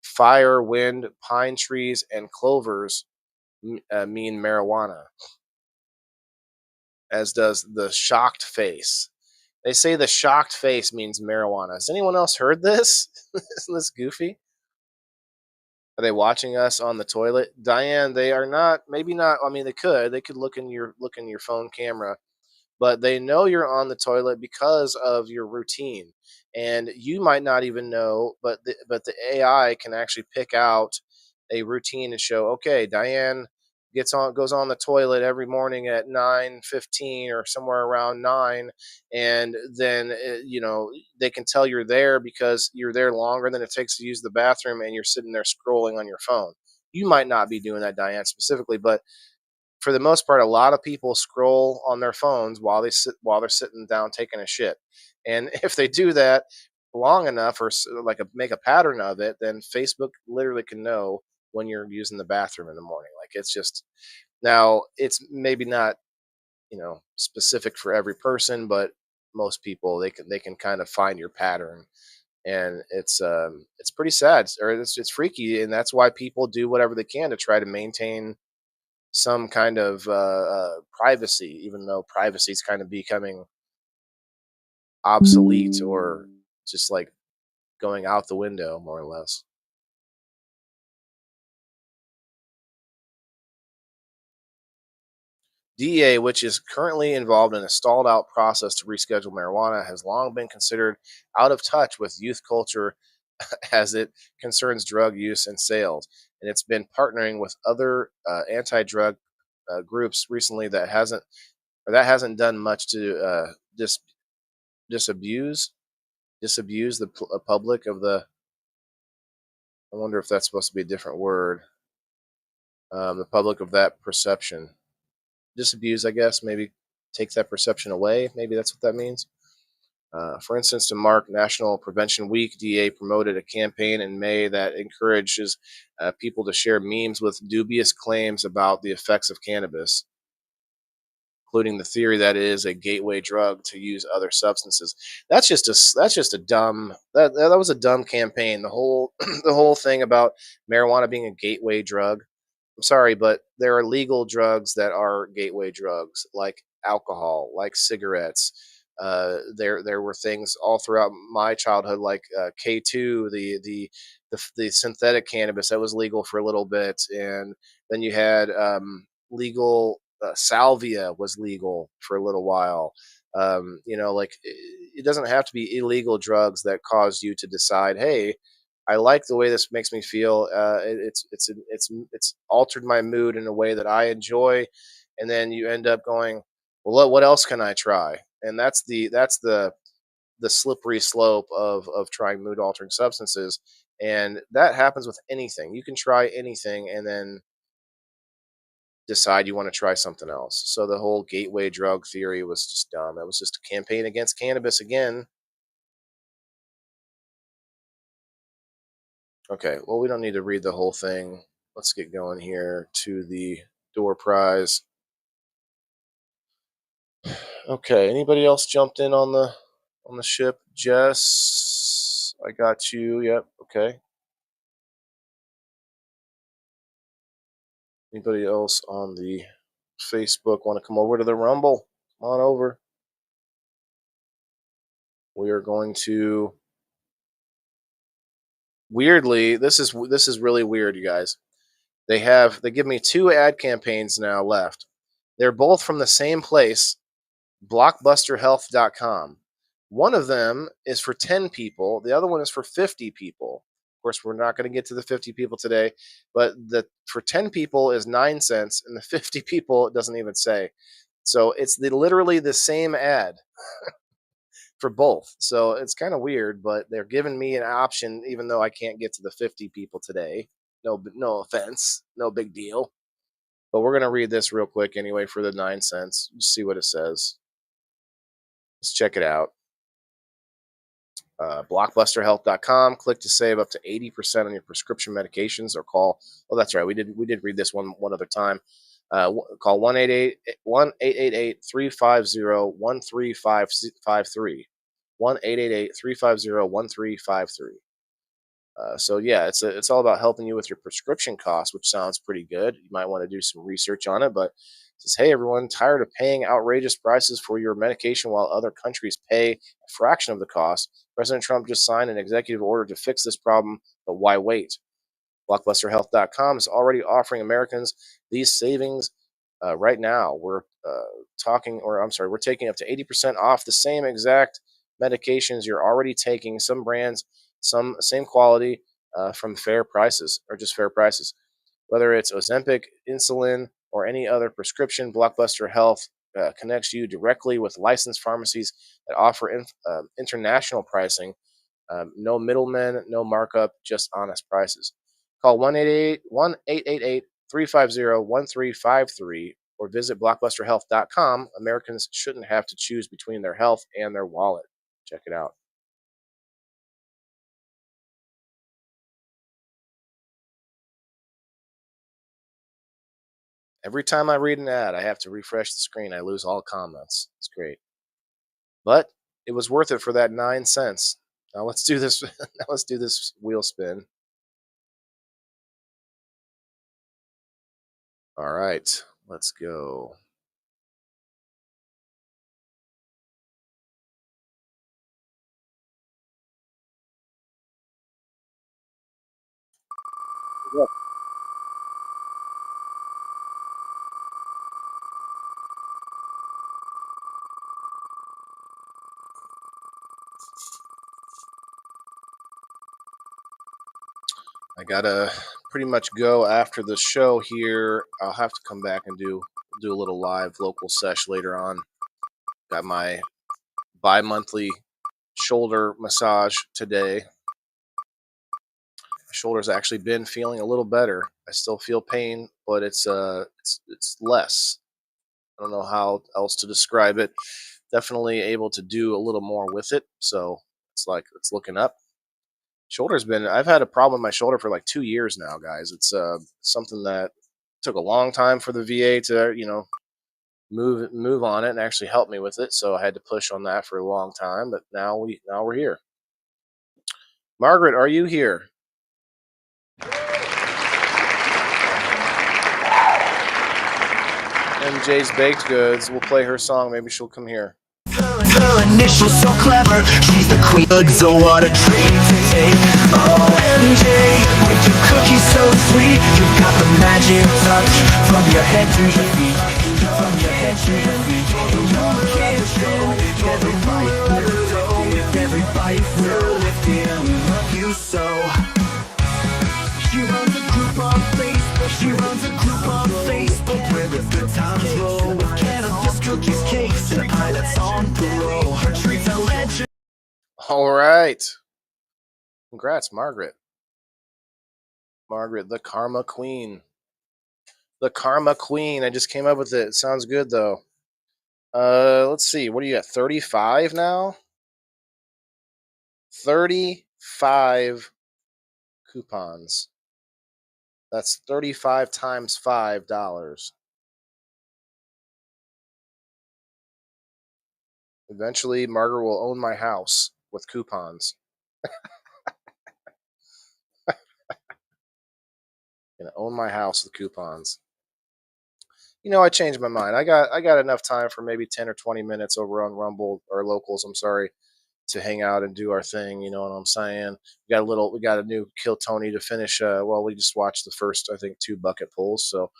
fire, wind, pine trees, and clovers mean marijuana, as does the shocked face. They say the shocked face means marijuana. Has anyone else heard this? Isn't this goofy? Are they watching us on the toilet? Diane, they are not, maybe not. I mean, they could look in your phone camera, but they know you're on the toilet because of your routine. And you might not even know, but the AI can actually pick out a routine and show, okay, Diane goes on the toilet every morning at 9:15 or somewhere around 9, and then they can tell you're there because you're there longer than it takes to use the bathroom, and you're sitting there scrolling on your phone. You might not be doing that, Diane, specifically, but for the most part, a lot of people scroll on their phones while they're sitting down taking a shit. And if they do that long enough, or make a pattern of it, then Facebook literally can know when you're using the bathroom in the morning. Like, it's just, now it's maybe not specific for every person, but most people, they can kind of find your pattern. And it's pretty sad, or it's freaky, and that's why people do whatever they can to try to maintain some kind of privacy, even though privacy is kind of becoming obsolete, or just like going out the window, more or less. DEA, which is currently involved in a stalled out process to reschedule marijuana, has long been considered out of touch with youth culture as it concerns drug use and sales. And it's been partnering with other anti drug groups recently that hasn't done much to disabuse disabuse the public of the. I wonder if that's supposed to be a different word. The public of that perception. Disabuse, I guess, maybe take that perception away. Maybe that's what that means. For instance, to mark National Prevention Week, DA promoted a campaign in May that encourages people to share memes with dubious claims about the effects of cannabis, including the theory that it is a gateway drug to use other substances. That's just a dumb that was a dumb campaign. The whole the whole thing about marijuana being a gateway drug. I'm sorry, but there are legal drugs that are gateway drugs, like alcohol, like cigarettes. There were things all throughout my childhood, like K2, the synthetic cannabis that was legal for a little bit, and then you had legal salvia was legal for a little while. Like, it doesn't have to be illegal drugs that cause you to decide, hey, I like the way this makes me feel. It's altered my mood in a way that I enjoy, and then you end up going, well, what else can I try? And that's the slippery slope of trying mood altering substances, and that happens with anything. You can try anything, and then decide you want to try something else. So the whole gateway drug theory was just dumb. It was just a campaign against cannabis again. Okay, well, we don't need to read the whole thing. Let's get going here to the door prize. Okay, anybody else jumped in on the ship? Jess, I got you. Yep. Okay. Anybody else on the Facebook want to come over to the Rumble? Come on over. We are going to, weirdly, this is really weird, you guys. They give me two ad campaigns now left. They're both from the same place, blockbusterhealth.com. One of them is for 10 people, the other one is for 50 people. Of course, we're not going to get to the 50 people today, but the for 10 people is 9 cents, and the 50 people, it doesn't even say. So it's literally the same ad for both. So it's kind of weird, but they're giving me an option, even though I can't get to the 50 people today. No offense, no big deal. But we're gonna read this real quick anyway for the 9 cents. Just see what it says. Let's check it out. Blockbusterhealth.com. Click to save up to 80% on your prescription medications, or call. Oh, that's right. We did read this one other time. Call 1-888-350-1353. 1-888-350-1353. So yeah, it's all about helping you with your prescription costs, which sounds pretty good. You might want to do some research on it, but it says, hey everyone, tired of paying outrageous prices for your medication while other countries pay a fraction of the cost? President Trump just signed an executive order to fix this problem, but why wait? Blockbusterhealth.com is already offering Americans these savings right now. We're taking up to 80% off the same exact medications you're already taking. Some brands, some same quality, from fair prices, or just fair prices. Whether it's Ozempic, insulin, or any other prescription, Blockbuster Health connects you directly with licensed pharmacies that offer international pricing. No middlemen, no markup, just honest prices. Call 1-888-350-1353 or visit blockbusterhealth.com. Americans shouldn't have to choose between their health and their wallet. Check it out. Every time I read an ad, I have to refresh the screen. I lose all comments. It's great. But it was worth it for that 9 cents. Now let's do this. Now let's do this wheel spin. All right, let's go. Yep. I gotta pretty much go after the show here. I'll have to come back and do a little live local sesh later on. Got my bi-monthly shoulder massage today. My shoulder's actually been feeling a little better. I still feel pain, but it's less. I don't know how else to describe it. Definitely able to do a little more with it. So it's looking up. I've had a problem with my shoulder for like 2 years now, guys. It's something that took a long time for the VA to, move on it and actually help me with it. So I had to push on that for a long time, but now we're here. Margaret, are you here? MJ's Baked Goods. We'll play her song. Maybe she'll come here. Her initials so clever, she's the queen. So what a treat to take. Oh, MJ, with your cookies so sweet, you've got the magic touch from your head to your feet. From your head to your feet. Every bite will go, every bite will lift you so. She runs a group on Facebook. She runs a group on Facebook where the good times roll. With cannabis, cookies, cakes, and a pie that's on parole. Her treats are legend. All right. Congrats, Margaret. Margaret, the Karma Queen. The Karma Queen. I just came up with it. It sounds good though. Let's see. What are you at? 35 now? 35 coupons. That's 35 times $5. Eventually, Margaret will own my house with coupons. Gonna own my house with coupons. I changed my mind. I got enough time for maybe 10 or 20 minutes over on Rumble or Locals. I'm sorry, to hang out and do our thing. You know what I'm saying? We got a new Kill Tony to finish. We just watched the first, I think, 2 bucket pulls. So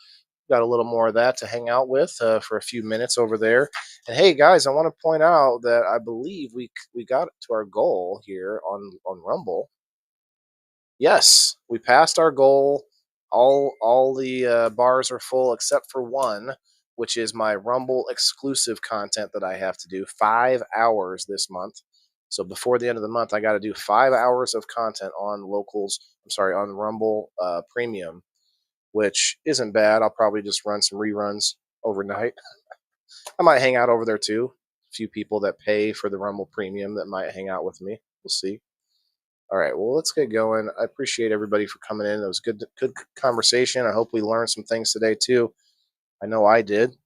got a little more of that to hang out with for a few minutes over there. And hey, guys, I want to point out that I believe we got to our goal here on Rumble. Yes, we passed our goal. All the bars are full except for one, which is my Rumble exclusive content that I have to do 5 hours this month. So before the end of the month, I got to do 5 hours of content on on Rumble Premium, which isn't bad. I'll probably just run some reruns overnight. I might hang out over there too. A few people that pay for the Rumble Premium that might hang out with me. We'll see. All right, well, let's get going. I appreciate everybody for coming in. It was good conversation. I hope we learned some things today too. I know I did.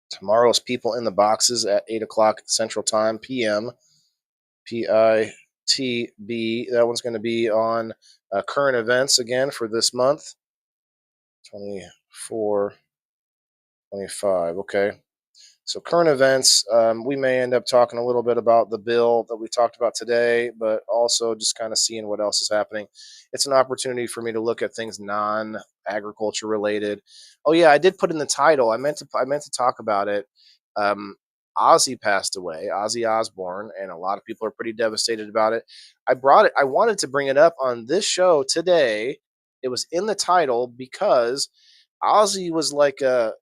Tomorrow's People in the Boxes at 8 o'clock Central Time, p.m. PITB. That one's going to be on current events again for this month. 24, 25. Okay. So current events, we may end up talking a little bit about the bill that we talked about today, but also just kind of seeing what else is happening. It's an opportunity for me to look at things non-agriculture related. Oh yeah, I did put in the title. I meant to talk about it. OZZY passed away, Ozzy Osbourne, and a lot of people are pretty devastated about it. I wanted to bring it up on this show today. It was in the title because Ozzy was like a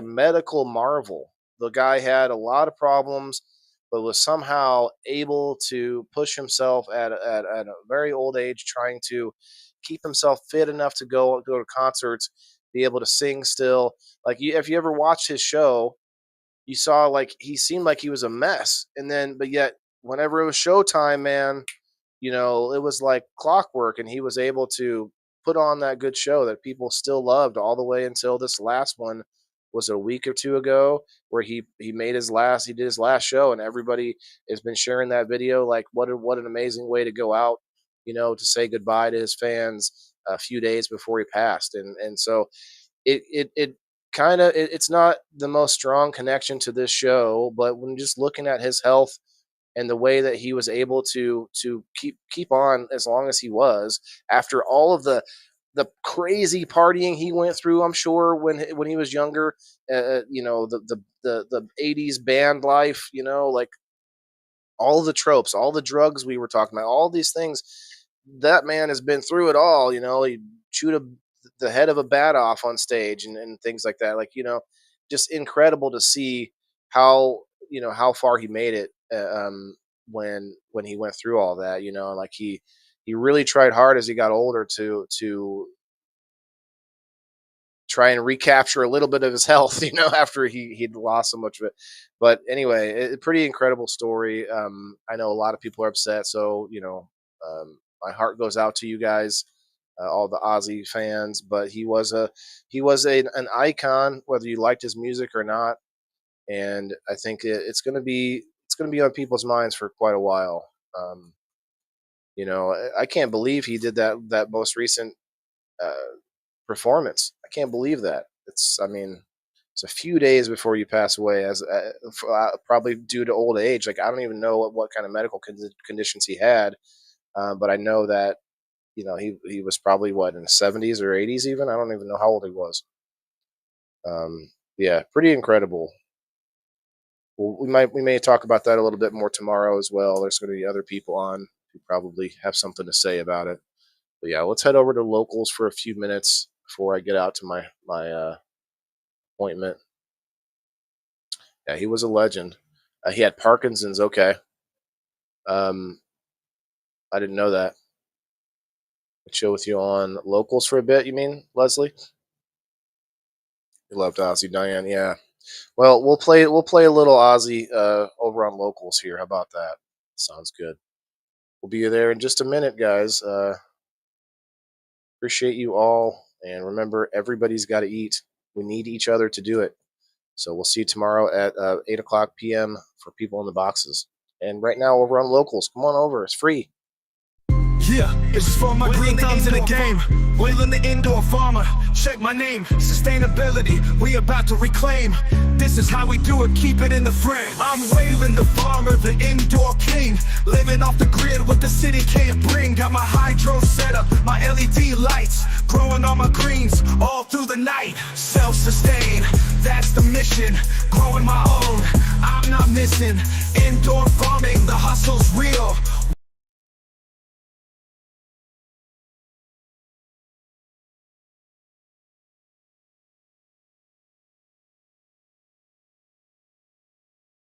medical marvel. The guy had a lot of problems, but was somehow able to push himself at a very old age, trying to keep himself fit enough to go to concerts, be able to sing still. Like if you ever watched his show, you saw like he seemed like he was a mess, and then but yet whenever it was showtime, man, it was like clockwork, and he was able to put on that good show that people still loved all the way until this last one was a week or two ago, where he did his last show, and everybody has been sharing that video. Like what an amazing way to go out, to say goodbye to his fans a few days before he passed. And so it kind of it's not the most strong connection to this show, but when just looking at his health and the way that he was able to keep on as long as he was after all of the crazy partying he went through, I'm sure when he was younger, the 80s band life, like all the tropes, all the drugs we were talking about, all these things. That man has been through it all. He chewed the head of a bat off on stage and things like that. Like, just incredible to see how far he made it, when he went through all that. Like he really tried hard as he got older to try and recapture a little bit of his health, after he'd lost so much of it. But anyway, pretty incredible story. I know a lot of people are upset, so my heart goes out to you guys, all the Ozzy fans. But an icon, whether you liked his music or not, and I think it's gonna be on people's minds for quite a while. I can't believe he did that most recent uh, performance. I can't believe that. I mean, it's a few days before you pass away, as probably due to old age. Like I don't even know what kind of medical conditions he had, but I know that he was probably what, in the 70s or 80s even. I don't even know how old he was. Yeah, pretty incredible. Well, we may talk about that a little bit more tomorrow as well. There's going to be other people on who probably have something to say about it. But yeah, let's head over to locals for a few minutes before I get out to my appointment. Yeah, he was a legend. He had Parkinson's. Okay, um, I didn't know that. I'll chill with you on locals for a bit. You mean, Leslie? You loved Ozzy, Diane. Yeah. Well, we'll play a little Ozzy over on locals here. How about that? Sounds good. We'll be there in just a minute, guys. Appreciate you all, and remember, everybody's got to eat. We need each other to do it. So we'll see you tomorrow at 8 o'clock p.m. for people in the boxes. And right now, over on locals, come on over. It's free. Yeah, it's for my green thumbs in the game. Wailing the indoor farmer, check my name. Sustainability, we about to reclaim. This is how we do it, keep it in the frame. I'm wailing the farmer, the indoor king. Living off the grid, what the city can't bring. Got my hydro setup, my LED lights. Growing all my greens, all through the night. Self-sustain, that's the mission. Growing my own, I'm not missing. Indoor farming, the hustle's real.